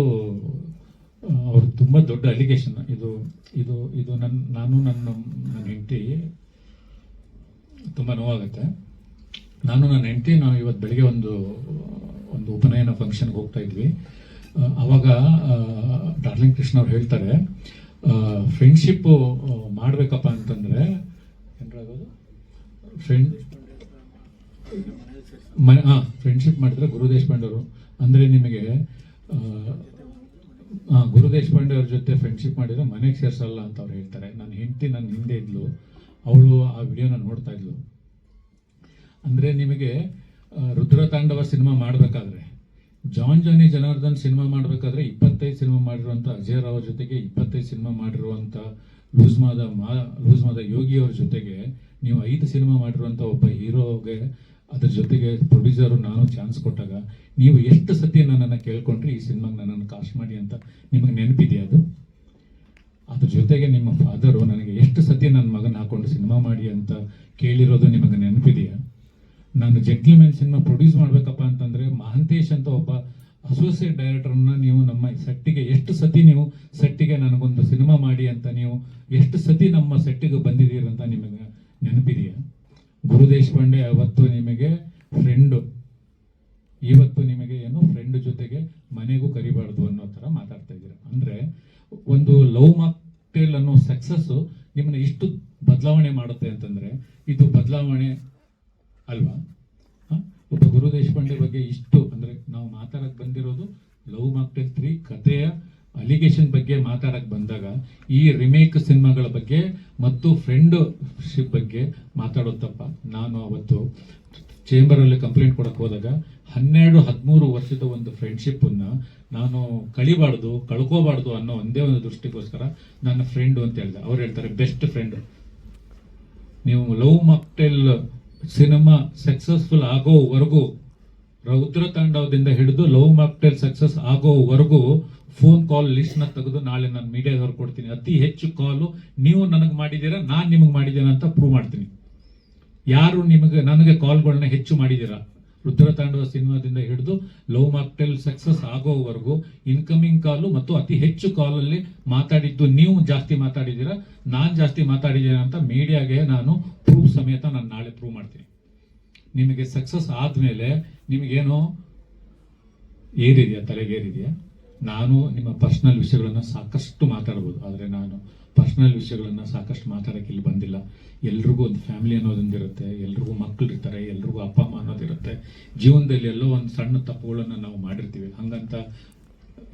ಅವರು ತುಂಬ ದೊಡ್ಡ ಅಲಿಗೇಷನ್ ಇದು ಇದು ಇದು ನನ್ನ ಹೆಂಡತಿ ತುಂಬ ನೋವಾಗುತ್ತೆ. ನನ್ನ ಹೆಂಡತಿ ನಾವು ಇವತ್ತು ಬೆಳಿಗ್ಗೆ ಒಂದು ಉಪನಯನ ಫಂಕ್ಷನ್ಗೆ ಹೋಗ್ತಾ ಇದ್ವಿ. ಅವಾಗ ಡಾರ್ಲಿಂಗ್ ಕೃಷ್ಣ ಅವ್ರು ಹೇಳ್ತಾರೆ, ಫ್ರೆಂಡ್ಶಿಪ್ ಮಾಡಬೇಕಪ್ಪ ಅಂತಂದ್ರೆ ಏನಾಗೋದು ಫ್ರೆಂಡ್ಶಿಪ್ ಮಾಡಿದ್ರೆ ಗುರು ದೇಶಪಾಂಡೆ ಅವರು ಅಂದರೆ ನಿಮಗೆ ಗುರು ದೇಶಪಾಂಡೆ ಅವ್ರ ಜೊತೆ ಫ್ರೆಂಡ್ಶಿಪ್ ಮಾಡಿದ್ರೆ ಮನೆಗೆ ಸೇರಿಸಲ್ಲ ಅಂತ ಅವ್ರು ಹೇಳ್ತಾರೆ. ನನ್ನ ಹೆಂಡತಿ ನನ್ನ ಹಿಂದೆ ಇದ್ಲು, ಅವಳು ಆ ವಿಡಿಯೋನ ನೋಡ್ತಾ ಇದ್ಲು. ಅಂದರೆ ನಿಮಗೆ ರುದ್ರತಾಂಡವ ಸಿನಿಮಾ ಮಾಡಬೇಕಾದ್ರೆ, ಜಾನ್ ಜಾನಿ ಜನಾರ್ದನ್ ಸಿನಿಮಾ ಮಾಡಬೇಕಾದ್ರೆ 25 ಸಿನಿಮಾ ಮಾಡಿರುವಂಥ ಅಜಯ್ ರಾವ್ ಜೊತೆಗೆ 25 ಸಿನಿಮಾ ಮಾಡಿರುವಂಥ ಲೂಸ್ ಮಾದ ಯೋಗಿ ಅವ್ರ ಜೊತೆಗೆ ನೀವು 5 ಸಿನಿಮಾ ಮಾಡಿರುವಂಥ ಒಬ್ಬ ಹೀರೋಗೆ ಅದ್ರ ಜೊತೆಗೆ ಪ್ರೊಡ್ಯೂಸರು ನಾನು ಚಾನ್ಸ್ ಕೊಟ್ಟಾಗ ನೀವು ಎಷ್ಟು ಸತಿ ನನ್ನನ್ನು ಕೇಳ್ಕೊಂಡ್ರಿ ಈ ಸಿನಿಮಾಗೆ ನನ್ನನ್ನು ಕಾಸ್ಟ್ ಮಾಡಿ ಅಂತ ನಿಮಗೆ ನೆನಪಿದೆಯಾ? ಅದ್ರ ಜೊತೆಗೆ ನಿಮ್ಮ ಫಾದರು ನನಗೆ ಎಷ್ಟು ಸತಿ ನನ್ನ ಮಗನ ಹಾಕೊಂಡು ಸಿನಿಮಾ ಮಾಡಿ ಅಂತ ಕೇಳಿರೋದು ನಿಮಗೆ ನೆನಪಿದೆಯಾ? ನಾನು ಜೆಂಟ್ಲ್ಮ್ಯಾನ್ ಸಿನಿಮಾ ಪ್ರೊಡ್ಯೂಸ್ ಮಾಡಬೇಕಪ್ಪ ಅಂತಂದರೆ ಮಹಂತೇಶ್ ಅಂತ ಒಬ್ಬ ಅಸೋಸಿಯೇಟ್ ಡೈರೆಕ್ಟರ್ನ ನೀವು ನಮ್ಮ ಸೆಟ್ಟಿಗೆ ಎಷ್ಟು ಸತಿ ನೀವು ಸೆಟ್ಟಿಗೆ ನನಗೊಂದು ಸಿನಿಮಾ ಮಾಡಿ ಅಂತ ನೀವು ಎಷ್ಟು ಸತಿ ನಮ್ಮ ಸೆಟ್ಟಿಗೆ ಬಂದಿದ್ದೀರಿ ಅಂತ ನಿಮಗೆ ನೆನಪಿದೆಯಾ? ಗುರು ದೇಶಪಾಂಡೆ ಅವತ್ತು ನಿಮಗೆ ಫ್ರೆಂಡು, ಇವತ್ತು ನಿಮಗೆ ಏನು ಫ್ರೆಂಡ್ ಜೊತೆಗೆ ಮನೆಗೂ ಕರಿಬಾರ್ದು ಅನ್ನೋ ಥರ ಮಾತಾಡ್ತಾ ಇದ್ದೀರಾ. ಅಂದರೆ ಒಂದು ಲವ್ ಮಾಕ್ಟೇಲ್ ಅನ್ನೋ ಸಕ್ಸಸ್ಸು ನಿಮ್ಮನ್ನ ಇಷ್ಟು ಬದಲಾವಣೆ ಮಾಡುತ್ತೆ ಅಂತಂದರೆ ಇದು ಬದಲಾವಣೆ ಅಲ್ವಾ? ಒಬ್ಬ ಗುರು ದೇಶಪಾಂಡೆ ಬಗ್ಗೆ ಇಷ್ಟು ಅಂದರೆ ನಾವು ಮಾತಾಡಕ್ಕೆ ಬಂದಿರೋದು ಲವ್ ಮಾಕ್ಟೇಲ್ 3 ಕಥೆಯ ಅಲಿಗೇಷನ್ ಬಗ್ಗೆ ಮಾತಾಡಕ್ಕೆ ಬಂದಾಗ ಈ ರಿಮೇಕ್ ಸಿನಿಮಾಗಳ ಬಗ್ಗೆ ಮತ್ತು ಫ್ರೆಂಡ್ಶಿಪ್ ಬಗ್ಗೆ ಮಾತಾಡೋದು ತಪ್ಪ. ನಾನು ಅವತ್ತು ಚೇಂಬರಲ್ಲಿ ಕಂಪ್ಲೇಂಟ್ ಕೊಡಕ್ಕೆ ಹೋದಾಗ 12-13 ವರ್ಷದ ಒಂದು ಫ್ರೆಂಡ್ಶಿಪ್ಪನ್ನು ನಾನು ಕಳ್ಕೋಬಾರ್ದು ಅನ್ನೋ ಒಂದೇ ಒಂದು ದೃಷ್ಟಿಗೋಸ್ಕರ ನನ್ನ ಫ್ರೆಂಡು ಅಂತ ಹೇಳಿದೆ. ಅವ್ರು ಹೇಳ್ತಾರೆ ಬೆಸ್ಟ್ ಫ್ರೆಂಡ್. ನೀವು ಲವ್ ಮಾಕ್ಟೇಲ್ ಸಿನಿಮಾ ಸಕ್ಸಸ್ಫುಲ್ ಆಗೋವರೆಗೂ, ರುದ್ರತಾಂಡವದಿಂದ ಹಿಡಿದು ಲವ್ ಮಾಕ್ಟೇಲ್ ಸಕ್ಸಸ್ ಆಗೋವರೆಗೂ ಫೋನ್ ಕಾಲ್ ಲಿಸ್ಟ್ನ ತೆಗೆದು ನಾಳೆ ನಾನು ಮೀಡಿಯಾದವ್ರು ಕೊಡ್ತೀನಿ. ಅತಿ ಹೆಚ್ಚು ಕಾಲು ನೀವು ನನಗೆ ಮಾಡಿದ್ದೀರಾ, ನಾನು ನಿಮಗೆ ಮಾಡಿದ್ದೀರಾ ಅಂತ ಪ್ರೂವ್ ಮಾಡ್ತೀನಿ. ಯಾರು ನನಗೆ ಕಾಲ್ಗಳನ್ನ ಹೆಚ್ಚು ಮಾಡಿದ್ದೀರಾ ರುದ್ರತಾಂಡವ ಸಿನಿಮಾದಿಂದ ಹಿಡಿದು ಲವ್ ಮಾಕ್ಟೇಲ್ ಸಕ್ಸಸ್ ಆಗೋವರೆಗೂ ಇನ್ಕಮಿಂಗ್ ಕಾಲು ಮತ್ತು ಅತಿ ಹೆಚ್ಚು ಕಾಲಲ್ಲಿ ಮಾತಾಡಿದ್ದು ನೀವು ಜಾಸ್ತಿ ಮಾತಾಡಿದ್ದೀರಾ, ನಾನು ಜಾಸ್ತಿ ಮಾತಾಡಿದ್ದೀರಾ ಅಂತ ಮೀಡಿಯಾಗೆ ನಾನು ಪ್ರೂಫ್ ಸಮೇತ ನಾನು ನಾಳೆ ಪ್ರೂವ್ ಮಾಡ್ತೀನಿ. ನಿಮಗೆ ಸಕ್ಸಸ್ ಆದಮೇಲೆ ನಿಮಗೇನೋ ತಲೆಗೇರಿದೆಯಾ? ನಾನು ನಿಮ್ಮ ಪರ್ಸನಲ್ ವಿಷಯಗಳನ್ನು ಸಾಕಷ್ಟು ಮಾತಾಡ್ಬೋದು, ಆದರೆ ನಾನು ಪರ್ಸನಲ್ ವಿಷಯಗಳನ್ನು ಸಾಕಷ್ಟು ಮಾತಾಡೋಕ್ಕೆ ಇಲ್ಲಿ ಬಂದಿಲ್ಲ. ಎಲ್ರಿಗೂ ಒಂದು ಫ್ಯಾಮಿಲಿ ಅನ್ನೋದೊಂದಿರುತ್ತೆ, ಎಲ್ರಿಗೂ ಮಕ್ಕಳು ಇರ್ತಾರೆ, ಎಲ್ರಿಗೂ ಅಪ್ಪ ಅಮ್ಮ ಅನ್ನೋದಿರುತ್ತೆ. ಜೀವನದಲ್ಲಿ ಎಲ್ಲೋ ಒಂದು ಸಣ್ಣ ತಪ್ಪುಗಳನ್ನು ನಾವು ಮಾಡಿರ್ತೀವಿ, ಹಂಗಂತ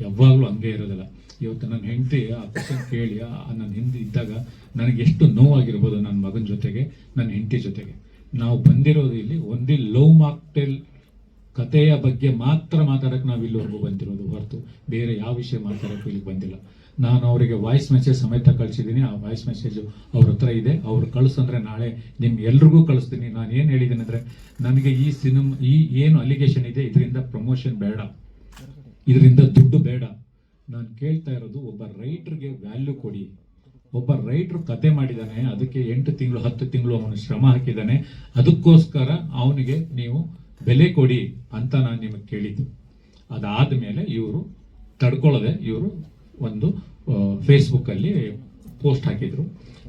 ಯಾವಾಗಲೂ ಹಂಗೆ ಇರೋದಿಲ್ಲ. ಇವತ್ತು ನನ್ನ ಹೆಂಡತಿ ಆ ಕ್ವಶನ್ ಕೇಳಿ ನನ್ನ ಹಿಂದೆ ಇದ್ದಾಗ ನನಗೆ ಎಷ್ಟು ನೋವಾಗಿರ್ಬೋದು ನನ್ನ ಮಗನ ಜೊತೆಗೆ, ನನ್ನ ಹೆಂಡತಿ ಜೊತೆಗೆ. ನಾವು ಬಂದಿರೋದು ಇಲ್ಲಿ ಒಂದೇ ಲವ್ ಮಾಕ್ಟೇಲ್ ಕಥೆಯ ಬಗ್ಗೆ ಮಾತ್ರ ಮಾತಾಡಕ್ಕೆ ನಾವು ಇಲ್ಲಿವರೆಗೂ ಬಂದಿರೋದು ಹೊರತು ಬೇರೆ ಯಾವ ವಿಷಯ ಮಾತಾಡೋಕ್ಕೂ ಇಲ್ಲಿ ಬಂದಿಲ್ಲ. ನಾನು ಅವರಿಗೆ ವಾಯ್ಸ್ ಮೆಸೇಜ್ ಸಮೇತ ಕಳಿಸಿದ್ದೀನಿ. ಆ ವಾಯ್ಸ್ ಮೆಸೇಜು ಅವ್ರ ಹತ್ರ ಇದೆ. ಅವ್ರು ಕಳಿಸಂದ್ರೆ ನಾಳೆ ನಿಮ್ಗೆ ಎಲ್ರಿಗೂ ಕಳಿಸ್ತೀನಿ. ನಾನು ಏನು ಹೇಳಿದ್ದೀನಿ ಅಂದರೆ, ನನಗೆ ಈ ಏನು ಅಲಿಗೇಷನ್ ಇದೆ ಇದರಿಂದ ಪ್ರಮೋಷನ್ ಬೇಡ, ಇದರಿಂದ ದುಡ್ಡು ಬೇಡ. ನಾನು ಕೇಳ್ತಾ ಇರೋದು, ಒಬ್ಬ ರೈಟರ್ಗೆ ವ್ಯಾಲ್ಯೂ ಕೊಡಿ. ಒಬ್ಬ ರೈಟರ್ ಕತೆ ಮಾಡಿದ್ದಾನೆ, ಅದಕ್ಕೆ 8 ತಿಂಗಳು 10 ತಿಂಗಳು ಅವನು ಶ್ರಮ ಹಾಕಿದ್ದಾನೆ, ಅದಕ್ಕೋಸ್ಕರ ಅವನಿಗೆ ನೀವು ಬೆಲೆ ಕೊಡಿ ಅಂತ ನಾನು ನಿಮಗೆ ಕೇಳಿದ್ದು. ಅದಾದ್ಮೇಲೆ ಇವರು ತಡ್ಕೊಳ್ಳದೆ ಇವರು ಒಂದು ಫೇಸ್ಬುಕ್ ಅಲ್ಲಿ ಪೋಸ್ಟ್ ಹಾಕಿದ್ರು.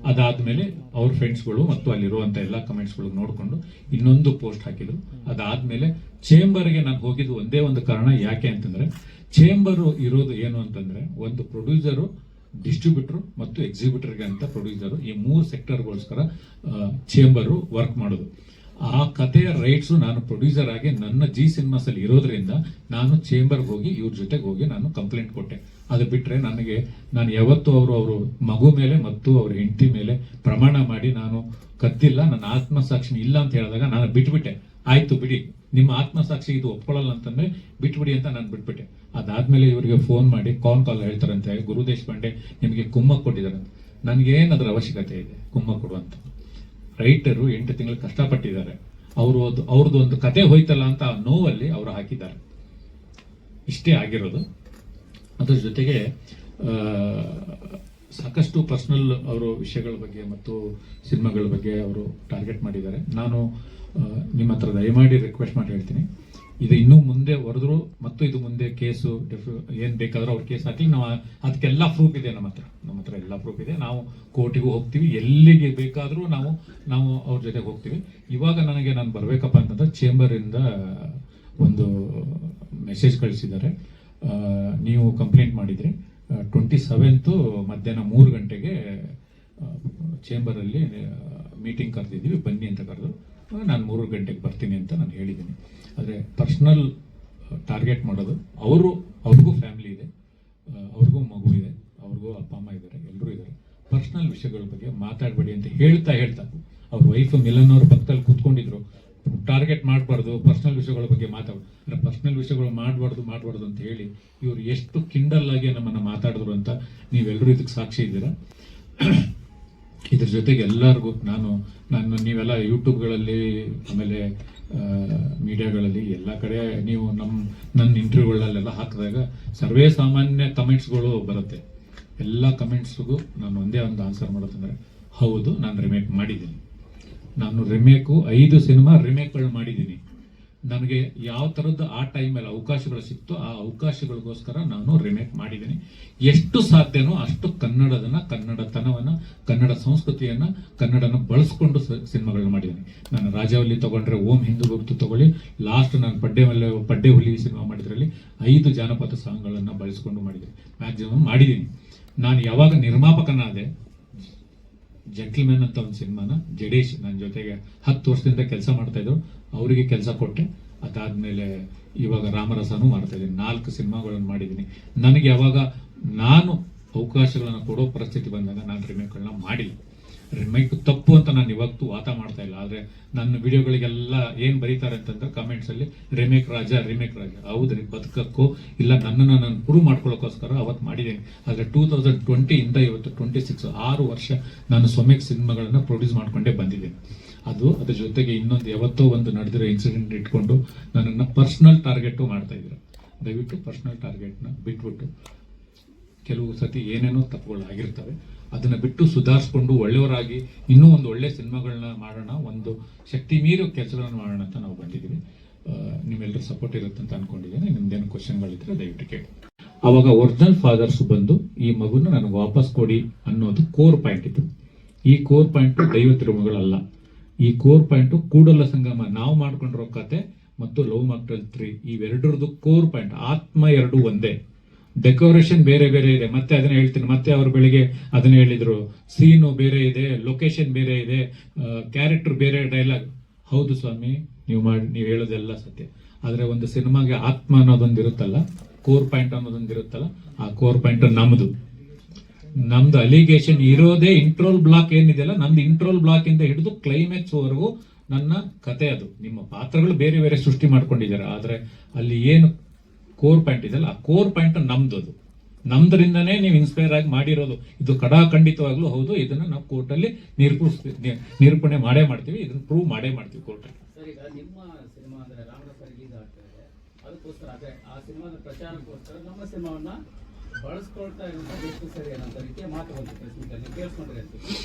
ಅದಾದ್ಮೇಲೆ ಅವ್ರ ಫ್ರೆಂಡ್ಸ್ಗಳು ಮತ್ತು ಅಲ್ಲಿರುವಂತ ಎಲ್ಲ ಕಮೆಂಟ್ಸ್ಗಳು ನೋಡಿಕೊಂಡು ಇನ್ನೊಂದು ಪೋಸ್ಟ್ ಹಾಕಿದ್ರು. ಅದಾದ್ಮೇಲೆ ಚೇಂಬರ್ಗೆ ನಾನು ಹೋಗಿದ್ದು ಒಂದೇ ಒಂದು ಕಾರಣ, ಯಾಕೆ ಅಂತಂದ್ರೆ ಚೇಂಬರ್ ಇರೋದು ಏನು ಅಂತಂದ್ರೆ ಒಂದು ಪ್ರೊಡ್ಯೂಸರು, ಡಿಸ್ಟ್ರಿಬ್ಯೂಟರ್ ಮತ್ತು ಎಕ್ಸಿಬಿಟರ್ಗೆ ಅಂತ ಪ್ರೊಡ್ಯೂಸರ್, ಈ 3 ಸೆಕ್ಟರ್ಗೋಸ್ಕರ ಚೇಂಬರು ವರ್ಕ್ ಮಾಡೋದು. ಆ ಕಥೆಯ ರೈಟ್ಸ್ ನಾನು ಪ್ರೊಡ್ಯೂಸರ್ ಆಗಿ ನನ್ನ ಜಿ ಸಿನಿಮಾಸ್ ಅಲ್ಲಿ ಇರೋದ್ರಿಂದ ನಾನು ಚೇಂಬರ್ಗೆ ಹೋಗಿ ಇವ್ರ ಜೊತೆಗೆ ಹೋಗಿ ನಾನು ಕಂಪ್ಲೇಂಟ್ ಕೊಟ್ಟೆ. ಅದು ಬಿಟ್ರೆ ನಾನು ಯಾವತ್ತು ಅವರು ಮಗು ಮೇಲೆ ಮತ್ತು ಅವ್ರ ಹೆಂಡತಿ ಮೇಲೆ ಪ್ರಮಾಣ ಮಾಡಿ ನಾನು ಕದ್ದಿಲ್ಲ, ನನ್ನ ಆತ್ಮಸಾಕ್ಷಿ ಇಲ್ಲ ಅಂತ ಹೇಳಿದಾಗ ನಾನು ಬಿಟ್ಬಿಟ್ಟೆ. ಆಯ್ತು ಬಿಡಿ, ನಿಮ್ಮ ಆತ್ಮಸಾಕ್ಷಿ ಇದು ಒಪ್ಕೊಳ್ಳಲ್ಲ ಅಂತಂದ್ರೆ ಬಿಟ್ಬಿಡಿ ಅಂತ ನಾನು ಬಿಟ್ಬಿಟ್ಟೆ. ಅದಾದ್ಮೇಲೆ ಇವರಿಗೆ ಫೋನ್ ಮಾಡಿ ಕಾಲ್ ಹೇಳ್ತಾರಂತೆ, ಗುರು ದೇಶಪಾಂಡೆ ನಿಮಗೆ ಕುಮ್ಮಕ್ ಕೊಟ್ಟಿದ್ದಾರೆ. ನನಗೇನು ಅದರ ಅವಶ್ಯಕತೆ ಇದೆ ಕುಮ್ಮಕ್ ಕೊಡುವಂತ? ರೈಟರು 8 ತಿಂಗಳು ಕಷ್ಟಪಟ್ಟಿದ್ದಾರೆ, ಅವ್ರದ್ದು ಒಂದು ಕತೆ ಹೋಯ್ತಲ್ಲ ಅಂತ ಆ ನೋವಲ್ಲಿ ಅವರು ಹಾಕಿದ್ದಾರೆ. ಇಷ್ಟೇ ಆಗಿರೋದು. ಅದ್ರ ಜೊತೆಗೆ ಸಾಕಷ್ಟು ಪರ್ಸನಲ್ ಅವರು ವಿಷಯಗಳ ಬಗ್ಗೆ ಮತ್ತು ಸಿನಿಮಾಗಳ ಬಗ್ಗೆ ಅವರು ಟಾರ್ಗೆಟ್ ಮಾಡಿದ್ದಾರೆ. ನಾನು ನಿಮ್ಮ ಹತ್ರ ದಯಮಾಡಿ ರಿಕ್ವೆಸ್ಟ್ ಮಾಡಿ ಹೇಳ್ತೀನಿ, ಇದು ಇನ್ನೂ ಮುಂದೆ ಹೊರದ್ರು ಮತ್ತು ಇದು ಮುಂದೆ ಕೇಸು ಏನ್ ಬೇಕಾದ್ರೂ ಅವ್ರ ಕೇಸ್ ಹಾಕಿ ನಾವು ಅದಕ್ಕೆಲ್ಲ ಪ್ರೂಫ್ ಇದೆ. ನಮ್ಮ ಹತ್ರ ಎಲ್ಲ ಪ್ರೂಫ್ ಇದೆ. ನಾವು ಕೋರ್ಟಿಗೂ ಹೋಗ್ತೀವಿ, ಎಲ್ಲಿಗೆ ಬೇಕಾದ್ರೂ ನಾವು ಅವ್ರ ಜೊತೆಗೆ ಹೋಗ್ತೀವಿ. ಇವಾಗ ನಾನು ಬರ್ಬೇಕಪ್ಪ ಅಂತಂದ್ರೆ ಚೇಂಬರ್ ಇಂದ ಒಂದು ಮೆಸೇಜ್ ಕಳಿಸಿದ್ದಾರೆ, ನೀವು ಕಂಪ್ಲೇಂಟ್ ಮಾಡಿದ್ರಿ 27 ಮಧ್ಯಾಹ್ನ 3 ಗಂಟೆಗೆ ಚೇಂಬರ್ ಅಲ್ಲಿ ಮೀಟಿಂಗ್ ಕರೆದಿದ್ದೀವಿ, ಬನ್ನಿ ಅಂತ ಕರೆದು ನಾನು 3 ಗಂಟೆಗೆ ಬರ್ತೀನಿ ಅಂತ ನಾನು ಹೇಳಿದ್ದೀನಿ. ಆದರೆ ಪರ್ಸನಲ್ ಟಾರ್ಗೆಟ್ ಮಾಡೋದು, ಅವ್ರಿಗೂ ಫ್ಯಾಮಿಲಿ ಇದೆ, ಅವ್ರಿಗೂ ಮಗು ಇದೆ, ಅವ್ರಿಗೂ ಅಪ್ಪ ಅಮ್ಮ ಇದ್ದಾರೆ, ಎಲ್ಲರೂ ಇದ್ದಾರೆ. ಪರ್ಸನಲ್ ವಿಷಯಗಳ ಬಗ್ಗೆ ಮಾತಾಡಬೇಡಿ ಅಂತ ಹೇಳ್ತಾ ಅವ್ರ ವೈಫ್ ಮಿಲನ್ ಅವ್ರ ಪಕ್ಕದಲ್ಲಿ ಕೂತ್ಕೊಂಡಿದ್ರು. ಟಾರ್ಗೆಟ್ ಮಾಡಬಾರ್ದು, ಪರ್ಸನಲ್ ವಿಷಯಗಳ ಬಗ್ಗೆ ಪರ್ಸನಲ್ ವಿಷಯಗಳು ಮಾಡಬಾರ್ದು ಅಂತ ಹೇಳಿ ಇವ್ರು ಎಷ್ಟು ಕಿಂಡಲ್ ಆಗಿ ನಮ್ಮನ್ನ ಮಾತಾಡಿದ್ರು ಅಂತ ನೀವೆಲ್ಲರೂ ಇದಕ್ಕೆ ಸಾಕ್ಷಿ ಇದ್ದೀರಾ. ಇದ್ರ ಜೊತೆಗೆ ಎಲ್ಲರಿಗೂ ನಾನು ನೀವೆಲ್ಲ ಯೂಟ್ಯೂಬ್ಗಳಲ್ಲಿ ಆಮೇಲೆ ಮೀಡಿಯಾಗಳಲ್ಲಿ ಎಲ್ಲ ಕಡೆ ನೀವು ನನ್ನ ಇಂಟರ್ವ್ಯೂಗಳಲ್ಲೆಲ್ಲ ಹಾಕಿದಾಗ ಸರ್ವೇ ಸಾಮಾನ್ಯ ಕಮೆಂಟ್ಸ್ಗಳು ಬರುತ್ತೆ. ಎಲ್ಲ ಕಮೆಂಟ್ಸ್ಗೂ ನಾನು ಒಂದೇ ಒಂದು ಆನ್ಸರ್ ಮಾಡೋದಂದ್ರೆ, ಹೌದು ನಾನು ರಿಮೇಕ್ ಮಾಡಿದ್ದೀನಿ. ನಾನು 5 ಸಿನಿಮಾ ರಿಮೇಕ್ಗಳು ಮಾಡಿದ್ದೀನಿ. ನನಗೆ ಯಾವ ಥರದ್ದು ಆ ಟೈಮಲ್ಲಿ ಅವಕಾಶಗಳು ಸಿಕ್ತೋ ಆ ಅವಕಾಶಗಳಿಗೋಸ್ಕರ ನಾನು ರಿಮೇಕ್ ಮಾಡಿದ್ದೀನಿ. ಎಷ್ಟು ಸಾಧ್ಯನೋ ಅಷ್ಟು ಕನ್ನಡತನವನ್ನ, ಕನ್ನಡ ಸಂಸ್ಕೃತಿಯನ್ನ, ಕನ್ನಡನ ಬಳಸ್ಕೊಂಡು ಸಿನಿಮಾಗಳನ್ನ ಮಾಡಿದ್ದೀನಿ. ನಾನು ರಾಜವಲ್ಲಿ ತಗೊಂಡ್ರೆ ಓಂ ಹಿಂದೂ ಗುರುತು ತಗೊಳ್ಳಿ, ಲಾಸ್ಟ್ ನಾನು ಪಡ್ಡೆ ಹುಲಿ ಸಿನಿಮಾ ಮಾಡಿದ್ರಲ್ಲಿ 5 ಜಾನಪದ ಸಾಂಗ್ಗಳನ್ನ ಬಳಸ್ಕೊಂಡು ಮಾಡಿದ್ದೀನಿ, ಮ್ಯಾಕ್ಸಿಮಮ್ ಮಾಡಿದ್ದೀನಿ. ನಾನು ಯಾವಾಗ ನಿರ್ಮಾಪಕನಾದೆ, ಜೆಂಟಲ್ಮ್ಯಾನ್ ಅಂತ ಒಂದು ಸಿನಿಮಾನ ಜಡೇಶ್ ನನ್ನ ಜೊತೆಗೆ 10 ವರ್ಷದಿಂದ ಕೆಲಸ ಮಾಡ್ತಾ ಇದ್ರು, ಅವರಿಗೆ ಕೆಲಸ ಕೊಟ್ಟೆ. ಅದಾದ್ಮೇಲೆ ಇವಾಗ ರಾಮರಸನೂ ಮಾಡ್ತಾ ಇದ್ದೀನಿ, 4 ಸಿನಿಮಾಗಳನ್ನು ಮಾಡಿದ್ದೀನಿ. ನನಗೆ ಯಾವಾಗ ನಾನು ಅವಕಾಶಗಳನ್ನು ಕೊಡೋ ಪರಿಸ್ಥಿತಿ ಬಂದಾಗ ನಾನು ರಿಮೇಕ್ಗಳನ್ನ ಮಾಡಿಲ್ಲ. ರಿಮೇಕ್ ತಪ್ಪು ಅಂತ ನಾನು ಇವತ್ತು ವಾದ ಮಾಡ್ತಾ ಇಲ್ಲ. ಆದ್ರೆ ನನ್ನ ವಿಡಿಯೋಗಳಿಗೆಲ್ಲ ಏನ್ ಬರೀತಾರೆ ಅಂತಂದ್ರೆ ಕಮೆಂಟ್ಸ್ ಅಲ್ಲಿ ರಿಮೇಕ್ ರಾಜ. ಹೌದ್ರಿ, ಬದುಕಕ್ಕೂ ಇಲ್ಲ ನನ್ನನ್ನು ನಾನು ಪ್ರೂವ್ ಮಾಡ್ಕೊಳ್ಳೋಕೋಸ್ಕರ ಅವತ್ತು ಮಾಡಿದ್ದೀನಿ. ಆದ್ರೆ 2020 ಇಂದ ಇವತ್ತು 26 6 ವರ್ಷ ನಾನು ಸೊಮೆಕ್ ಸಿನಿಮಾಗಳನ್ನ ಪ್ರೊಡ್ಯೂಸ್ ಮಾಡ್ಕೊಂಡೇ ಬಂದಿದ್ದೀನಿ. ಅದ್ರ ಜೊತೆಗೆ ಇನ್ನೊಂದು ಯಾವತ್ತೋ ಒಂದು ನಡೆದಿರೋ ಇನ್ಸಿಡೆಂಟ್ ಇಟ್ಕೊಂಡು ನನ್ನನ್ನು ಪರ್ಸನಲ್ ಟಾರ್ಗೆಟ್ ಮಾಡ್ತಾ ಇದ್ರು. ದಯವಿಟ್ಟು ಪರ್ಸನಲ್ ಟಾರ್ಗೆಟ್ನ ಬಿಟ್ಬಿಟ್ಟು, ಕೆಲವು ಸತಿ ಏನೇನೋ ತಪ್ಪುಗಳು ಆಗಿರ್ತವೆ, ಅದನ್ನ ಬಿಟ್ಟು ಸುಧಾರಿಸ್ಕೊಂಡು ಒಳ್ಳೆಯವರಾಗಿ ಇನ್ನೂ ಒಂದು ಒಳ್ಳೆ ಸಿನಿಮಾಗಳನ್ನ ಮಾಡೋಣ, ಒಂದು ಶಕ್ತಿ ಮೀರಿ ಕೆಲಸಗಳನ್ನ ಮಾಡೋಣ ಅಂತ ನಾವು ಬಂದಿದ್ದೀವಿ. ನಿಮ್ಮೆಲ್ಲರೂ ಸಪೋರ್ಟ್ ಇರುತ್ತೆ ಅಂತ ಅನ್ಕೊಂಡಿದ್ದೇನೆ. ನಿಮ್ದೇನು ಕ್ವಶನ್ಗಳಿದ್ರೆ ದಯವಿಟ್ಟು ಕೇಳಿ. ಅವಾಗ ಒರಿಜಿನಲ್ ಫಾದರ್ಸ್ ಬಂದು ಈ ಮಗುನ ನನಗೆ ವಾಪಸ್ ಕೊಡಿ ಅನ್ನೋದು ಕೋರ್ ಪಾಯಿಂಟ್ ಇತ್ತು. ಈ ಕೋರ್ ಪಾಯಿಂಟ್ ದೈವ ತಿರುಮಗಳಲ್ಲ. ಈ ಕೋರ್ ಪಾಯಿಂಟ್ ಕೂಡಲ ಸಂಗಮ ನಾವು ಮಾಡ್ಕೊಂಡಿರೋ ಕತೆ ಮತ್ತು ಲವ್ ಮಾಕ್ಟೆಲ್ 3 ಇವೆರಡರದ್ದು ಕೋರ್ ಪಾಯಿಂಟ್. ಆತ್ಮ 2 ಒಂದೇ, ಡೆಕೋರೇಷನ್ ಬೇರೆ ಬೇರೆ ಇದೆ. ಮತ್ತೆ ಅದನ್ನ ಹೇಳ್ತೀನಿ, ಮತ್ತೆ ಅವರು ಬೆಳಿಗ್ಗೆ ಅದನ್ನ ಹೇಳಿದ್ರು, ಸೀನು ಬೇರೆ ಇದೆ, ಲೊಕೇಶನ್ ಬೇರೆ ಇದೆ, ಕ್ಯಾರೆಕ್ಟರ್ ಬೇರೆ, ಡೈಲಾಗ್. ಹೌದು ಸ್ವಾಮಿ, ನೀವು ಹೇಳೋದೆಲ್ಲ ಸತ್ಯ. ಆದ್ರೆ ಒಂದು ಸಿನಿಮಾಗೆ ಆತ್ಮ ಅನ್ನೋದೊಂದು ಇರುತ್ತಲ್ಲ, ಕೋರ್ ಪಾಯಿಂಟ್ ಅನ್ನೋದೊಂದು ಇರುತ್ತಲ್ಲ, ಆ ಕೋರ್ ಪಾಯಿಂಟ್ ನಮ್ದು ಅಲಿಗೇಷನ್ ಇರೋದೇ ಇಂಟ್ರೋಲ್ ಬ್ಲಾಕ್ ಏನಿದೆಯಲ್ಲ, ನಮ್ದು ಇಂಟ್ರೋಲ್ ಬ್ಲಾಕ್ ಇಂದ ಹಿಡಿದು ಕ್ಲೈಮ್ಯಾಕ್ಸ್ ವರೆಗೂ ನನ್ನ ಕತೆ ಅದು. ನಿಮ್ಮ ಪಾತ್ರಗಳು ಬೇರೆ ಬೇರೆ ಸೃಷ್ಟಿ ಮಾಡ್ಕೊಂಡಿದ್ದಾರೆ, ಆದ್ರೆ ಅಲ್ಲಿ ಏನು ಕೋರ್ ಪಾಯಿಂಟ್ ಇದೆಯಲ್ಲ, ಆ ಕೋರ್ ಪಾಯಿಂಟ್ ನಮ್ದು. ಅದು ನಮ್ದರಿಂದನೇ ನೀವು ಇನ್ಸ್ಪೈರ್ ಆಗಿ ಮಾಡಿರೋದು. ಇದು ಖಂಡಿತವಾಗ್ಲೂ ಹೌದು. ಇದನ್ನ ನಾವು ಕೋರ್ಟಲ್ಲಿ ನಿರೂಪಣೆ ಮಾಡೇ ಮಾಡ್ತೀವಿ, ಇದನ್ನ ಪ್ರೂವ್ ಮಾಡೇ ಮಾಡ್ತೀವಿ ಕೋರ್ಟಲ್ಲಿ. ಈಗ ನಿಮ್ಮ ಸಿನಿಮಾ ಅಂದ್ರೆ ರಾಮರಸ ರಿಲೀಸ್ ಆಗ್ತಾ ಇದೆ, ಅದಕ್ಕೋಸ್ಕರ ಅದೇ ಆ ಸಿನಿಮಾದ ಪ್ರಚಾರಕ್ಕೋಸ್ಕರ ನಮ್ಮ ಸಿನಿಮಾವನ್ನ ಬಳಸ್ಕೊಳ್ತಾ ಇರೋದು ಎಷ್ಟು ಸರಿ ಅನ್ನೋ ರೀತಿಯ ಮಾತು ಬಂತು ಪ್ರೆಸ್ ಮೀಟ್ ಅಲ್ಲಿ ಕೇಳಿಸ್ಕೊಂಡ್ರೆ ಅಂತ.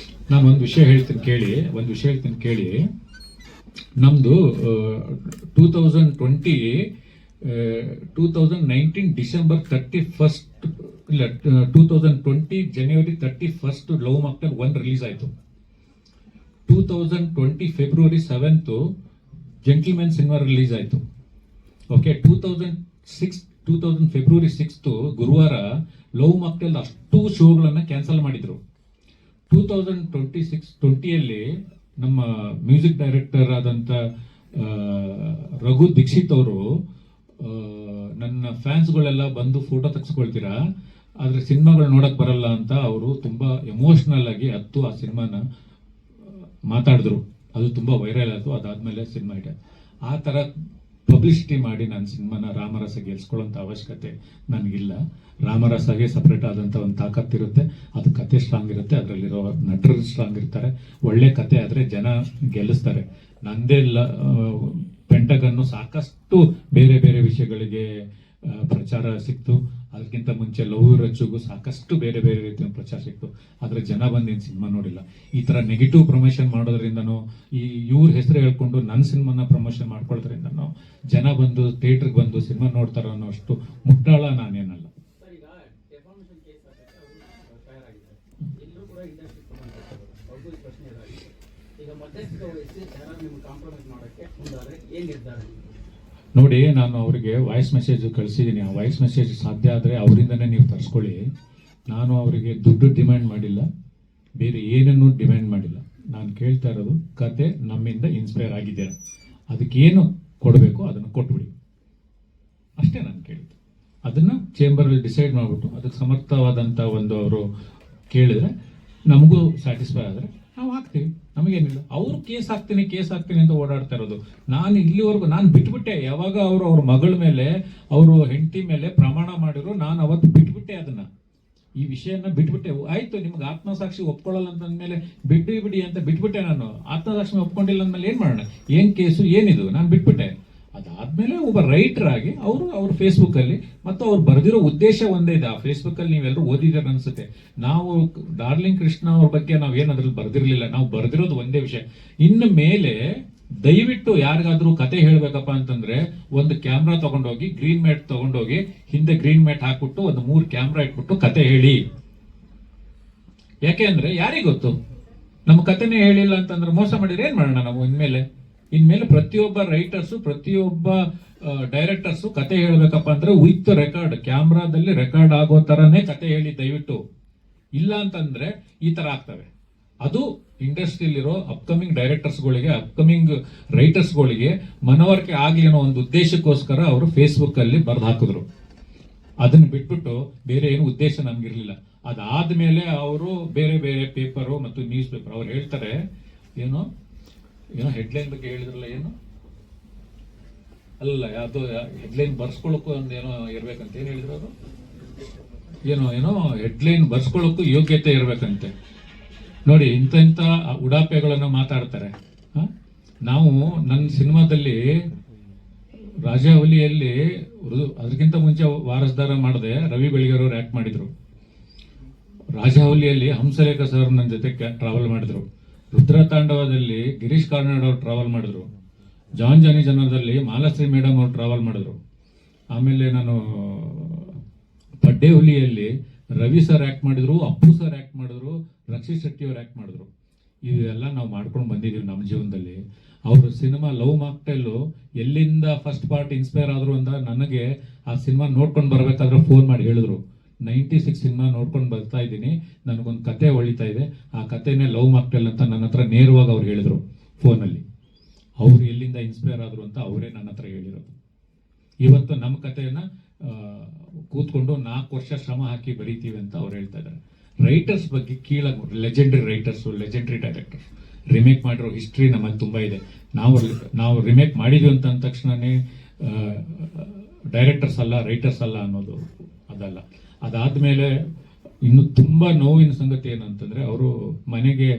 ನಾನು ಒಂದು ವಿಷಯ ಹೇಳ್ತೀನಿ ಕೇಳಿ. ನಮ್ದು 2019 ಡಿಸೆಂಬರ್ 31 ಇಲ್ಲ 2020 ಜನವರಿ 31 ಲವ್ ಮಾಕ್ಟೆಲ್ 1 ರಿಲೀಸ್ ಆಯಿತು. 2020 ಫೆಬ್ರವರಿ 7 ಜೆಂಟಲ್ಮೆನ್ ಸಿನಿಮಾ ರಿಲೀಸ್ ಆಯಿತು. ಓಕೆ, 2000 ಫೆಬ್ರವರಿ 6 ಗುರುವಾರ ಲವ್ ಮಾಕ್ಟೆಲ್ ಅಷ್ಟು ಶೋಗಳನ್ನ ಕ್ಯಾನ್ಸಲ್ ಮಾಡಿದ್ರು. 2020 ನಮ್ಮ ಮ್ಯೂಸಿಕ್ ಡೈರೆಕ್ಟರ್ ಆದಂತ ರಘು ದೀಕ್ಷಿತ್ ಅವರು ನನ್ನ ಫ್ಯಾನ್ಸ್ಗಳೆಲ್ಲ ಬಂದು ಫೋಟೋ ತೆಗೆಸ್ಕೊಳ್ತೀರಾ, ಆದ್ರೆ ಸಿನಿಮಾಗಳು ನೋಡಕ್ ಬರಲ್ಲ ಅಂತ ಅವರು ತುಂಬಾ ಎಮೋಷನಲ್ ಆಗಿ ಆ ಸಿನಿಮಾನ ಮಾತಾಡಿದ್ರು. ಅದು ತುಂಬಾ ವೈರಲ್ ಆಯ್ತು. ಅದಾದ್ಮೇಲೆ ಸಿನಿಮಾ ಇದೆ. ಆ ತರ ಪಬ್ಲಿಸಿಟಿ ಮಾಡಿ ನನ್ನ ಸಿನಿಮಾನ ರಾಮರಸ ಗೆಲ್ಸ್ಕೊಳ್ಳೋಂಥ ಅವಶ್ಯಕತೆ ನನಗಿಲ್ಲ. ರಾಮರಸಗೆ ಸಪ್ರೇಟ್ ಆದಂಥ ಒಂದು ತಾಕತ್ತಿರುತ್ತೆ. ಅದು ಕತೆ ಸ್ಟ್ರಾಂಗ್ ಇರುತ್ತೆ, ಅದರಲ್ಲಿರೋ ನಟರು ಸ್ಟ್ರಾಂಗ್ ಇರ್ತಾರೆ. ಒಳ್ಳೆ ಕತೆ ಆದರೆ ಜನ ಗೆಲ್ಲಿಸ್ತಾರೆ. ನಂದೇ ಪೆಂಟಗನ್ನು ಸಾಕಷ್ಟು ಬೇರೆ ಬೇರೆ ವಿಷಯಗಳಿಗೆ ಪ್ರಚಾರ ಸಿಕ್ತು. ಅದಕ್ಕಿಂತ ಮುಂಚೆ ಲವ್ ರಚ್ಚುಗೂ ಸಾಕಷ್ಟು ಬೇರೆ ಬೇರೆ ರೀತಿಯ ಪ್ರಚಾರ ಸಿಕ್ತು. ಆದ್ರೆ ಜನ ಬಂದು ಏನು ಸಿನಿಮಾ ನೋಡಿಲ್ಲ. ಈ ತರ ನೆಗೆಟಿವ್ ಪ್ರಮೋಷನ್ ಮಾಡೋದ್ರಿಂದನೋ ಇವ್ರ ಹೆಸರು ಹೇಳ್ಕೊಂಡು ನನ್ನ ಸಿನಿಮಾನ ಪ್ರಮೋಷನ್ ಮಾಡ್ಕೊಳ್ಳೋದ್ರಿಂದನೋ ಜನ ಬಂದು ಥಿಯೇಟರ್ಗೆ ಬಂದು ಸಿನಿಮಾ ನೋಡ್ತಾರೋ ಅನ್ನೋ ಅಷ್ಟು ಮುಟ್ಟಾಳ ನಾನೇನಲ್ಲ. ಸರ್, ಈಗ ಡೆಫಾಮೇಷನ್ ಕೇಸ್ ತಯಾರಾಗಿದೆ. ಎಲ್ಲರೂ ಕೂಡ ಇಂಡಸ್ಟ್ರಿ ಅವ್ರಿಗೂ ಈ ಪ್ರಶ್ನೆ ಇದಾಗಿದೆ. ಈಗ ಮಧ್ಯಸ್ಥಿಕೆ ವಹಿಸಿ ಯಾರು ನಿಮ್ಗೆ ಕಾಂಪ್ರಮೈಸ್ ಮಾಡೋಕ್ಕೆ ಮುಂದಾದ್ರೆ ಏನ್ ನಿರ್ಧಾರ? ನೋಡಿ, ನಾನು ಅವರಿಗೆ ವಾಯ್ಸ್ ಮೆಸೇಜ್ ಕಳಿಸಿದ್ದೀನಿ. ಆ ವಾಯ್ಸ್ ಮೆಸೇಜ್ ಸಾಧ್ಯ ಆದರೆ ಅವರಿಂದನೇ ನೀವು ತರಿಸ್ಕೊಳ್ಳಿ. ನಾನು ಅವರಿಗೆ ದುಡ್ಡು ಡಿಮ್ಯಾಂಡ್ ಮಾಡಿಲ್ಲ, ಬೇರೆ ಏನನ್ನೂ ಡಿಮ್ಯಾಂಡ್ ಮಾಡಿಲ್ಲ. ನಾನು ಕೇಳ್ತಾ ಇರೋದು ಕತೆ ನಮ್ಮಿಂದ ಇನ್ಸ್ಪೈರ್ ಆಗಿದೆ, ಅದಕ್ಕೇನು ಕೊಡಬೇಕು ಅದನ್ನು ಕೊಟ್ಬಿಡಿ, ಅಷ್ಟೇ ನಾನು ಕೇಳಿದ್ದು. ಅದನ್ನ ಚೇಂಬರಲ್ಲಿ ಡಿಸೈಡ್ ಮಾಡಿಬಿಟ್ಟು ಅದಕ್ಕೆ ಸಮರ್ಥವಾದಂಥ ಒಂದು ಅವರು ಕೇಳಿದ್ರೆ ನಮಗೂ ಸ್ಯಾಟಿಸ್ಫೈ ಆದರೆ ನಾವು ಹಾಕ್ತೀವಿ, ನಮಗೇನಿಲ್ಲ. ಅವ್ರು ಕೇಸ್ ಹಾಕ್ತೀನಿ ಅಂತ ಓಡಾಡ್ತಾ ಇರೋದು. ನಾನು ಇಲ್ಲಿವರೆಗೂ ನಾನು ಬಿಟ್ಬಿಟ್ಟೆ. ಯಾವಾಗ ಅವ್ರ ಮಗಳ ಮೇಲೆ ಅವರು ಹೆಂಡತಿ ಮೇಲೆ ಪ್ರಮಾಣ ಮಾಡಿದ್ರು, ನಾನು ಅವತ್ತು ಬಿಟ್ಬಿಟ್ಟೆ. ಅದನ್ನ ಈ ವಿಷಯನ ಬಿಟ್ಬಿಟ್ಟೆ. ಆಯ್ತು, ನಿಮ್ಗೆ ಆತ್ಮಸಾಕ್ಷಿ ಒಪ್ಕೊಳ್ಳಲ್ಲ ಅಂತಂದ್ಮೇಲೆ ಬಿಡಿ ಅಂತ ಬಿಟ್ಬಿಟ್ಟೆ. ನಾನು ಆತ್ಮಸಾಕ್ಷಿ ಒಪ್ಕೊಂಡಿಲ್ಲ ಅಂದ್ಮೇಲೆ ಏನ್ ಮಾಡೋಣ? ಏನ್ ಕೇಸು ಏನಿದು? ನಾನು ಬಿಟ್ಬಿಟ್ಟೆ. ಅದಾದ್ಮೇಲೆ ಒಬ್ಬ ರೈಟರ್ ಆಗಿ ಅವ್ರ ಫೇಸ್ಬುಕ್ ಅಲ್ಲಿ ಮತ್ತು ಅವ್ರು ಬರೆದಿರೋ ಉದ್ದೇಶ ಒಂದೇ ಇದೆ. ಆ ಫೇಸ್ಬುಕ್ ಅಲ್ಲಿ ನೀವೆಲ್ಲರೂ ಓದಿದಾರ ಅನ್ಸುತ್ತೆ. ನಾವು ಡಾರ್ಲಿಂಗ್ ಕೃಷ್ಣ ಅವ್ರ ಬಗ್ಗೆ ನಾವೇನು ಅದ್ರಲ್ಲಿ ಬರ್ದಿರ್ಲಿಲ್ಲ. ನಾವು ಬರ್ದಿರೋದು ಒಂದೇ ವಿಷಯ. ಇನ್ನು ಮೇಲೆ ದಯವಿಟ್ಟು ಯಾರಿಗಾದ್ರೂ ಕತೆ ಹೇಳ್ಬೇಕಪ್ಪ ಅಂತಂದ್ರೆ ಒಂದು ಕ್ಯಾಮ್ರಾ ತಗೊಂಡೋಗಿ ಗ್ರೀನ್ ಮ್ಯಾಟ್ ತಗೊಂಡೋಗಿ ಹಿಂದೆ ಗ್ರೀನ್ ಮ್ಯಾಟ್ ಹಾಕ್ಬಿಟ್ಟು ಒಂದು 3 ಕ್ಯಾಮ್ರಾ ಇಟ್ಬಿಟ್ಟು ಕತೆ ಹೇಳಿ. ಯಾಕೆ ಅಂದ್ರೆ ಯಾರಿಗ್ ಗೊತ್ತು? ನಮ್ಮ ಕತೆನೇ ಹೇಳಿಲ್ಲ ಅಂತಂದ್ರೆ ಮೋಸ ಮಾಡಿದ್ರೆ ಏನ್ ಮಾಡೋಣ ನಾವು? ಇನ್ಮೇಲೆ ಪ್ರತಿಯೊಬ್ಬ ರೈಟರ್ಸು ಪ್ರತಿಯೊಬ್ಬ ಡೈರೆಕ್ಟರ್ಸು ಕತೆ ಹೇಳ್ಬೇಕಪ್ಪ ಅಂದ್ರೆ ವಿತ್ ರೆಕಾರ್ಡ್, ಕ್ಯಾಮ್ರಾದಲ್ಲಿ ರೆಕಾರ್ಡ್ ಆಗೋ ತರನೇ ಕತೆ ಹೇಳಿ ದಯವಿಟ್ಟು. ಇಲ್ಲ ಅಂತಂದ್ರೆ ಈ ತರ ಆಗ್ತವೆ. ಅದು ಇಂಡಸ್ಟ್ರಿಯಲ್ಲಿರೋ ಅಪ್ಕಮಿಂಗ್ ಡೈರೆಕ್ಟರ್ಸ್ಗಳಿಗೆ, ಅಪ್ಕಮಿಂಗ್ ರೈಟರ್ಸ್ಗಳಿಗೆ ಮನವರಿಕೆ ಆಗ್ಲಿ ಅನ್ನೋ ಒಂದು ಉದ್ದೇಶಕ್ಕೋಸ್ಕರ ಅವರು ಫೇಸ್ಬುಕ್ ಅಲ್ಲಿ ಬರ್ದು ಹಾಕಿದ್ರು. ಅದನ್ನ ಬಿಟ್ಬಿಟ್ಟು ಬೇರೆ ಏನು ಉದ್ದೇಶ ನಮ್ಗಿರ್ಲಿಲ್ಲ. ಅದಾದ್ಮೇಲೆ ಅವರು ಬೇರೆ ಬೇರೆ ಪೇಪರು ಮತ್ತು ನ್ಯೂಸ್ ಪೇಪರ್ ಅವ್ರು ಹೇಳ್ತಾರೆ ಏನೋ ಹೆಡ್ಲೈನ್ ಬಗ್ಗೆ ಹೇಳಿದ್ರಲ್ಲ, ಏನು ಅಲ್ಲ, ಯಾವ್ದೋ ಹೆಡ್ಲೈನ್ ಬರ್ಸ್ಕೊಳಕ್ಕೂ ಒಂದೇನೋ ಇರ್ಬೇಕಂತ ಏನ್ ಹೇಳಿದ್ರು ಅವರು? ಏನೋ ಹೆಡ್ಲೈನ್ ಬರ್ಸ್ಕೊಳಕ್ಕೂ ಯೋಗ್ಯತೆ ಇರ್ಬೇಕಂತೆ. ನೋಡಿ, ಇಂಥ ಉಡಾಪೆಗಳನ್ನು ಮಾತಾಡ್ತಾರೆ. ನಾವು ನನ್ನ ಸಿನಿಮಾದಲ್ಲಿ ರಾಜಾವಲಿಯಲ್ಲಿ ಅದಕ್ಕಿಂತ ಮುಂಚೆ ವಾರಸ್ದಾರ ಮಾಡದೆ ರವಿ ಬೆಳಗೆರವ್ರು ಆಕ್ಟ್ ಮಾಡಿದ್ರು. ರಾಜಾವಲಿಯಲ್ಲಿ ಹಂಸಲೇಖ ಸರ್ ನನ್ನ ಜೊತೆ ಟ್ರಾವೆಲ್ ಮಾಡಿದ್ರು. ರುದ್ರತಾಂಡವದಲ್ಲಿ ಗಿರೀಶ್ ಕಾರ್ನಾಡ್ ಅವರು ಟ್ರಾವೆಲ್ ಮಾಡಿದ್ರು. ಜಾನ್ ಜಾನಿ ಜನರದಲ್ಲಿ ಮಾಲಾಶ್ರೀ ಮೇಡಮ್ ಅವರು ಟ್ರಾವೆಲ್ ಮಾಡಿದ್ರು. ಆಮೇಲೆ ನಾನು ಪಡ್ಡೆ ಹುಲಿಯಲ್ಲಿ ರವಿ ಸರ್ ಆಕ್ಟ್ ಮಾಡಿದ್ರು, ಅಪ್ಪು ಸರ್ ಆಕ್ಟ್ ಮಾಡಿದ್ರು, ರಕ್ಷಿತ್ ಶೆಟ್ಟಿ ಅವ್ರು ಆಕ್ಟ್ ಮಾಡಿದ್ರು. ಇವೆಲ್ಲ ನಾವು ಮಾಡ್ಕೊಂಡು ಬಂದಿದ್ದೀವಿ ನಮ್ಮ ಜೀವನದಲ್ಲಿ. ಅವ್ರ ಸಿನಿಮಾ ಲವ್ ಮಾಕ್ಟೆಲ್ ಎಲ್ಲಿಂದ ಫಸ್ಟ್ ಪಾರ್ಟ್ ಇನ್ಸ್ಪೈರ್ ಆದ್ರು ಅಂತ ನನಗೆ ಆ ಸಿನಿಮಾ ನೋಡ್ಕೊಂಡು ಬರ್ಬೇಕಾದ್ರೆ ಫೋನ್ ಮಾಡಿ ಹೇಳಿದ್ರು. 96 ಸಿನಿಮಾ ನೋಡ್ಕೊಂಡು ಬರ್ತಾ ಇದ್ದೀನಿ, ನನಗೊಂದು ಕತೆ ಹೊಳಿತಾ ಇದೆ, ಆ ಕತೆನೇ ಲವ್ ಮಾಕ್ಟೆಲ್ ಅಂತ ನನ್ನ ಹತ್ರ ನೇರವಾಗಿ ಅವ್ರು ಹೇಳಿದ್ರು ಫೋನಲ್ಲಿ. ಅವ್ರು ಎಲ್ಲಿಂದ ಇನ್ಸ್ಪೈರ್ ಆದ್ರು ಅಂತ ಅವರೇ ನನ್ನ ಹತ್ರ ಹೇಳಿರೋದು. ಇವತ್ತು ನಮ್ಮ ಕಥೆಯನ್ನ ಕೂತ್ಕೊಂಡು 4 ವರ್ಷ ಶ್ರಮ ಹಾಕಿ ಬರೀತೀವಿ ಅಂತ ಅವ್ರು ಹೇಳ್ತಾ ಇದ್ದಾರೆ. ರೈಟರ್ಸ್ ಬಗ್ಗೆ ಕೀಳಾಗಿ, legendary writers, legendary directors remake ಮಾಡಿರೋ ಹಿಸ್ಟ್ರಿ ನಮ್ಮಲ್ಲಿ ತುಂಬಾ ಇದೆ. ನಾವು ರಿಮೇಕ್ ಮಾಡಿದ್ವಿ ಅಂತ ಅಂದ ತಕ್ಷಣನೇ ಡೈರೆಕ್ಟರ್ಸ್ ಅಲ್ಲ, ರೈಟರ್ಸ್ ಅಲ್ಲ ಅನ್ನೋದು ಅದಲ್ಲ. ಅದಾದ್ಮೇಲೆ ಇನ್ನು ತುಂಬಾ ನೋವಿನ ಸಂಗತಿ ಏನಂತಂದ್ರೆ, ಅವರು ಮನೆಗೆ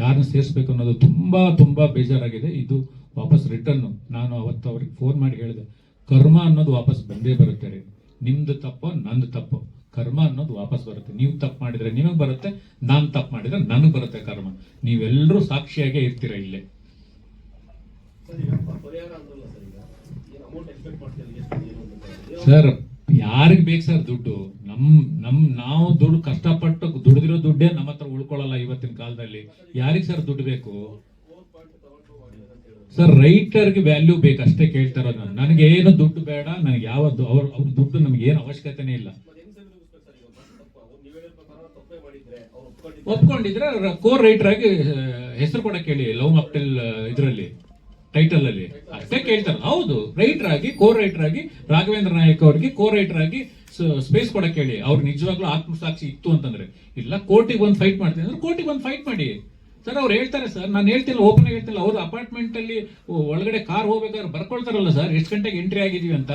ಯಾರನ್ನ ಸೇರಿಸ್ಬೇಕು ಅನ್ನೋದು ತುಂಬಾ ತುಂಬಾ ಬೇಜಾರಾಗಿದೆ. ಇದು ವಾಪಸ್ ರಿಟರ್ನ್. ನಾನು ಅವತ್ತು ಅವ್ರಿಗೆ ಫೋನ್ ಮಾಡಿ ಹೇಳಿದೆ, ಕರ್ಮ ಅನ್ನೋದು ವಾಪಸ್ ಬಂದೇ ಬರುತ್ತೆ ರೀ. ನಿಮ್ದು ತಪ್ಪೋ ನಂದು ತಪ್ಪೋ, ಕರ್ಮ ಅನ್ನೋದು ವಾಪಸ್ ಬರುತ್ತೆ. ನೀವು ತಪ್ಪು ಮಾಡಿದ್ರೆ ನಿಮಗೆ ಬರುತ್ತೆ, ನಾನು ತಪ್ಪು ಮಾಡಿದ್ರೆ ನನಗೆ ಬರುತ್ತೆ ಕರ್ಮ. ನೀವೆಲ್ಲರೂ ಸಾಕ್ಷಿಯಾಗೇ ಇರ್ತೀರ ಇಲ್ಲೇ. ಸರ್ ಯಾರಿಗೆ ಬೇಕು ಸರ್ ದುಡ್ಡು? ನಾವು ದುಡ್ಡು ಕಷ್ಟಪಟ್ಟು ದುಡಿದಿರೋ ದುಡ್ಡೇ ನಮ್ಮ ಹತ್ರ ಉಳ್ಕೊಳ್ಳಲ್ಲ ಇವತ್ತಿನ ಕಾಲದಲ್ಲಿ. ಯಾರಿಗೆ ಸರ್ ದುಡ್ಡು ಬೇಕು? ಸರ್ ರೈಟರ್ಗೆ ವ್ಯಾಲ್ಯೂ ಬೇಕು ಅಷ್ಟೇ ಕೇಳ್ತಾ ಇರೋದು ನಾನು. ನನಗೆ ಏನು ದುಡ್ಡು ಬೇಡ, ನನಗೆ ಯಾವತ್ತು ಅವ್ರ ದುಡ್ಡು ನಮ್ಗೆ ಏನು ಅವಶ್ಯಕತೆನೇ ಇಲ್ಲ. ಒಪ್ಕೊಂಡಿದ್ರೆ ಕೋರ್ ರೈಟರ್ ಆಗಿ ಹೆಸರು ಕೊಡಕ್ಕೆ ಹೇಳಿ, ಲವ್ ಮಾಕ್ಟೆಲ್ ಇದರಲ್ಲಿ ಟೈಟಲ್ ಅಲ್ಲಿ ಅಷ್ಟೇ ಕೇಳ್ತಾರೆ. ಹೌದು, ರೈಟರ್ ಆಗಿ ಕೋರ್ ರೈಟರ್ ಆಗಿ ರಾಘವೇಂದ್ರ ನಾಯಕ್ ಅವರಿಗೆ ಕೋರ್ ರೈಟರ್ ಆಗಿ ಸ್ಪೇಸ್ ಕೊಡಕ್ಕೆ ಹೇಳಿ. ಅವ್ರು ನಿಜವಾಗ್ಲೂ ಆತ್ಮಸಾಕ್ಷಿ ಇತ್ತು ಅಂತಂದ್ರೆ. ಇಲ್ಲ ಕೋರ್ಟಿಗೆ ಬಂದು ಫೈಟ್ ಮಾಡ್ತೀನಿ ಅಂದ್ರೆ ಕೋರ್ಟಿಗೆ ಬಂದು ಫೈಟ್ ಮಾಡಿ ಸರ್. ಅವ್ರು ಹೇಳ್ತಾರೆ ಸರ್, ನಾನು ಹೇಳ್ತಿಲ್ಲ, ಓಪನ್ ಆಗಿ ಹೇಳ್ತಿಲ್ಲ. ಅವ್ರ ಅಪಾರ್ಟ್ಮೆಂಟ್ ಅಲ್ಲಿ ಒಳಗಡೆ ಕಾರ್ ಹೋಗ್ಬೇಕಾದ್ರೆ ಬರ್ಕೊಳ್ತಾರಲ್ಲ ಸರ್, ಎಷ್ಟು ಗಂಟೆಗೆ ಎಂಟ್ರಿ ಆಗಿದೀವಿ ಅಂತ.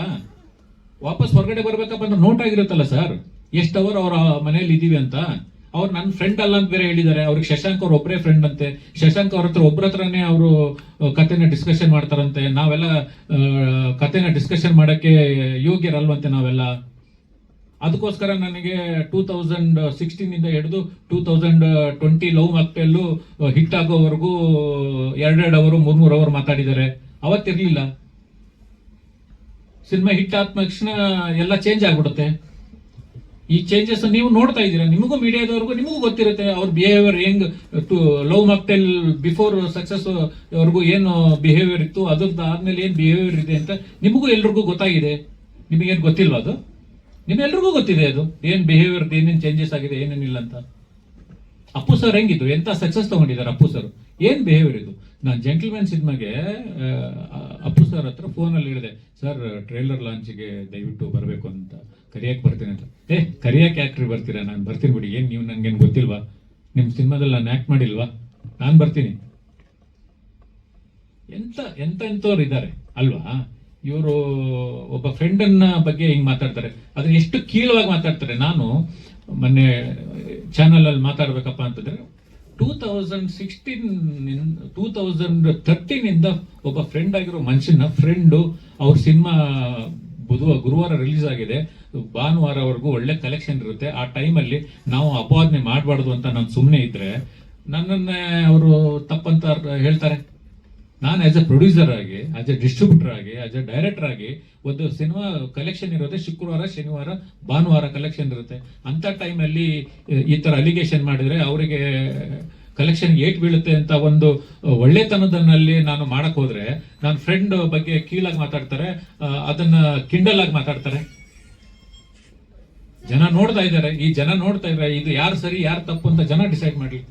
ವಾಪಸ್ ಹೊರಗಡೆ ಬರ್ಬೇಕಪ್ಪ ಅಂದ್ರೆ ನೋಟ್ ಆಗಿರುತ್ತಲ್ಲ ಸರ್, ಎಷ್ಟು ಅವರ್ ಅವ್ರ ಮನೇಲಿ ಇದೀವಿ ಅಂತ. ಅವ್ರು ನನ್ನ ಫ್ರೆಂಡ್ ಅಲ್ಲ ಅಂತ ಬೇರೆ ಹೇಳಿದ್ದಾರೆ. ಅವ್ರಿಗೆ ಶಶಾಂಕ್ ಅವ್ರ ಒಬ್ಬರೇ ಫ್ರೆಂಡ್ ಅಂತೆ. ಶಶಾಂಕ್ ಅವ್ರ ಹತ್ರ ಒಬ್ಬರ ಹತ್ರನೇ ಅವರು ಕತೆನ ಡಿಸ್ಕಷನ್ ಮಾಡ್ತಾರಂತೆ. ನಾವೆಲ್ಲ ಕತೆನ ಡಿಸ್ಕಷನ್ ಮಾಡಕ್ಕೆ ಯೋಗ್ಯರಲ್ವಂತೆ ನಾವೆಲ್ಲ. ಅದಕ್ಕೋಸ್ಕರ ನನಗೆ 2016 ಇಂದ ಹಿಡಿದು 2020 ಲವ್ ಮಾಕ್ಟೆಲ್ ಹಿಟ್ ಆಗೋವರೆಗೂ 2 ಅವರ್ 3 ಅವರ್ ಮಾತಾಡಿದ್ದಾರೆ. ಅವತ್ತಿರ್ಲಿಲ್ಲ. ಸಿನಿಮಾ ಹಿಟ್ ಆದ ತಕ್ಷಣ ಎಲ್ಲ ಚೇಂಜ್ ಆಗ್ಬಿಡುತ್ತೆ. ಈ ಚೇಂಜಸ್ ನೀವು ನೋಡ್ತಾ ಇದ್ದೀರಾ, ನಿಮಗೂ ಮೀಡಿಯಾದವ್ರಿಗೂ ನಿಮಗೂ ಗೊತ್ತಿರುತ್ತೆ ಅವ್ರ ಬಿಹೇವಿಯರ್ ಹೆಂಗ್. ಲವ್ ಮಾಕ್ಟೆಲ್ ಬಿಫೋರ್ ಸಕ್ಸಸ್ ಅವ್ರಿಗೂ ಏನು ಬಿಹೇವಿಯರ್ ಇತ್ತು, ಅದ್ರದ್ದು ಆದ್ಮೇಲೆ ಏನ್ ಬಿಹೇವಿಯರ್ ಇದೆ ಅಂತ ನಿಮಗೂ ಎಲ್ರಿಗೂ ಗೊತ್ತಾಗಿದೆ. ನಿಮಗೇನು ಗೊತ್ತಿಲ್ವಾ? ಅದು ನಿಮ್ಮೆಲ್ರಿಗೂ ಗೊತ್ತಿದೆ. ಅದು ಏನ್ ಬಿಹೇವಿಯರ್ ಏನೇನ್ ಚೇಂಜಸ್ ಆಗಿದೆ ಏನೇನಿಲ್ಲ ಅಂತ. ಅಪ್ಪು ಸರ್ ಹೆಂಗಿದ್ದು, ಎಂತ ಸಕ್ಸಸ್ ತಗೊಂಡಿದ್ದಾರೆ ಅಪ್ಪು ಸರ್. ಏನ್ ಬಿಹೇವಿಯರ್ ಇದು? ನಾನು ಜೆಂಟಲ್ಮ್ಯಾನ್ ಸಿನಿಮಾಗೆ ಅಪ್ಪು ಸರ್ ಹತ್ರ ಫೋನಲ್ಲಿ ಹೇಳಿದೆ, ಸರ್ ಟ್ರೇಲರ್ ಲಾಂಚ್ಗೆ ದಯವಿಟ್ಟು ಬರಬೇಕು ಅಂತ, ಕರಿಯಕ್ಕೆ ಬರ್ತೀನಿ ಅಂತ. ಕರಿಯಕ್ಕೆ ಆಕ್ಟ್ರಿ ಬರ್ತೀರಾ? ನಾನು ಬರ್ತೀನಿ ಬಿಡಿ, ಏನ್ ನೀವು ನನ್ಗೇನು ಗೊತ್ತಿಲ್ವಾ? ನಿಮ್ ಸಿನಿಮಾದಲ್ಲಿ ನಾನು ಆಕ್ಟ್ ಮಾಡಿಲ್ವಾ? ನಾನು ಬರ್ತೀನಿ. ಎಂತವ್ರು ಇದ್ದಾರೆ ಅಲ್ವಾ? ಇವರು ಒಬ್ಬ ಫ್ರೆಂಡನ್ನ ಬಗ್ಗೆ ಹಿಂಗ್ ಮಾತಾಡ್ತಾರೆ, ಅದನ್ನ ಎಷ್ಟು ಕೀಳವಾಗಿ ಮಾತಾಡ್ತಾರೆ. ನಾನು ಮೊನ್ನೆ ಚಾನಲ್ ಅಲ್ಲಿ ಮಾತಾಡ್ಬೇಕಪ್ಪ ಅಂತಂದ್ರೆ 2013 ಇಂದ ಒಬ್ಬ ಫ್ರೆಂಡ್ ಆಗಿರೋ ಮನುಷ್ಯನ ಫ್ರೆಂಡು ಅವ್ರ ಸಿನಿಮಾ ಗುರುವಾರ ರಿಲೀಸ್ ಆಗಿದೆ, ಭಾನುವಾರವರೆಗೂ ಒಳ್ಳೆ ಕಲೆಕ್ಷನ್ ಇರುತ್ತೆ. ಆ ಟೈಮಲ್ಲಿ ನಾವು ಅಪವಾದನೆ ಮಾಡಬಾರ್ದು ಅಂತ ನಾನು ಸುಮ್ಮನೆ ಇದ್ರೆ ನನ್ನನ್ನೇ ಅವರು ತಪ್ಪಂತ ಹೇಳ್ತಾರೆ. ನಾನು ಆಸ್ ಎ ಪ್ರೊಡ್ಯೂಸರ್ ಆಗಿ, ಆಸ್ ಎ ಡಿಸ್ಟ್ರಿಬ್ಯೂಟರ್ ಆಗಿ, ಆಸ್ ಎ ಡೈರೆಕ್ಟರ್ ಆಗಿ, ಒಂದು ಸಿನಿಮಾ ಕಲೆಕ್ಷನ್ ಇರೋದೇ ಶುಕ್ರವಾರ, ಶನಿವಾರ, ಭಾನುವಾರ ಕಲೆಕ್ಷನ್ ಇರುತ್ತೆ. ಅಂತ ಟೈಮಲ್ಲಿ ಈ ತರ ಅಲಿಗೇಷನ್ ಮಾಡಿದ್ರೆ ಅವರಿಗೆ ಕಲೆಕ್ಷನ್ ಏಟ್ ಬೀಳುತ್ತೆ ಅಂತ ಒಂದು ಒಳ್ಳೆತನದಲ್ಲಿ ನಾನು ಮಾಡಕ್ ಹೋದ್ರೆ ನನ್ನ ಫ್ರೆಂಡ್ ಬಗ್ಗೆ ಕೀಳಾಗಿ ಮಾತಾಡ್ತಾರೆ, ಅದನ್ನ ಕಿಂಡಲ್ ಆಗಿ ಮಾತಾಡ್ತಾರೆ. ಜನ ನೋಡ್ತಾ ಇದ್ದಾರೆ, ಈ ಜನ ನೋಡ್ತಾ ಇದ್ದಾರೆ, ಇದು ಯಾರು ಸರಿ ಯಾರು ತಪ್ಪು ಅಂತ ಜನ ಡಿಸೈಡ್ ಮಾಡ್ಲಿ.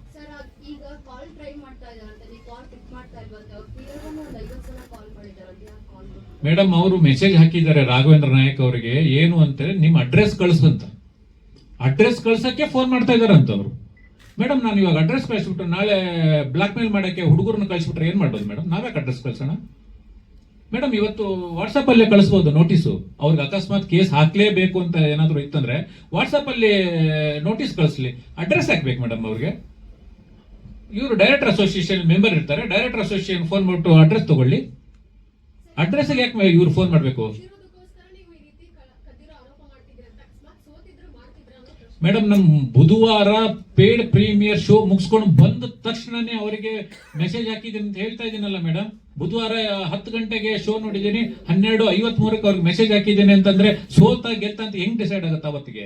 ಮೇಡಮ್ ಅವರು ಮೆಸೇಜ್ ಹಾಕಿದ್ದಾರೆ ರಾಘವೇಂದ್ರ ನಾಯಕ್ ಅವರಿಗೆ, ಏನು ಅಂತಾರೆ, ನಿಮ್ಮ ಅಡ್ರೆಸ್ ಕಳಿಸಂತ. ಅಡ್ರೆಸ್ ಕಳ್ಸಕ್ಕೆ ಫೋನ್ ಮಾಡ್ತಾ ಇದಾರೆ ಅಂತ ಅವರು. ಮೇಡಮ್ ನಾನು ಇವಾಗ ಅಡ್ರೆಸ್ ಕಳಿಸ್ಬಿಟ್ಟು ನಾಳೆ ಬ್ಲಾಕ್ ಮೇಲ್ ಮಾಡಕ್ಕೆ ಹುಡುಗರನ್ನ ಕಳಿಸ್ಬಿಟ್ರೆ ಏನ್ ಮಾಡೋದು ಮೇಡಮ್? ನಾವ್ಯಾಕೆ ಅಡ್ರೆಸ್ ಕಳ್ಸೋಣ ಮೇಡಮ್? ಇವತ್ತು ವಾಟ್ಸ್ಆಪ್ ಅಲ್ಲೇ ಕಳಿಸಬಹುದು ನೋಟಿಸು. ಅವ್ರಿಗೆ ಅಕಸ್ಮಾತ್ ಕೇಸ್ ಹಾಕ್ಲೇಬೇಕು ಅಂತ ಏನಾದ್ರು ಇತ್ತಂದ್ರೆ ವಾಟ್ಸ್ಆಪ್ ಅಲ್ಲಿ ನೋಟಿಸ್ ಕಳಿಸ್ಲಿ. ಅಡ್ರೆಸ್ ಹಾಕ್ಬೇಕು ಮೇಡಮ್ ಅವ್ರಿಗೆ. ಇವರು ಡೈರೆಕ್ಟರ್ ಅಸೋಸಿಯೇಷನ್ ಮೆಂಬರ್ ಇರ್ತಾರೆ, ಡೈರೆಕ್ಟರ್ ಅಸೋಸಿಯೇಷನ್ ಫೋನ್ ಮಾಡ್ಬಿಟ್ಟು ಅಡ್ರೆಸ್ ತಗೊಳ್ಳಿ. ಅಡ್ರೆಸ್ ಯಾಕೆ ಇವ್ರು ಫೋನ್ ಮಾಡ್ಬೇಕು ಮೇಡಮ್? ನಮ್ ಬುಧವಾರ ಪೇಡ್ ಪ್ರೀಮಿಯರ್ ಶೋ ಮುಗಿಸ್ಕೊಂಡು ಬಂದ ತಕ್ಷಣನೇ ಅವರಿಗೆ ಮೆಸೇಜ್ ಹಾಕಿದ್ದೀನಿ ಅಂತ ಹೇಳ್ತಾ ಇದ್ದೀನಲ್ಲ ಮೇಡಮ್. ಬುಧವಾರ 10 ಗಂಟೆಗೆ ಶೋ ನೋಡಿದ್ದೀನಿ, 12:53 ಅವ್ರಿಗೆ ಮೆಸೇಜ್ ಹಾಕಿದ್ದೀನಿ ಅಂತಂದ್ರೆ ಸೋತ ಗೆತ್ತ ಅಂತ ಹೆಂಗ್ ಡಿಸೈಡ್ ಆಗುತ್ತೆ ಅವತ್ತಿಗೆ?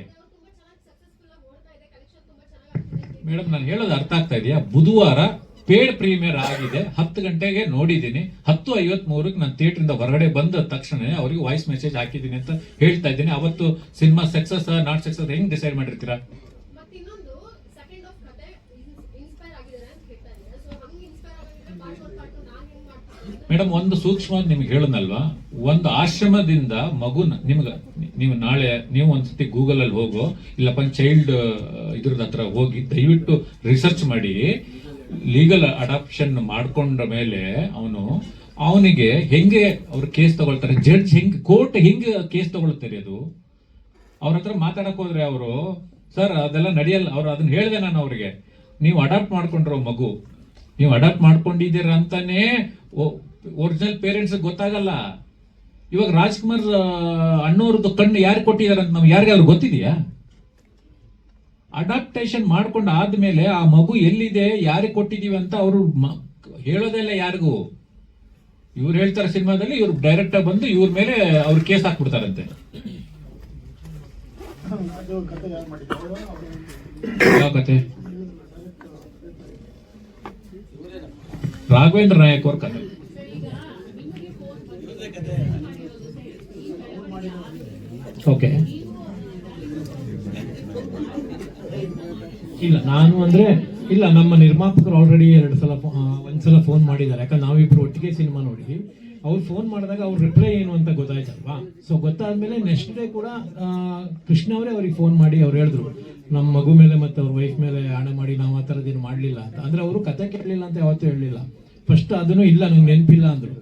ಮೇಡಮ್ ನಾನು ಹೇಳೋದು ಅರ್ಥ ಆಗ್ತಾ ಇದೆಯಾ? ಬುಧವಾರ ಪೇಡ್ ಪ್ರೀಮಿಯರ್ ಆಗಿದೆ, 10 ಗಂಟೆಗೆ ನೋಡಿದ್ದೀನಿ, 10:53 ನಾನು ಥಿಯೇಟರ್ ಇಂದ ಹೊರಗಡೆ ಬಂದ ತಕ್ಷಣ ಅವರಿಗೆ ವಾಯ್ಸ್ ಮೆಸೇಜ್ ಹಾಕಿದ್ದೀನಿ ಅಂತ ಹೇಳ್ತಾ ಇದ್ದೀನಿ. ಅವತ್ತು ಸಿನಿಮಾ ಸಕ್ಸಸ್ ನಾಟ್ ಸಕ್ಸಸ್ ಹೆಂಗ್ ಡಿಸೈಡ್ ಮಾಡಿರ್ತೀರಾ ಮೇಡಮ್? ಒಂದು ಸೂಕ್ಷ್ಮ ನಿಮ್ಗೆ ಹೇಳೋದಲ್ವಾ, ಒಂದು ಆಶ್ರಮದಿಂದ ಮಗುನ ನೀವು ನಾಳೆ ನೀವು ಒಂದ್ಸತಿ ಗೂಗಲ್ ಅಲ್ಲಿ ಹೋಗೋ, ಇಲ್ಲಪ್ಪ ಚೈಲ್ಡ್ ಇದ್ರದ ಹತ್ರ ಹೋಗಿ ದಯವಿಟ್ಟು ರಿಸರ್ಚ್ ಮಾಡಿ. ಲೀಗಲ್ ಅಡಾಪ್ಷನ್ ಮಾಡ್ಕೊಂಡ ಮೇಲೆ ಅವನಿಗೆ ಹೆಂಗೆ ಅವ್ರು ಕೇಸ್ ತಗೊಳ್ತಾರೆ, ಜಡ್ಜ್ ಹೆಂಗ್, ಕೋರ್ಟ್ ಹೆಂಗ್ ಕೇಸ್ ತಗೊಳ್ತಾರೆ, ಅದು ಅವ್ರ ಹತ್ರ ಮಾತಾಡಕ್ ಹೋದ್ರೆ ಅವರು ಸರ್ ಅದೆಲ್ಲ ನಡೆಯಲ್ಲ. ಅವ್ರು ಅದನ್ನ ಹೇಳಿದೆ ನಾನು ಅವ್ರಿಗೆ, ನೀವು ಅಡಾಪ್ಟ್ ಮಾಡ್ಕೊಂಡ್ರೋ ಮಗು, ನೀವು ಅಡಾಪ್ಟ್ ಮಾಡ್ಕೊಂಡಿದ್ದೀರ ಅಂತಾನೆ ಒರಿಜಿನಲ್ ಪೇರೆಂಟ್ಸ್ ಗೊತ್ತಾಗಲ್ಲ. ಇವಾಗ ರಾಜ್ಕುಮಾರ್ ಅಣ್ಣವ್ರದ್ದು ಕಣ್ಣು ಯಾರು ಕೊಟ್ಟಿದಾರೆ ಅಂತ ನಮ್ಗೆ ಯಾರಿಗಾದ್ರು ಗೊತ್ತಿದೆಯಾ? ಅಡಾಪ್ಟೇಷನ್ ಮಾಡ್ಕೊಂಡು ಆದ್ಮೇಲೆ ಆ ಮಗು ಎಲ್ಲಿದೆ, ಯಾರಿಗೆ ಕೊಟ್ಟಿದೀವಿ ಅಂತ ಅವರು ಹೇಳೋದೇ ಇಲ್ಲ ಯಾರಿಗೂ. ಇವ್ರು ಹೇಳ್ತಾರೆ ಸಿನಿಮಾದಲ್ಲಿ, ಇವ್ರು ಡೈರೆಕ್ಟ್ ಬಂದು ಇವ್ರ ಮೇಲೆ ಅವ್ರು ಕೇಸ್ ಹಾಕ್ಬಿಡ್ತಾರಂತೆ. ಯಾವ ಕತೆ? ರಾಘವೇಂದ್ರ ನಾಯಕ್ ಅವ್ರ ಕತೆ. ಓಕೆ, ಇಲ್ಲ ನಾನು ಅಂದ್ರೆ ಇಲ್ಲ, ನಮ್ಮ ನಿರ್ಮಾಪಕರು ಆಲ್ರೆಡಿ ಒಂದ್ಸಲ ಫೋನ್ ಮಾಡಿದ್ದಾರೆ. ಯಾಕಂದ್ರೆ ನಾವಿಬ್ರು ಒಟ್ಟಿಗೆ ಸಿನಿಮಾ ನೋಡಿದ್ವಿ. ಅವ್ರು ಫೋನ್ ಮಾಡಿದಾಗ ಅವ್ರ ರಿಪ್ಲೈ ಏನು ಅಂತ ಗೊತ್ತಾಯ್ತಲ್ವಾ. ಸೊ ಗೊತ್ತಾದ್ಮೇಲೆ ನೆಕ್ಸ್ಟ್ ಡೇ ಕೂಡ ಕೃಷ್ಣ ಅವರೇ ಅವ್ರಿಗೆ ಫೋನ್ ಮಾಡಿ ಅವ್ರು ಹೇಳಿದ್ರು, ನಮ್ಮ ಮಗು ಮೇಲೆ ಮತ್ತೆ ಅವ್ರ ವೈಫ್ ಮೇಲೆ ಹಣೆ ಮಾಡಿ ನಾವು ಆ ಥರದ್ದೇನು ಮಾಡಲಿಲ್ಲ ಅಂತ. ಅಂದ್ರೆ ಅವರು ಕತೆ ಕೇಳಲಿಲ್ಲ ಅಂತ ಯಾವತ್ತೂ ಹೇಳಲಿಲ್ಲ. ಫಸ್ಟ್ ಅದನ್ನು ಇಲ್ಲ, ನಂಗೆ ನೆನಪಿಲ್ಲ ಅಂದ್ರು.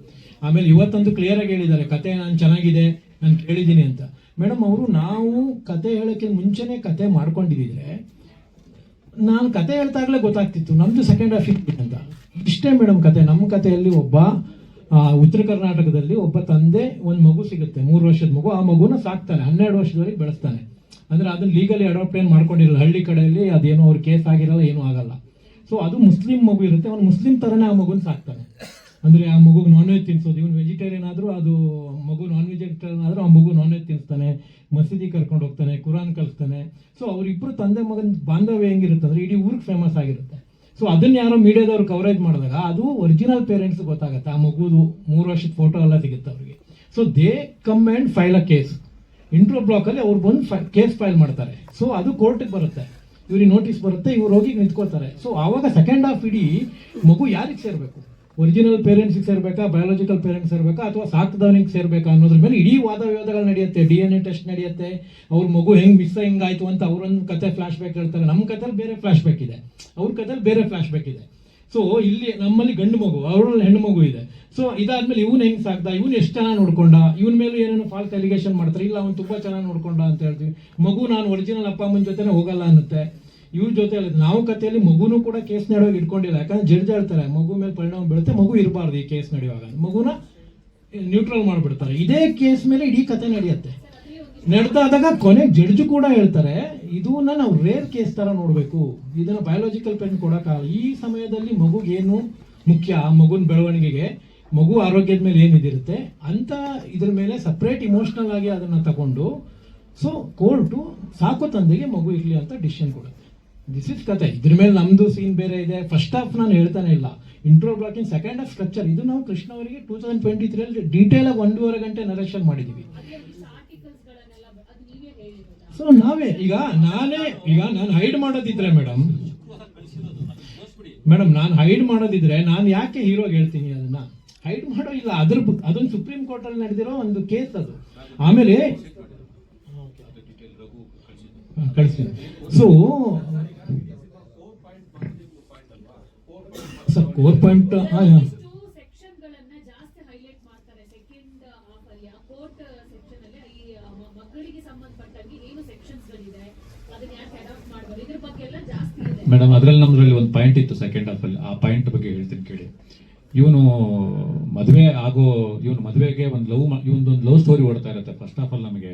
ಆಮೇಲೆ ಇವತ್ತಂತೂ ಕ್ಲಿಯರ್ ಆಗಿ ಹೇಳಿದ್ದಾರೆ, ಕತೆ ನಾನು ಚೆನ್ನಾಗಿದೆ, ನಾನು ಕೇಳಿದ್ದೀನಿ ಅಂತ. ಮೇಡಮ್ ಅವರು ನಾವು ಕತೆ ಹೇಳೋಕ್ಕೆ ಮುಂಚೆನೆ ಕತೆ ಮಾಡ್ಕೊಂಡಿದ್ರೆ ನಾನು ಕತೆ ಹೇಳ್ತಾಗಲೇ ಗೊತ್ತಾಗ್ತಿತ್ತು ನಮ್ದು ಸೆಕೆಂಡ್ ಹಾಫ್ ಅಂತ. ಇಷ್ಟೇ ಮೇಡಮ್ ಕತೆ. ನಮ್ಮ ಕಥೆಯಲ್ಲಿ ಒಬ್ಬ ಉತ್ತರ ಕರ್ನಾಟಕದಲ್ಲಿ ಒಬ್ಬ ತಂದೆ ಒಂದು ಮಗು ಸಿಗುತ್ತೆ, 3 ವರ್ಷದ ಮಗು. ಆ ಮಗುನ ಸಾಕ್ತಾನೆ, 12 ವರ್ಷದವರೆಗೆ ಬೆಳೆಸ್ತಾನೆ. ಅಂದ್ರೆ ಅದನ್ನ ಲೀಗಲಿ ಅಡಾಪ್ಟ್ ಏನು ಮಾಡ್ಕೊಂಡಿರಲ್ಲ. ಹಳ್ಳಿ ಕಡೆಯಲ್ಲಿ ಅದೇನೋ ಅವ್ರ ಕೇಸ್ ಆಗಿರಲ್ಲ, ಏನೂ ಆಗಲ್ಲ. ಸೊ ಅದು ಮುಸ್ಲಿಂ ಮಗು ಇರುತ್ತೆ, ಅವ್ನು ಮುಸ್ಲಿಂ ಥರನೇ ಆ ಮಗುನ ಸಾಕ್ತಾನೆ. ಅಂದರೆ ಆ ಮಗುಗೆ ನಾನ್ ವೆಜ್ ತಿನ್ನಿಸೋದು. ಇವನು ವೆಜಿಟೇರಿಯನ್ ಆದರೂ ಅದು ಮಗು ನಾನ್ ವೆಜಿಟೇರಿಯನ್ ಆದರೂ ಆ ಮಗು ನಾನ್ ವೆಜ್ ತಿನ್ನಿಸ್ತಾನೆ, ಮಸೀದಿ ಕರ್ಕೊಂಡು ಹೋಗ್ತಾನೆ, ಕುರಾನ್ ಕಲಿಸ್ತಾನೆ. ಸೊ ಅವರಿಬ್ಬರು ತಂದೆ ಮಗನ ಬಾಂಧವ್ಯ ಹೆಂಗಿರುತ್ತೆ ಅಂದರೆ ಇಡೀ ಊರಿಗೆ ಫೇಮಸ್ ಆಗಿರುತ್ತೆ. ಸೊ ಅದನ್ನ ಯಾರೋ ಮೀಡಿಯಾದವ್ರು ಕವರೇಜ್ ಮಾಡಿದಾಗ ಅದು ಒರಿಜಿನಲ್ ಪೇರೆಂಟ್ಸ್ ಗೊತ್ತಾಗುತ್ತೆ. ಆ ಮಗುದು 3 ವರ್ಷದ ಫೋಟೋ ಎಲ್ಲ ಸಿಗುತ್ತೆ ಅವ್ರಿಗೆ. So they come and file a case. Intro ಬ್ಲಾಕಲ್ಲಿ ಅವ್ರು ಬಂದು ಕೇಸ್ ಫೈಲ್ ಮಾಡ್ತಾರೆ. ಸೊ ಅದು ಕೋರ್ಟಿಗೆ ಬರುತ್ತೆ, ಇವ್ರಿಗೆ ನೋಟಿಸ್ ಬರುತ್ತೆ, ಇವ್ರು ಹೋಗಿ ನಿಂತ್ಕೋತಾರೆ. ಸೊ ಆವಾಗ ಸೆಕೆಂಡ್ ಹಾಫ್ ಇಡೀ ಮಗು ಯಾರಿಗೆ ಸೇರಬೇಕು, ಒರಿಜಿನಲ್ ಪೇರೆಂಟ್ಸಿಗೆ ಸೇರ್ಬೇಕಾ, ಬಯಾಲಜಿಕಲ್ ಪೇರೆಂಟ್ಸ್ ಸೇರ್ಬೇಕಾ, ಅಥವಾ ಸಾಕಿದವನಿಗೆ ಸೇರ್ಬೇಕಾ ಅನ್ನೋದ್ರ ಮೇಲೆ ಇಡೀ ವಾದ ವಿವಾದಗಳು ನಡೆಯುತ್ತೆ. DNA ಟೆಸ್ಟ್ ನಡೆಯುತ್ತೆ. ಅವ್ರ ಮಗು ಹೆಂಗಾಯ್ತು ಅಂತ ಅವ್ರೊಂದು ಕತೆ ಫ್ಲಾಶ್ ಬ್ಯಾಕ್ ಹೇಳ್ತಾರೆ. ನಮ್ಮ ಕಥೆಯಲ್ಲಿ ಬೇರೆ ಫ್ಲಾಶ್ ಬ್ಯಾಕ್ ಇದೆ, ಅವ್ರ ಕಥೆಯಲ್ಲಿ ಬೇರೆ ಫ್ಲಾಶ್ ಬ್ಯಾಕ್ ಇದೆ. ಸೊ ಇಲ್ಲಿ ನಮ್ಮಲ್ಲಿ ಗಂಡು ಮಗು, ಅವರಲ್ಲಿ ಹೆಣ್ಣು ಮಗು ಇದೆ. ಸೊ ಇದಾದ್ಮೇಲೆ ಇವನು ಹೆಂಗ್ ಸಾಕ್ದ, ಇವನು ಎಷ್ಟು ಚೆನ್ನಾಗಿ ನೋಡ್ಕೊಂಡ, ಇವನ ಮೇಲೆ ಏನೇನೋ ಫಾಲ್ಸ್ ಅಲಿಗೇಷನ್ ಮಾಡ್ತಾರೆ. ಇಲ್ಲ ಅವ್ನು ತುಂಬಾ ಚೆನ್ನಾಗಿ ನೋಡ್ಕೊಂಡ ಅಂತ ಹೇಳ್ತೀವಿ. ಮಗು ನಾನು ಒರಿಜಿನಲ್ ಅಪ್ಪ ಅಮ್ಮನ ಜೊತೆನೆ ಹೋಗಲ್ಲ ಅನ್ನುತ್ತೆ. ಇವ್ರ ಜೊತೆ ನಾವು ಕಥೆಯಲ್ಲಿ ಮಗುನೂ ಕೂಡ ಕೇಸ್ ನಡೆಯುವಾಗ ಇಟ್ಕೊಂಡಿಲ್ಲ. ಯಾಕಂದ್ರೆ ಜಡ್ಜ್ ಹೇಳ್ತಾರೆ ಮಗು ಮೇಲೆ ಪರಿಣಾಮ ಬೀಳುತ್ತೆ, ಮಗು ಇರಬಾರ್ದು ಈ ಕೇಸ್ ನಡೆಯುವಾಗ, ಮಗುನ ನ್ಯೂಟ್ರಲ್ ಮಾಡ್ಬಿಡ್ತಾರೆ. ಇದೇ ಕೇಸ್ ಮೇಲೆ ಇಡೀ ಕತೆ ನಡೆಯುತ್ತೆ. ನಡೆದಾದಾಗ ಕೊನೆಗೆ ಜಡ್ಜ್ ಕೂಡ ಹೇಳ್ತಾರೆ ಇದನ್ನ ನಾವು ರೇರ್ ಕೇಸ್ ತರ ನೋಡ್ಬೇಕು, ಇದನ್ನ ಬಯಾಲಜಿಕಲ್ ಪೆನ್ ಕೊಡಕ್ಕಾಗಲ್ಲ. ಈ ಸಮಯದಲ್ಲಿ ಮಗುಗೇನು ಮುಖ್ಯ, ಆ ಮಗುನ ಬೆಳವಣಿಗೆಗೆ, ಮಗು ಆರೋಗ್ಯದ ಮೇಲೆ ಏನಿದಿರುತ್ತೆ ಅಂತ ಇದ್ರ ಮೇಲೆ ಸಪ್ರೇಟ್ ಇಮೋಷನಲ್ ಆಗಿ ಅದನ್ನ ತಗೊಂಡು ಸೊ ಕೋರ್ಟು ಸಾಕೋ ತಂದೆಗೆ ಮಗು ಇರ್ಲಿ ಅಂತ ಡಿಸಿಷನ್ ಕೊಡುತ್ತೆ. ದಿಸ್ ಇಸ್ ಕತೆ. ಇದ್ರ ಮೇಲೆ ನಮ್ದು ಸೀನ್ ಬೇರೆ ಇದೆ. ಫಸ್ಟ್ ಹಾಫ್ ನಾನು ಹೇಳ್ತಾನೆ ಇಲ್ಲ, intro blocking second half structure ಇದು ನಾವು ಕೃಷ್ಣ ಅವರಿಗೆ 2023 ಡೀಟೇಲ್ ಆಗಿ 1.5 ಗಂಟೆ ನರೇಷನ್ ಮಾಡಿದೀವಿ. ಸೊ ನಾವೇ ಈಗ ನಾನು ಹೈಡ್ ಮಾಡೋದಿದ್ರೆ ಮೇಡಮ್ ನಾನು ಹೈಡ್ ಮಾಡೋದಿದ್ರೆ ನಾನು ಯಾಕೆ ಹೀರೋಗೆ ಹೇಳ್ತೀನಿ, ಅದನ್ನ ಹೈಡ್ ಮಾಡೋ ಇಲ್ಲ. ಅದೊಂದು ಸುಪ್ರೀಂ ಕೋರ್ಟ್ ಅಲ್ಲಿ ನಡೆದಿರೋ ಒಂದು ಕೇಸ್ ಅದು. ಆಮೇಲೆ ಕಳಿಸ್ತೀನಿ. So sir core point madam ಅದ್ರಲ್ಲಿ ನಮ್ದ್ರಲ್ಲಿ ಒಂದು ಪಾಯಿಂಟ್ ಇತ್ತು ಸೆಕೆಂಡ್ ಹಾಫ್ ಅಲ್ಲಿ. ಆ ಪಾಯಿಂಟ್ ಬಗ್ಗೆ ಹೇಳ್ತೀನಿ ಕೇಳಿ. ಇವನು ಮದುವೆಗೆ ಒಂದು ಲವ್ ಸ್ಟೋರಿ ಓಡ್ತಾ ಇರುತ್ತೆ ಫಸ್ಟ್ ಹಾಫ್ ಅಲ್ಲಿ. ನಮಗೆ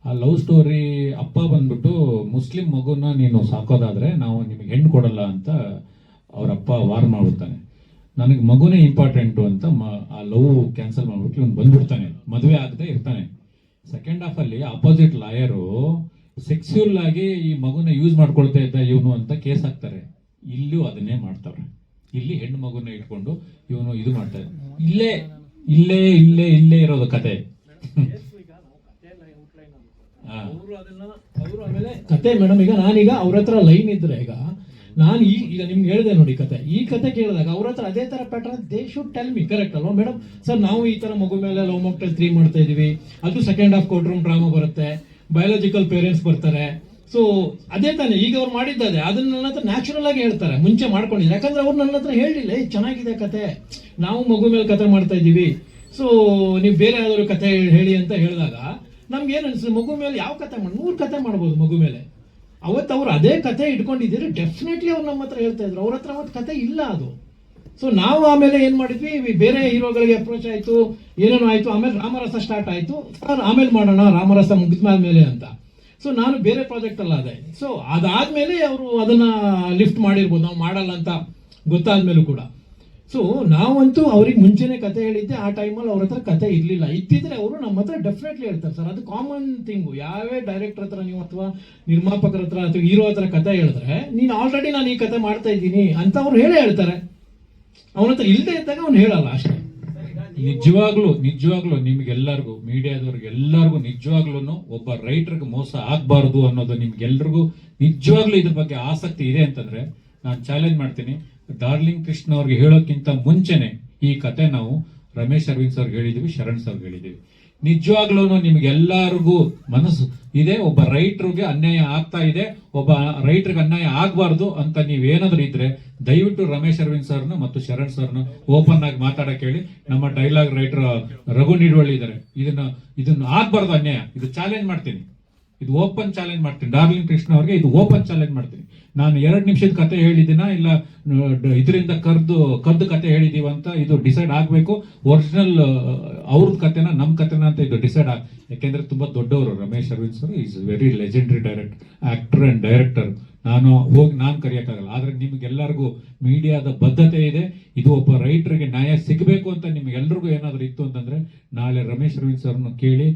ಆ ಲವ್ ಸ್ಟೋರಿ ಅಪ್ಪ ಬಂದ್ಬಿಟ್ಟು ಮುಸ್ಲಿಂ ಮಗುನ ನೀನು ಸಾಕೋದಾದ್ರೆ ನಾವು ನಿಮಗೆ ಹೆಣ್ಣು ಕೊಡಲ್ಲ ಅಂತ ಅವರಪ್ಪ ವಾರ್ ಮಾಡ್ಬಿಡ್ತಾನೆ. ನನಗೆ ಮಗುನೇ ಇಂಪಾರ್ಟೆಂಟು ಅಂತ ಆ ಲವ್ ಕ್ಯಾನ್ಸಲ್ ಮಾಡ್ಬಿಟ್ಟು ಇವನು ಬಂದ್ಬಿಡ್ತಾನೆ, ಮದುವೆ ಆಗದೆ ಇರ್ತಾನೆ. ಸೆಕೆಂಡ್ ಹಾಫ್ ಅಲ್ಲಿ ಅಪೋಸಿಟ್ ಲಾಯರು ಸೆಕ್ಸ್ಯೂಲ್ ಆಗಿ ಈ ಮಗುನ ಯೂಸ್ ಮಾಡ್ಕೊಳ್ತಾ ಇದ್ದ ಇವನು ಅಂತ ಕೇಸ್ ಹಾಕ್ತಾರೆ. ಇಲ್ಲೂ ಅದನ್ನೇ ಮಾಡ್ತಾರೆ. ಇಲ್ಲಿ ಹೆಣ್ಣು ಮಗುನ ಇಟ್ಕೊಂಡು ಇವನು ಇದು ಮಾಡ್ತಾರೆ. ಇಲ್ಲೇ ಇಲ್ಲೇ ಇಲ್ಲೇ ಇಲ್ಲೇ ಇರೋದು ಕತೆ. ಆಮೇಲೆ ಕತೆ ಮೇಡಮ್, ಈಗ ನಾನೀಗ ಅವ್ರ ಹತ್ರ ಲೈನ್ ಇದ್ರೆ ನಾನು ಈಗ ನಿಮ್ಗೆ ಹೇಳಿದೆ ನೋಡಿ ಕತೆ. ಈ ಕತೆ ಕೇಳಿದಾಗ ಅವ್ರ ಹತ್ರ ಅದೇ ತರ pattern they should tell me, correct ಅಲ್ವಾ ಮೇಡಮ್? ಸರ್ ನಾವು ಈ ತರ ಮಗು ಮೇಲೆ ಲವ್ ಮಾಕ್ಟೇಲ್ 3 ಮಾಡ್ತಾ ಇದೀವಿ, ಅದು second half court room drama ಬರುತ್ತೆ, ಬಯಾಲಜಿಕಲ್ ಪೇರೆಂಟ್ಸ್ ಬರ್ತಾರೆ. ಸೊ ಅದೇ ತಾನೆ ಈಗ ಅವ್ರು ಮಾಡಿದ್ದಾರೆ. ಅದನ್ನ ನನ್ನ ಹತ್ರ ನ್ಯಾಚುರಲ್ ಆಗಿ ಹೇಳ್ತಾರೆ, ಮುಂಚೆ ಮಾಡ್ಕೊಂಡಿದ್ದಾರೆ. ಯಾಕಂದ್ರೆ ಅವ್ರು ನನ್ನ ಹತ್ರ ಹೇಳಿಲ್ಲ ಚೆನ್ನಾಗಿದೆ ಕತೆ, ನಾವು ಮಗು ಮೇಲೆ ಕತೆ ಮಾಡ್ತಾ ಇದೀವಿ, ಸೊ ನೀವು ಬೇರೆ ಯಾವ್ದಾದ್ರು ಕತೆ ಹೇಳಿ ಅಂತ ಹೇಳಿದಾಗ ನಮ್ಗೆ ಏನ್ ಅನ್ಸುತ್ತೆ, ಮಗು ಮೇಲೆ ಯಾವ ಕತೆ 100 ಕತೆ ಮಾಡ್ಬೋದು ಮಗು ಮೇಲೆ. ಅವತ್ತು ಅವ್ರು ಅದೇ ಕತೆ ಇಟ್ಕೊಂಡಿದ್ದೀರಿ, ಡೆಫಿನೆಟ್ಲಿ ಅವ್ರು ನಮ್ಮ ಹತ್ರ ಹೇಳ್ತಾ ಇದ್ರು. ಅವ್ರ ಹತ್ರ ಅವತ್ತು ಕತೆ ಇಲ್ಲ ಅದು. ಸೊ ನಾವು ಆಮೇಲೆ ಏನ್ ಮಾಡಿದ್ವಿ, ಬೇರೆ ಹೀರೋಗಳಿಗೆ ಅಪ್ರೋಚ್ ಆಯ್ತು, ಏನೇನೋ ಆಯ್ತು. ಆಮೇಲೆ ರಾಮರಸ ಸ್ಟಾರ್ಟ್ ಆಯ್ತು. ಸರ್ ಆಮೇಲೆ ಮಾಡೋಣ ರಾಮರಸ ಮುಗಿದ್ಮೇಲೆ ಅಂತ. ಸೊ ನಾನು ಬೇರೆ ಪ್ರಾಜೆಕ್ಟ್ ಅಲ್ಲ ಅದೇ. ಸೊ ಅದಾದ್ಮೇಲೆ ಅವರು ಅದನ್ನ ಲಿಫ್ಟ್ ಮಾಡಿರ್ಬೋದು, ನಾವು ಮಾಡಲ್ಲ ಅಂತ ಗೊತ್ತಾದ್ಮೇಲೂ ಕೂಡ. ಸೊ ನಾವಂತೂ ಅವ್ರಿಗೆ ಮುಂಚೆನೆ ಕತೆ ಹೇಳಿದ್ದೆ, ಆ ಟೈಮಲ್ಲಿ ಅವ್ರ ಹತ್ರ ಕತೆ ಇರಲಿಲ್ಲ. ಇದ್ದಿದ್ರೆ ಅವರು ನಮ್ಮ ಹತ್ರ ಡೆಫಿನೆಟ್ಲಿ ಹೇಳ್ತಾರೆ ಸರ್, ಅದು ಕಾಮನ್ ಥಿಂಗು. ಯಾವೇ ಡೈರೆಕ್ಟರ್ ಹತ್ರ ನೀವು ಅಥವಾ ನಿರ್ಮಾಪಕರ ಹತ್ರ ಅಥವಾ ಹೀರೋ ಹತ್ರ ಕತೆ ಹೇಳಿದ್ರೆ, ನೀನು ಆಲ್ರೆಡಿ ನಾನು ಈ ಕತೆ ಮಾಡ್ತಾ ಇದ್ದೀನಿ ಅಂತ ಅವ್ರು ಹೇಳ್ತಾರೆ. ಅವನ ಹತ್ರ ಇಲ್ಲದೆ ಇದ್ದಾಗ ಅವ್ನು ಹೇಳಲ್ಲ ಅಷ್ಟೇ. ನಿಜವಾಗ್ಲೂ ನಿಮ್ಗೆಲ್ಲರಿಗೂ, ಮೀಡಿಯಾದವ್ರಿಗೆ ಎಲ್ಲರಿಗೂ ನಿಜವಾಗ್ಲೂ ಒಬ್ಬ ರೈಟರ್ಗೆ ಮೋಸ ಆಗ್ಬಾರ್ದು ಅನ್ನೋದು ನಿಮ್ಗೆಲ್ರಿಗೂ ನಿಜವಾಗ್ಲೂ ಇದ್ರ ಬಗ್ಗೆ ಆಸಕ್ತಿ ಇದೆ ಅಂತಂದ್ರೆ ನಾನು ಚಾಲೆಂಜ್ ಮಾಡ್ತೀನಿ. ಡಾರ್ಲಿಂಗ್ ಕೃಷ್ಣ ಅವ್ರಿಗೆ ಹೇಳೋಕ್ಕಿಂತ ಮುಂಚೆನೆ ಈ ಕತೆ ನಾವು ರಮೇಶ್ ಅರವಿಂದ್ ಸರ್ಗೆ ಹೇಳಿದೀವಿ, ಶರಣ್ ಸರ್ಗೆ ಹೇಳಿದೀವಿ. ನಿಜವಾಗ್ಲೂ ನಿಮ್ಗೆಲ್ಲರಿಗೂ ಮನಸ್ಸು ಇದೆ, ಒಬ್ಬ ರೈಟರ್ಗೆ ಅನ್ಯಾಯ ಆಗ್ತಾ ಇದೆ, ಒಬ್ಬ ರೈಟರ್ಗೆ ಅನ್ಯಾಯ ಆಗ್ಬಾರ್ದು ಅಂತ ನೀವೇನಾದ್ರೂ ಇದ್ರೆ ದಯವಿಟ್ಟು ರಮೇಶ್ ಅರವಿಂದ್ ಸರ್ನ ಮತ್ತು ಶರಣ್ ಸರ್ನ ಓಪನ್ ಆಗಿ ಮಾತಾಡಕ್ ಹೇಳಿ. ನಮ್ಮ ಡೈಲಾಗ್ ರೈಟರ್ ರಘು ನಿಡ್ವಳ್ಳಿ ಇದ್ದಾರೆ, ಇದನ್ನ ಆಗ್ಬಾರ್ದು ಅನ್ಯಾಯ, ಇದು ಚಾಲೆಂಜ್ ಮಾಡ್ತೀನಿ, ಇದು ಓಪನ್ ಚಾಲೆಂಜ್ ಮಾಡ್ತೀನಿ. ಡಾರ್ಲಿಂಗ್ ಕೃಷ್ಣ ಅವ್ರಿಗೆ ಇದು ಓಪನ್ ಚಾಲೆಂಜ್ ಮಾಡ್ತೀನಿ. ನಾನು 2 ನಿಮಿಷದ ಕತೆ ಹೇಳಿದ್ದೀನ ಇಲ್ಲ ಇದರಿಂದ ಕದ್ದು ಕತೆ ಹೇಳಿದೀವ ಅಂತ ಇದು ಡಿಸೈಡ್ ಆಗ್ಬೇಕು. ಒರಿಜಿನಲ್ ಅವ್ರದ್ದು ಕತೆನ ನಮ್ ಕತೆನ ಅಂತ ಇದು ಡಿಸೈಡ್ ಯಾಕೆಂದ್ರೆ ತುಂಬಾ ದೊಡ್ಡವರು Ramesh Aravind sir is very legendary actor and director. ನಾನು ಕರೆಯಕ್ಕಾಗಲ್ಲ. ಆದ್ರೆ ನಿಮ್ಗೆಲ್ಲರಿಗೂ ಮೀಡಿಯಾದ ಬದ್ಧತೆ ಇದೆ. ಇದು ಒಬ್ಬ ರೈಟರ್ಗೆ ನ್ಯಾಯ ಸಿಗಬೇಕು ಅಂತ ನಿಮ್ಗೆಲ್ರಿಗೂ ಏನಾದ್ರು ಇತ್ತು ಅಂತಂದ್ರೆ ನಾಳೆ ರಮೇಶ್ ಅರವಿಂದ್ ಸರ್ನ ಕೇಳಿ,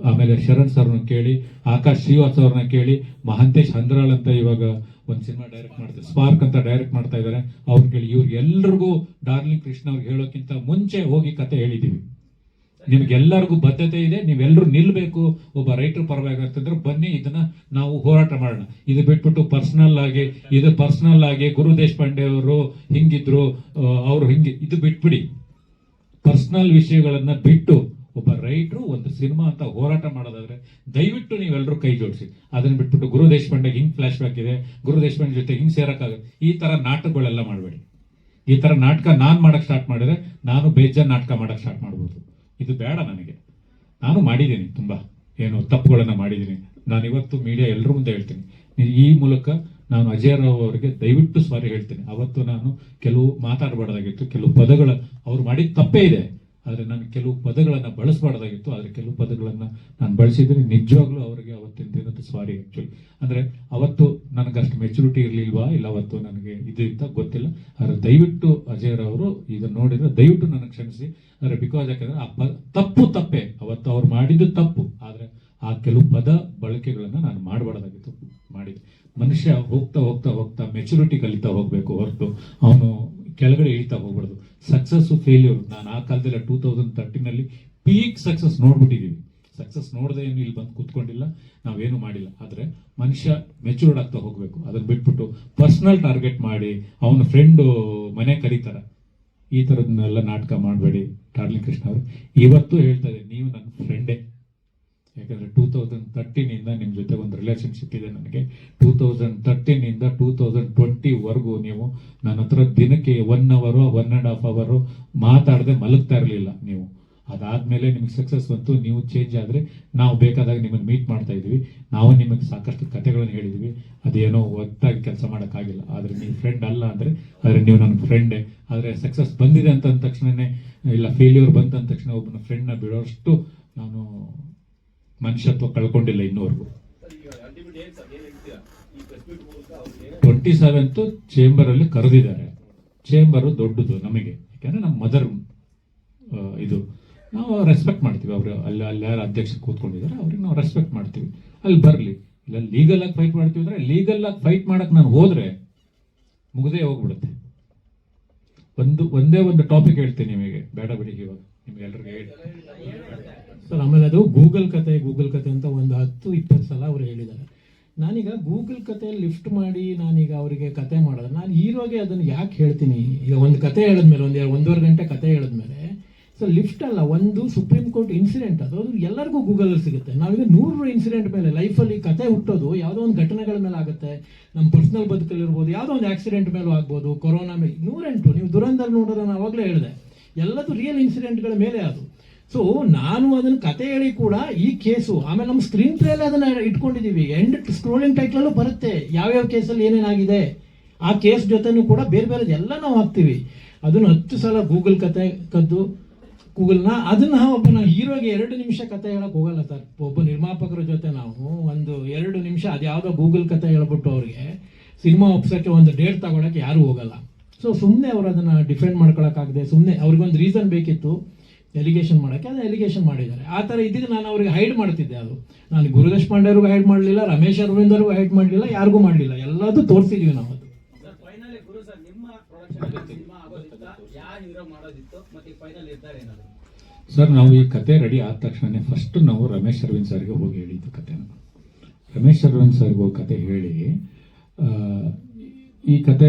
ಆಮೇಲೆ ಶರಣ್ ಸರ್ನ ಕೇಳಿ, ಆಕಾಶ್ ಶ್ರೀವಾಸ್ ಅವ್ರನ್ನ ಕೇಳಿ, ಮಹಾಂತೇಶ್ ಹಂದ್ರಾಳ್ ಅಂತ ಇವಾಗ ಒಂದು ಸಿನಿಮಾ ಡೈರೆಕ್ಟ್ ಮಾಡ್ತಾರೆ, ಸ್ಪಾರ್ಕ್ ಅಂತ ಡೈರೆಕ್ಟ್ ಮಾಡ್ತಾ ಇದ್ದಾರೆ, ಅವ್ರು ಕೇಳಿ. ಇವ್ರಿಗೆಲ್ರಿಗೂ ಡಾರ್ಲಿಂಗ್ ಕೃಷ್ಣ ಅವ್ರಿಗೆ ಹೇಳೋಕ್ಕಿಂತ ಮುಂಚೆ ಹೋಗಿ ಕತೆ ಹೇಳಿದೀವಿ. ನಿಮ್ಗೆಲ್ಲರಿಗೂ ಬದ್ಧತೆ ಇದೆ, ನೀವೆಲ್ಲರೂ ನಿಲ್ಬೇಕು ಒಬ್ಬ ರೈಟರ್ ಪರವಾಗಿ ಅಂತಂದ್ರೆ ಬನ್ನಿ, ಇದನ್ನ ನಾವು ಹೋರಾಟ ಮಾಡೋಣ. ಇದು ಬಿಟ್ಬಿಟ್ಟು ಪರ್ಸನಲ್ ಆಗಿ ಗುರು ದೇಶಪಾಂಡೆ ಅವರು ಹಿಂಗಿದ್ರು, ಅವ್ರು ಇದು ಬಿಟ್ಬಿಡಿ. ಪರ್ಸನಲ್ ವಿಷಯಗಳನ್ನ ಬಿಟ್ಟು ಒಬ್ಬ ರೈಟ್ರು ಒಂದು ಸಿನಿಮಾ ಅಂತ ಹೋರಾಟ ಮಾಡೋದಾದ್ರೆ ದಯವಿಟ್ಟು ನೀವೆಲ್ಲರೂ ಕೈ ಜೋಡಿಸಿ. ಅದನ್ನ ಬಿಟ್ಬಿಟ್ಟು ಗುರು ದೇಶಪಾಂಡೆಗೆ ಹಿಂಗ್ ಫ್ಲಾಶ್ ಬ್ಯಾಕ್ ಇದೆ, ಗುರು ದೇಶಪಾಂಡೆ ಜೊತೆ ಹಿಂಗ್ ಸೇರಕ್ಕಾಗುತ್ತೆ, ಈ ತರ ನಾಟಕಗಳೆಲ್ಲ ಮಾಡಬೇಡಿ. ಈ ತರ ನಾಟಕ ನಾನ್ ಮಾಡಕ್ ಸ್ಟಾರ್ಟ್ ಮಾಡಿದ್ರೆ ನಾನು ಬೇಜಾನ್ ನಾಟಕ ಮಾಡಕ್ ಸ್ಟಾರ್ಟ್ ಮಾಡ್ಬೋದು. ಇದು ಬೇಡ ನನಗೆ. ನಾನು ಮಾಡಿದ್ದೀನಿ, ತುಂಬಾ ತಪ್ಪುಗಳನ್ನ ಮಾಡಿದ್ದೀನಿ. ನಾನು ಇವತ್ತು ಮೀಡಿಯಾ ಎಲ್ಲರ ಮುಂದೆ ಹೇಳ್ತೀನಿ, ಈ ಮೂಲಕ ನಾನು ಅಜಯ್ ರಾವ್ ಅವರಿಗೆ ದಯವಿಟ್ಟು ಸಾರಿ ಹೇಳ್ತೀನಿ. ಅವತ್ತು ನಾನು ಕೆಲವು ಮಾತಾಡಬಾರ್ದಾಗಿತ್ತು, ಕೆಲವು ಪದಗಳ ಅವ್ರು ಮಾಡಿದ ತಪ್ಪೇ ಇದೆ, ಆದ್ರೆ ನಾನು ಕೆಲವು ಪದಗಳನ್ನ ಬಳಸಬಾರ್ದಾಗಿತ್ತು, ಆದ್ರೆ ಕೆಲವು ಪದಗಳನ್ನ ನಾನು ಬಳಸಿದ್ದೀನಿ. ನಿಜವಾಗ್ಲೂ ಅವರಿಗೆ ಅವತ್ತಿನ ದಿನದ ಸಾರಿ. ಆಕ್ಚುಲಿ ಅಂದ್ರೆ ಅವತ್ತು ನನಗಷ್ಟು ಮೆಚುರಿಟಿ ಇರ್ಲಿಲ್ವಾ, ಇಲ್ಲ ಅವತ್ತು ನನಗೆ ಇದು ಅಂತ ಗೊತ್ತಿಲ್ಲ. ಆದ್ರೆ ದಯವಿಟ್ಟು ಅಜಯ್ ಅವರು ಇದನ್ನ ನೋಡಿದ್ರೆ ದಯವಿಟ್ಟು ನನಗೆ ಕ್ಷಮಿಸಿ. ಅಂದ್ರೆ ಬಿಕಾಸ್ ಯಾಕಂದ್ರೆ ಆ ತಪ್ಪೇ, ಅವತ್ತು ಅವ್ರು ಮಾಡಿದ್ದು ತಪ್ಪು, ಆದ್ರೆ ಆ ಕೆಲವು ಪದ ಬಳಕೆಗಳನ್ನ ನಾನು ಮಾಡಬಾರ್ದಾಗಿತ್ತು, ಮಾಡಿದ್ದೆ. ಮನುಷ್ಯ ಹೋಗ್ತಾ ಹೋಗ್ತಾ ಹೋಗ್ತಾ ಮೆಚುರಿಟಿ ಕಲಿತಾ ಹೋಗ್ಬೇಕು ಹೊರತು ಅವನು ಕೆಳಗಡೆ ಇಳಿತಾ ಹೋಗ್ಬಾರ್ದು. ಸಕ್ಸಸ್ ಫೇಲ್ಯೂರ್ ನಾನು ಆ ಕಾಲದಲ್ಲಿ 2013 ಪೀಕ್ ಸಕ್ಸಸ್ ನೋಡ್ಬಿಟ್ಟಿದೀವಿ. ಸಕ್ಸಸ್ ನೋಡದೆ ಏನು ಇಲ್ಲಿ ಬಂದು ಕೂತ್ಕೊಂಡಿಲ್ಲ, ನಾವೇನು ಮಾಡಿಲ್ಲ. ಆದ್ರೆ ಮನುಷ್ಯ ಮೆಚೂರ್ಡ್ ಆಗ್ತಾ ಹೋಗ್ಬೇಕು. ಅದನ್ನ ಬಿಟ್ಬಿಟ್ಟು ಪರ್ಸನಲ್ ಟಾರ್ಗೆಟ್ ಮಾಡಿ ಅವನ ಫ್ರೆಂಡು ಮನೆ ಕರೀತಾರ, ಈ ತರದನ್ನೆಲ್ಲ ನಾಟಕ ಮಾಡಬೇಡಿ. ಡಾರ್ಲಿಂಗ್ ಕೃಷ್ಣ ಅವರು ಇವತ್ತು ಹೇಳ್ತಾ ಇದೆ, ನೀವು ನನ್ನ ಫ್ರೆಂಡೇ. ಯಾಕಂದ್ರೆ 2013 ನಿಮ್ ಜೊತೆ ಒಂದು ರಿಲೇಶನ್ಶಿಪ್ ಇದೆ ನನಗೆ. 2013 2020 ನೀವು ನನ್ನ ಹತ್ರ ದಿನಕ್ಕೆ 1 hour 1.5 hour ಮಾತಾಡದೆ ಮಲಗ್ತಾ ಇರಲಿಲ್ಲ ನೀವು. ಅದಾದ್ಮೇಲೆ ನಿಮ್ಗೆ ಸಕ್ಸಸ್ ಬಂತು, ನೀವು ಚೇಂಜ್ ಆದ್ರೆ ನಾವು ಬೇಕಾದಾಗ ನಿಮ್ಮನ್ನು ಮೀಟ್ ಮಾಡ್ತಾ ಇದೀವಿ. ನಾವು ನಿಮಗೆ ಸಾಕಷ್ಟು ಕಥೆಗಳನ್ನು ಹೇಳಿದೀವಿ. ಅದೇನೋ ಒತ್ತಾಗಿ ಕೆಲಸ ಮಾಡೋಕ್ಕಾಗಿಲ್ಲ. ಆದ್ರೆ ನೀವು ಫ್ರೆಂಡ್ ಅಲ್ಲ ಅಂದ್ರೆ ನೀವು ನನ್ನ ಫ್ರೆಂಡೇ. ಆದ್ರೆ ಸಕ್ಸಸ್ ಬಂದಿದೆ ಅಂತ ಅಂದ ತಕ್ಷಣನೇ, ಇಲ್ಲ ಫೇಲ್ಯೂರ್ ಬಂತ ಅಂದ ತಕ್ಷಣ ಒಬ್ಬನ ಫ್ರೆಂಡ್ನ ಬಿಡೋಷ್ಟು ನಾನು ಮನುಷ್ಯತ್ವ ಕಳ್ಕೊಂಡಿಲ್ಲ ಇನ್ನೂವರೆಗೂ. 27th ಚೇಂಬರ್ ಅಲ್ಲಿ ಕರೆದಿದ್ದಾರೆ. ಚೇಂಬರ್ ದೊಡ್ಡದು ನಮಗೆ, ಯಾಕಂದ್ರೆ ನಮ್ಮ ಮದರ್ ಇದು ನಾವು ರೆಸ್ಪೆಕ್ಟ್ ಮಾಡ್ತೀವಿ. ಅವರು ಅಲ್ಲಿ ಯಾರು ಅಧ್ಯಕ್ಷ ಕೂತ್ಕೊಂಡಿದ್ದಾರೆ ಅವ್ರಿಗೆ ನಾವು ರೆಸ್ಪೆಕ್ಟ್ ಮಾಡ್ತೀವಿ. ಅಲ್ಲಿ ಬರಲಿ. ಇಲ್ಲ ಲೀಗಲ್ ಆಗಿ ಫೈಟ್ ಮಾಡ್ತೀವಿ ಅಂದ್ರೆ ಲೀಗಲ್ ಆಗಿ ಫೈಟ್ ಮಾಡಕ್ ನಾನು ಹೋದ್ರೆ ಮುಗದೇ ಹೋಗ್ಬಿಡುತ್ತೆ. ಒಂದೇ ಒಂದು ಟಾಪಿಕ್ ಹೇಳ್ತೀನಿ ನಿಮಗೆ, ಬೇಡ ಬಿಡಿ ಇವಾಗ ನಿಮ್ಗೆಲ್ರಿಗೆ ಹೇಳಿ ಸರ್. ಆಮೇಲೆ ಅದು ಗೂಗಲ್ ಕತೆ ಅಂತ ಒಂದು 10-20 ಸಲ ಅವ್ರು ಹೇಳಿದ್ದಾರೆ. ನಾನೀಗ ಗೂಗಲ್ ಕತೆ ಲಿಫ್ಟ್ ಮಾಡಿ ನಾನೀಗ ಅವರಿಗೆ ಕತೆ ಮಾಡಿದ್ರೆ ನಾನು ಹೀರೋಗೆ ಅದನ್ನು ಯಾಕೆ ಹೇಳ್ತೀನಿ? ಈಗ ಒಂದು ಕತೆ ಹೇಳಿದ್ಮೇಲೆ 1.5 ಗಂಟೆ ಕತೆ ಹೇಳಿದ್ಮೇಲೆ ಸೊ ಲಿಫ್ಟ್ ಅಲ್ಲ, ಒಂದು ಸುಪ್ರೀಂ ಕೋರ್ಟ್ ಇನ್ಸಿಡೆಂಟ್ ಅದು ಎಲ್ಲರಿಗೂ ಗೂಗಲಲ್ಲಿ ಸಿಗುತ್ತೆ. ನಾವೀಗ 100 ಇನ್ಸಿಡೆಂಟ್ ಮೇಲೆ ಲೈಫಲ್ಲಿ ಕತೆ ಹುಟ್ಟೋದು ಯಾವುದೋ ಒಂದು ಘಟನೆಗಳ ಮೇಲೆ ಆಗುತ್ತೆ. ನಮ್ಮ ಪರ್ಸನಲ್ ಬದುಕಲ್ಲಿರ್ಬೋದು, ಯಾವುದೋ ಒಂದು ಆಕ್ಸಿಡೆಂಟ್ ಮೇಲೂ ಆಗ್ಬೋದು, ಕೊರೋನಾ ಮೇಲೆ 108. ನೀವು ದುರಂಧರ್ ನೋಡೋದು ನಾನು ಅವಾಗಲೇ ಹೇಳಿದೆ, ಎಲ್ಲದು ರಿಯಲ್ ಇನ್ಸಿಡೆಂಟ್ಗಳ ಮೇಲೆ ಅದು. ಸೊ ನಾನು ಅದನ್ನ ಕತೆ ಹೇಳಿ ಕೂಡ ಈ ಕೇಸು, ಆಮೇಲೆ ನಮ್ಮ ಸ್ಕ್ರೀನ್ ಪ್ಲೇ ಅಲ್ಲಿ ಅದನ್ನ ಇಟ್ಕೊಂಡಿದೀವಿ. ಎಂಡ್ ಸ್ಕ್ರೋಲಿಂಗ್ ಟೈಟ್ಲಲ್ಲೂ ಬರುತ್ತೆ ಯಾವ್ಯಾವ ಕೇಸಲ್ಲಿ ಏನೇನಾಗಿದೆ, ಆ ಕೇಸ್ ಜೊತೆನೂ ಕೂಡ ಬೇರೆ ಬೇರೆ ಎಲ್ಲ ನಾವು ಹಾಕ್ತೀವಿ. ಅದನ್ನು 10 ಸಲ ಗೂಗಲ್ ಕತೆ ಕದ್ದು ಗೂಗಲ್ನ ಅದನ್ನ ಒಬ್ಬ ಹೀರೋಗೆ 2 ನಿಮಿಷ ಕತೆ ಹೇಳಕ್ ಹೋಗಲ್ಲ ಸರ್. ಒಬ್ಬ ನಿರ್ಮಾಪಕರ ಜೊತೆ ನಾವು ಒಂದು 2 ನಿಮಿಷ ಅದ್ಯಾವುದೋ ಗೂಗಲ್ ಕತೆ ಹೇಳ್ಬಿಟ್ಟು ಅವ್ರಿಗೆ ಸಿನಿಮಾ ಒಪ್ಸಕ್ಕೆ ಒಂದು ಡೇಟ್ ತಗೊಳಕ್ಕೆ ಯಾರು ಹೋಗಲ್ಲ. ಸೊ ಸುಮ್ಮನೆ ಅವ್ರು ಅದನ್ನ ಡಿಫೆಂಡ್ ಮಾಡ್ಕೊಳಕ್ಕಾಗದೆ ಸುಮ್ಮನೆ ಅವ್ರಿಗೊಂದು ರೀಸನ್ ಬೇಕಿತ್ತು ಎಲಿಗೇಷನ್ ಮಾಡೋಕ್ಕೆ, ಅದು ಎಲಿಗೇಷನ್ ಮಾಡಿದ್ದಾರೆ. ಆ ಥರ ಇದ್ದಿದ್ದು ನಾನು ಅವ್ರಿಗೆ ಹೈಡ್ ಮಾಡ್ತಿದ್ದೆ. ಅದು ನಾನು ಗುರು ದೇಶಪಾಂಡೆ ಅವ್ರಿಗೂ ಹೈಡ್ ಮಾಡಲಿಲ್ಲ, ರಮೇಶ್ ಅರವಿಂದ್ ಅವ್ರಿಗೂ ಹೈಡ್ ಮಾಡಲಿಲ್ಲ, ಯಾರಿಗೂ ಮಾಡಲಿಲ್ಲ, ಎಲ್ಲದೂ ತೋರಿಸಿದ್ವಿ ನಾವು. ಅದು ಸರ್ ಫೈನಲಿ ಗುರು ಸರ್ ನಿಮ್ಮ ಪ್ರೊಡಕ್ಷನ್ ಸಿನಿಮಾ ಆಗೋದಿತ್ತ, ಯಾವ ಹೀರೋ ಮಾಡೋದಿತ್ತು, ಮತ್ತೆ ಫೈನಲ್ ನಿರ್ಧಾರ ಏನಾದ್ರು? ಸರ್ ನಾವು ಈ ಕತೆ ರೆಡಿ ಆದ ತಕ್ಷಣ ಫಸ್ಟ್ ನಾವು ರಮೇಶ್ ಅರವಿಂದ್ ಸರ್ಗೆ ಹೋಗಿ ಹೇಳಿದ್ದು ಕತೆನ. ರಮೇಶ್ ಅರವಿಂದ್ ಸರ್ಗೆ ಹೋಗಿ ಕತೆ ಹೇಳಿ ಈ ಕತೆ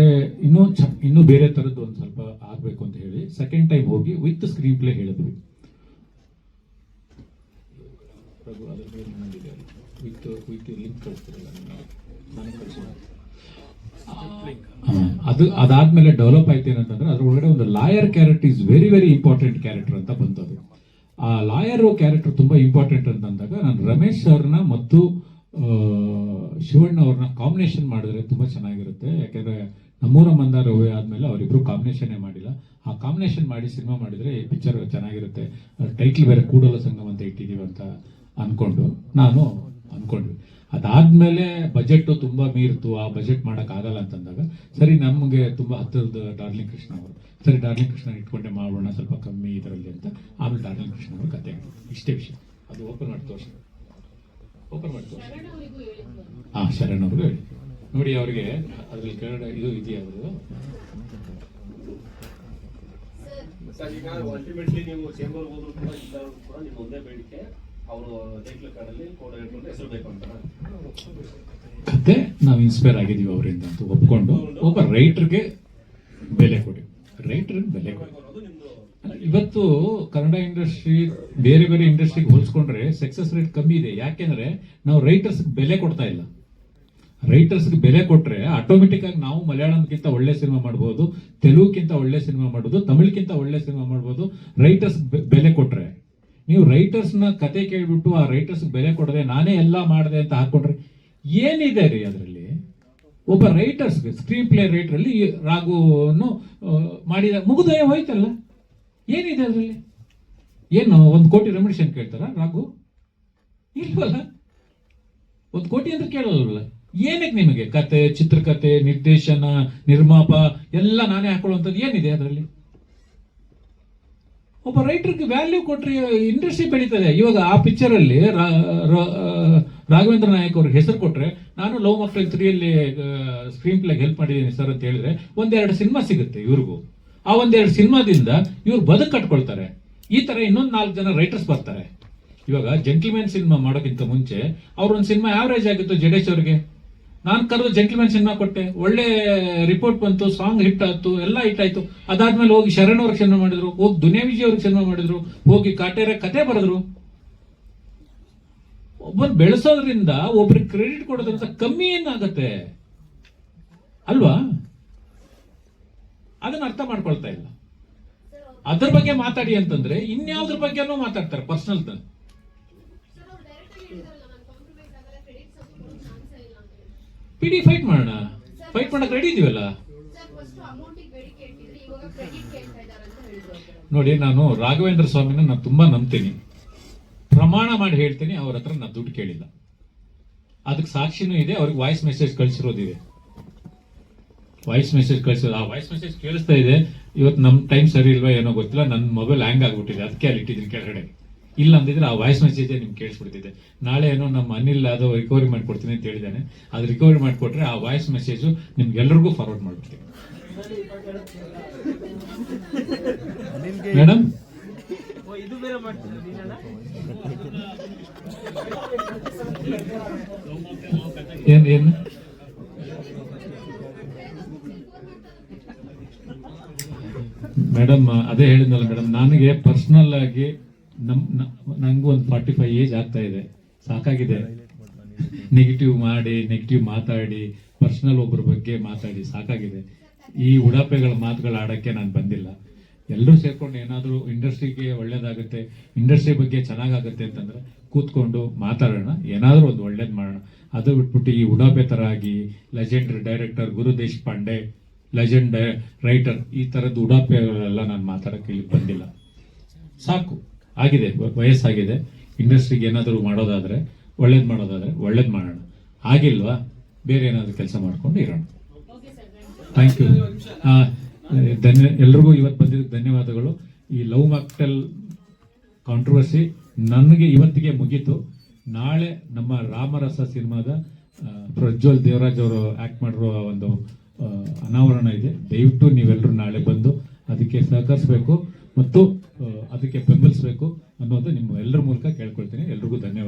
ಇನ್ನೂ ಬೇರೆ ಥರದ್ದು ಒಂದು ಸ್ವಲ್ಪ ಆಗಬೇಕು ಅಂತ ಹೇಳಿ ಸೆಕೆಂಡ್ ಟೈಮ್ ಹೋಗಿ ವಿತ್ ಸ್ಕ್ರೀನ್ ಪ್ಲೇ ಹೇಳಿದ್ವಿ. ವಿತ್ ಲಿಂಕ್ ಕಳಿಸ್ತಿರಲ್ಲ ಅದಾದ್ಮೇಲೆ ಡೆವಲಪ್ ಆಯ್ತು ಏನಂತಂದ್ರೆ ಅದ್ರೊಳಗಡೆ ಒಂದು lawyer character is very very important character ಅಂತ ಬಂತದು. ಆ ಲಾಯರ್ ಕ್ಯಾರೆಕ್ಟರ್ ತುಂಬಾ ಇಂಪಾರ್ಟೆಂಟ್ ಅಂತಂದಾಗ ನಾನು ರಮೇಶ್ ಅವ್ರನ್ನ ಮತ್ತು ಶಿವಣ್ಣ ಅವ್ರನ್ನ ಕಾಂಬಿನೇಷನ್ ಮಾಡಿದ್ರೆ ತುಂಬಾ ಚೆನ್ನಾಗಿರುತ್ತೆ. ಯಾಕೆಂದ್ರೆ ನಮ್ಮೂರ ಮಂದಾರ ಹೂವೆ ಆದ್ಮೇಲೆ ಅವರಿಬ್ರು ಕಾಂಬಿನೇಷನ್ನೇ ಮಾಡಿಲ್ಲ. ಆ ಕಾಂಬಿನೇಷನ್ ಮಾಡಿ ಸಿನಿಮಾ ಮಾಡಿದ್ರೆ ಈ ಪಿಕ್ಚರ್ ಚೆನ್ನಾಗಿರುತ್ತೆ. ಟೈಟ್ಲ್ ಬೇರೆ ಕೂಡಲ ಸಂಗಮ ಅಂತ ಇಟ್ಟಿದೀವಿ ಅಂತ ನಾನು ಅನ್ಕೊಂಡ್ವಿ. ಅದಾದ್ಮೇಲೆ ಬಜೆಟ್ ತುಂಬಾ ಮೀರ್ತು, ಆ ಬಜೆಟ್ ಮಾಡಕ್ ಆಗಲ್ಲ ಅಂತಂದಾಗ ಸರಿ ನಮ್ಗೆ ತುಂಬಾ ಹತ್ತಿರದ ಡಾರ್ಲಿಂಗ್ ಕೃಷ್ಣ ಅವರು, ಸರಿ ಡಾರ್ಲಿಂಗ್ ಕೃಷ್ಣ ಇಟ್ಕೊಂಡೆ ಮಾಡೋಣ ಸ್ವಲ್ಪ ಕಮ್ಮಿ ಇದರಲ್ಲಿ ಅಂತ. ಆಮೇಲೆ ಡಾರ್ಲಿಂಗ್ ಕೃಷ್ಣ ಅವರು ಕತೆ ಇಷ್ಟೇ ವಿಷಯ. ಅದು ಓಪನ್ ಮಾಡಿ ತೋರಿಸಿ ಶರಣ್ ಅವ್ರಿಗೂ ಹೇಳಿ ನೋಡಿ. ಅವ್ರಿಗೆ ಅದ್ರಲ್ಲಿ ಕೆಳಗಡೆ ಇದು ಇದೆಯಾ ಅವರು ಸರ್, ಈಗ ಅಲ್ಟಿಮೇಟ್ಲಿ ನೀವು ಚೇಂಬರ್ ಹೋದ್ರು ಕೂಡ ಇಲ್ಲರೂ ಕೂಡ ನಿಮ್ಮ ಒಂದೇ ಬೇಡಿಕೆ ಅವರು ಟೈಟ್ಲ್ ಕಾರ್ಡಲ್ಲಿ ಕೋಡ್ ಹೇಳ್ಕೊಂಡು ಹೆಸರು ಬೇಕು ಅಂತ ಕತೆ ನಾವು ಇನ್ಸ್ಪೈರ್ ಆಗಿದೀವಿ ಅವರಿಂದ ಅಂತ ಒಪ್ಕೊಂಡು ಒಬ್ಬ ರೈಟರ್ಗೆ ಬೆಲೆ ಕೊಡಿ. ಇವತ್ತು ಕನ್ನಡ ಇಂಡಸ್ಟ್ರಿ ಬೇರೆ ಬೇರೆ ಇಂಡಸ್ಟ್ರಿಗೆ ಹೋಲಿಸ್ಕೊಂಡ್ರೆ ಸಕ್ಸಸ್ ರೇಟ್ ಕಮ್ಮಿ ಇದೆ. ಯಾಕೆಂದ್ರೆ ನಾವು ರೈಟರ್ಸ್ ಬೆಲೆ ಕೊಡ್ತಾ ಇಲ್ಲ. ರೈಟರ್ಸ್ಗೆ ಬೆಲೆ ಕೊಟ್ರೆ ಆಟೋಮೆಟಿಕ್ ಆಗಿ ನಾವು ಮಲಯಾಳಂಗಿಂತ ಒಳ್ಳೆ ಸಿನಿಮಾ ಮಾಡ್ಬೋದು, ತೆಲುಗಿಂತ ಒಳ್ಳೆ ಸಿನಿಮಾ ಮಾಡ್ಬೋದು, ತಮಿಳ್ಗಿಂತ ಒಳ್ಳೆ ಸಿನಿಮಾ ಮಾಡ್ಬೋದು. ರೈಟರ್ಸ್ ಬೆಲೆ ಕೊಟ್ರೆ, ನೀವು ರೈಟರ್ಸ್ನ ಕತೆ ಕೇಳ್ಬಿಟ್ಟು ಆ ರೈಟರ್ಸ್ ಬೆಲೆ ಕೊಡದೆ ನಾನೇ ಎಲ್ಲ ಮಾಡಿದೆ ಅಂತ ಹಾಕೊಂಡ್ರೆ ಏನಿದೆ ರೀ ಅದರಲ್ಲಿ? ಒಬ್ಬ ರೈಟರ್ಸ್ಗೆ ಸ್ಕ್ರೀನ್ ಪ್ಲೇ ರೈಟರ್ ಅಲ್ಲಿ ರಾಘುವನ್ನು ಮಾಡಿದ ಮುಗಿದೇ ಹೋಯ್ತಲ್ಲ, ಏನಿದೆ ಅದರಲ್ಲಿ? ಏನು 1 ಕೋಟಿ ರೆಮಿಡಿಷನ್ ಕೇಳ್ತಾರ ರಾಘು? ಇಲ್ವಲ್ಲ, 1 ಕೋಟಿ ಅಂತ ಕೇಳಲ್ವಲ್ಲ. ಏನಕ್ಕೆ ನಿಮಗೆ ಕತೆ, ಚಿತ್ರಕತೆ, ನಿರ್ದೇಶನ, ನಿರ್ಮಾಪ ಎಲ್ಲ ನಾನೇ ಹಾಕೊಳ್ಳುವಂಥದ್ದು ಏನಿದೆ ಅದರಲ್ಲಿ? ಒಬ್ಬ ರೈಟರ್ಗೆ ವ್ಯಾಲ್ಯೂ ಕೊಟ್ರೆ ಇಂಡಸ್ಟ್ರಿ ಬೆಳೀತದೆ. ಇವಾಗ ಆ ಪಿಕ್ಚರ್ ಅಲ್ಲಿ ರಾಘವೇಂದ್ರ ನಾಯಕ್ ಅವ್ರಿಗೆ ಹೆಸರು ಕೊಟ್ರೆ, ನಾನು ಲವ್ ಮಕ್ಕಳ 3 ಸ್ಕ್ರೀನ್ ಪ್ಲೇಗೆ ಹೆಲ್ಪ್ ಮಾಡಿದ್ದೀನಿ ಸರ್ ಅಂತ ಹೇಳಿದ್ರೆ 1-2 ಸಿನಿಮಾ ಸಿಗುತ್ತೆ ಇವ್ರಿಗೂ. ಆ 1-2 ಸಿನಿಮಾದಿಂದ ಇವ್ರು ಬದುಕು ಕಟ್ಕೊಳ್ತಾರೆ. ಈ ತರ ಇನ್ನೊಂದು 4 ಜನ ರೈಟರ್ಸ್ ಬರ್ತಾರೆ. ಇವಾಗ ಜೆಂಟ್ಲ್ಮ್ಯಾನ್ ಸಿನಿಮಾ ಮಾಡೋಕ್ಕಿಂತ ಮುಂಚೆ ಅವ್ರೊಂದು ಸಿನಿಮಾ ಆವರೇಜ್ ಆಗಿತ್ತು ಜಡೇಶ್ ಅವ್ರಿಗೆ. ನಾನು ಕರೆದು ಜೆಂಟ್ಲ್ಮ್ಯಾನ್ ಸಿನಿಮಾ ಕೊಟ್ಟೆ, ಒಳ್ಳೆ ರಿಪೋರ್ಟ್ ಬಂತು, ಸಾಂಗ್ ಹಿಟ್ ಆಯ್ತು, ಎಲ್ಲ ಹಿಟ್ ಆಯ್ತು. ಅದಾದ್ಮೇಲೆ ಹೋಗಿ ಶರಣ್ ಅವ್ರಿಗೆ ಸಿನಿಮಾ ಮಾಡಿದ್ರು, ಹೋಗಿ ದುನಿಯಾ ವಿಜಯ್ ಅವ್ರಿಗೆ ಸಿನಿಮಾ ಮಾಡಿದ್ರು, ಹೋಗಿ ಕಾಟೇರ ಕತೆ ಬರೆದ್ರು. ಒಬ್ಬರು ಬೆಳೆಸೋದ್ರಿಂದ ಒಬ್ರಿಗೆ ಕ್ರೆಡಿಟ್ ಕೊಡೋದ್ರಿಂದ ಕಮ್ಮಿ ಏನಾಗತ್ತೆ ಅಲ್ವಾ? ಅದನ್ನ ಅರ್ಥ ಮಾಡ್ಕೊಳ್ತಾ ಇಲ್ಲ. ಅದ್ರ ಬಗ್ಗೆ ಮಾತಾಡಿ ಅಂತಂದ್ರೆ ಇನ್ಯಾವ್ದ್ರ ಬಗ್ಗೆನೂ ಮಾತಾಡ್ತಾರೆ ಪರ್ಸನಲ್. ಪಿಡಿ ಫೈಟ್ ಮಾಡೋಣ, ಫೈಟ್ ಮಾಡಕ್ ರೆಡಿ ಇದೀವಲ್ಲ. ನೋಡಿ, ನಾನು ರಾಘವೇಂದ್ರ ಸ್ವಾಮಿನ ನಾನು ತುಂಬಾ ನಂಬ್ತೀನಿ, ಪ್ರಮಾಣ ಮಾಡಿ ಹೇಳ್ತೀನಿ, ಅವ್ರ ಹತ್ರ ನಾನು ದುಡ್ಡು ಕೇಳಿಲ್ಲ. ಅದಕ್ಕೆ ಸಾಕ್ಷಿನೂ ಇದೆ, ಅವ್ರಿಗೆ ವಾಯ್ಸ್ ಮೆಸೇಜ್ ಕಳಿಸಿರೋದಿದೆ. ವಾಯ್ಸ್ ಮೆಸೇಜ್ ಕಳಿಸೋದು, ಆ ವಾಯ್ಸ್ ಮೆಸೇಜ್ ಕೇಳಿಸ್ತಾ ಇದೆ. ಇವತ್ತು ನಮ್ ಟೈಮ್ ಸರಿ ಇಲ್ವಾ ಏನೋ ಗೊತ್ತಿಲ್ಲ, ನನ್ನ ಮೊಬೈಲ್ ಹ್ಯಾಂಗ್ ಆಗ್ಬಿಟ್ಟಿದೆ, ಅದಕ್ಕೆ ಅಲ್ಲಿ ಇಟ್ಟಿದ್ದೀನಿ ಕೆಳಗಡೆ. ಇಲ್ಲ ಅಂದಿದ್ರೆ ಆ ವಾಯ್ಸ್ ಮೆಸೇಜ್ ನಿಮ್ಗೆ ಕೇಳಿಸ್ಬಿಡ್ತಿದೆ. ನಾಳೆ ಏನೋ ನಮ್ಮ ಅನಿಲ್ ಅದು ರಿಕವರಿ ಮಾಡ್ಕೊಡ್ತೀನಿ ಅಂತ ಹೇಳಿದ್ದಾನೆ. ಅದು ರಿಕವರಿ ಮಾಡಿಕೊಟ್ರೆ ಆ ವಾಯ್ಸ್ ಮೆಸೇಜ್ ನಿಮ್ಗೆಲ್ಲರಿಗೂ ಫಾರ್ವರ್ಡ್ ಮಾಡ್ಬಿಡ್ತೀನಿ. ಮೇಡಮ್ ಏನ್ ಮೇಡಮ್ ಅದೇ ಹೇಳಿದ್ನಲ್ಲ ಮೇಡಮ್, ನನಗೆ ಪರ್ಸನಲ್ ಆಗಿ ನಂಗೂ ಒಂದು 45 ಏಜ್ ಆಗ್ತಾ ಇದೆ, ಸಾಕಾಗಿದೆ. ನೆಗೆಟಿವ್ ಮಾತಾಡಿ ಪರ್ಸನಲ್ ಒಬ್ಬರ ಬಗ್ಗೆ ಮಾತಾಡಿ ಸಾಕಾಗಿದೆ. ಈ ಉಡಾಪೆಗಳ ಮಾತುಗಳು ಆಡಕ್ಕೆ ನಾನು ಬಂದಿಲ್ಲ. ಎಲ್ಲರೂ ಸೇರ್ಕೊಂಡು ಏನಾದರೂ ಇಂಡಸ್ಟ್ರಿಗೆ ಒಳ್ಳೇದಾಗುತ್ತೆ, ಇಂಡಸ್ಟ್ರಿ ಬಗ್ಗೆ ಚೆನ್ನಾಗಾಗುತ್ತೆ ಅಂತಂದ್ರೆ ಕೂತ್ಕೊಂಡು ಮಾತಾಡೋಣ, ಏನಾದರೂ ಒಂದು ಒಳ್ಳೇದು ಮಾಡೋಣ. ಅದು ಬಿಟ್ಬಿಟ್ಟು ಈ ಉಡಾಪೆ ತರ ಆಗಿ ಲೆಜೆಂಡ್ ಡೈರೆಕ್ಟರ್ ಗುರು ದೇಶಪಾಂಡೆ, ಲೆಜೆಂಡ್ ರೈಟರ್, ಈ ತರದ್ದು ಉಡಾಪೆಗಳೆಲ್ಲ ನಾನು ಮಾತಾಡಕ್ಕೆ ಇಲ್ಲಿ ಬಂದಿಲ್ಲ. ಸಾಕು, ಆಗಿದೆ, ವಯಸ್ಸಾಗಿದೆ. ಇಂಡಸ್ಟ್ರಿಗೆ ಏನಾದರೂ ಮಾಡೋದಾದ್ರೆ ಒಳ್ಳೇದು ಮಾಡೋಣ. ಆಗಿಲ್ವಾ, ಬೇರೆ ಏನಾದರೂ ಕೆಲಸ ಮಾಡ್ಕೊಂಡು ಇರೋಣ. Thank you. ಎಲ್ರಿಗೂ ಇವತ್ತು ಬಂದಿದ್ದಕ್ಕೆ ಧನ್ಯವಾದಗಳು. ಈ ಲವ್ ಮಾಕ್ಟೆಲ್ ಕಾಂಟ್ರವರ್ಸಿ ನನಗೆ ಇವತ್ತಿಗೆ ಮುಗೀತು. ನಾಳೆ ನಮ್ಮ ರಾಮರಸ ಸಿನಿಮಾದ ಪ್ರಜ್ವಲ್ ದೇವರಾಜ್ ಅವರು ಆಕ್ಟ್ ಮಾಡಿರೋ ಒಂದು ಅನಾವರಣ ಇದೆ. ದಯವಿಟ್ಟು ನೀವೆಲ್ಲರೂ ನಾಳೆ ಬಂದು ಅದಕ್ಕೆ ಸಹಕರಿಸಬೇಕು ಮತ್ತು ಅದಕ್ಕೆ ಬೆಂಬಲಿಸಬೇಕು ಅನ್ನೋದು ನಿಮ್ಮ ಎಲ್ಲರ ಮೂಲಕ ಕೇಳ್ಕೊಳ್ತೀನಿ. ಎಲ್ರಿಗೂ ಧನ್ಯವಾದ.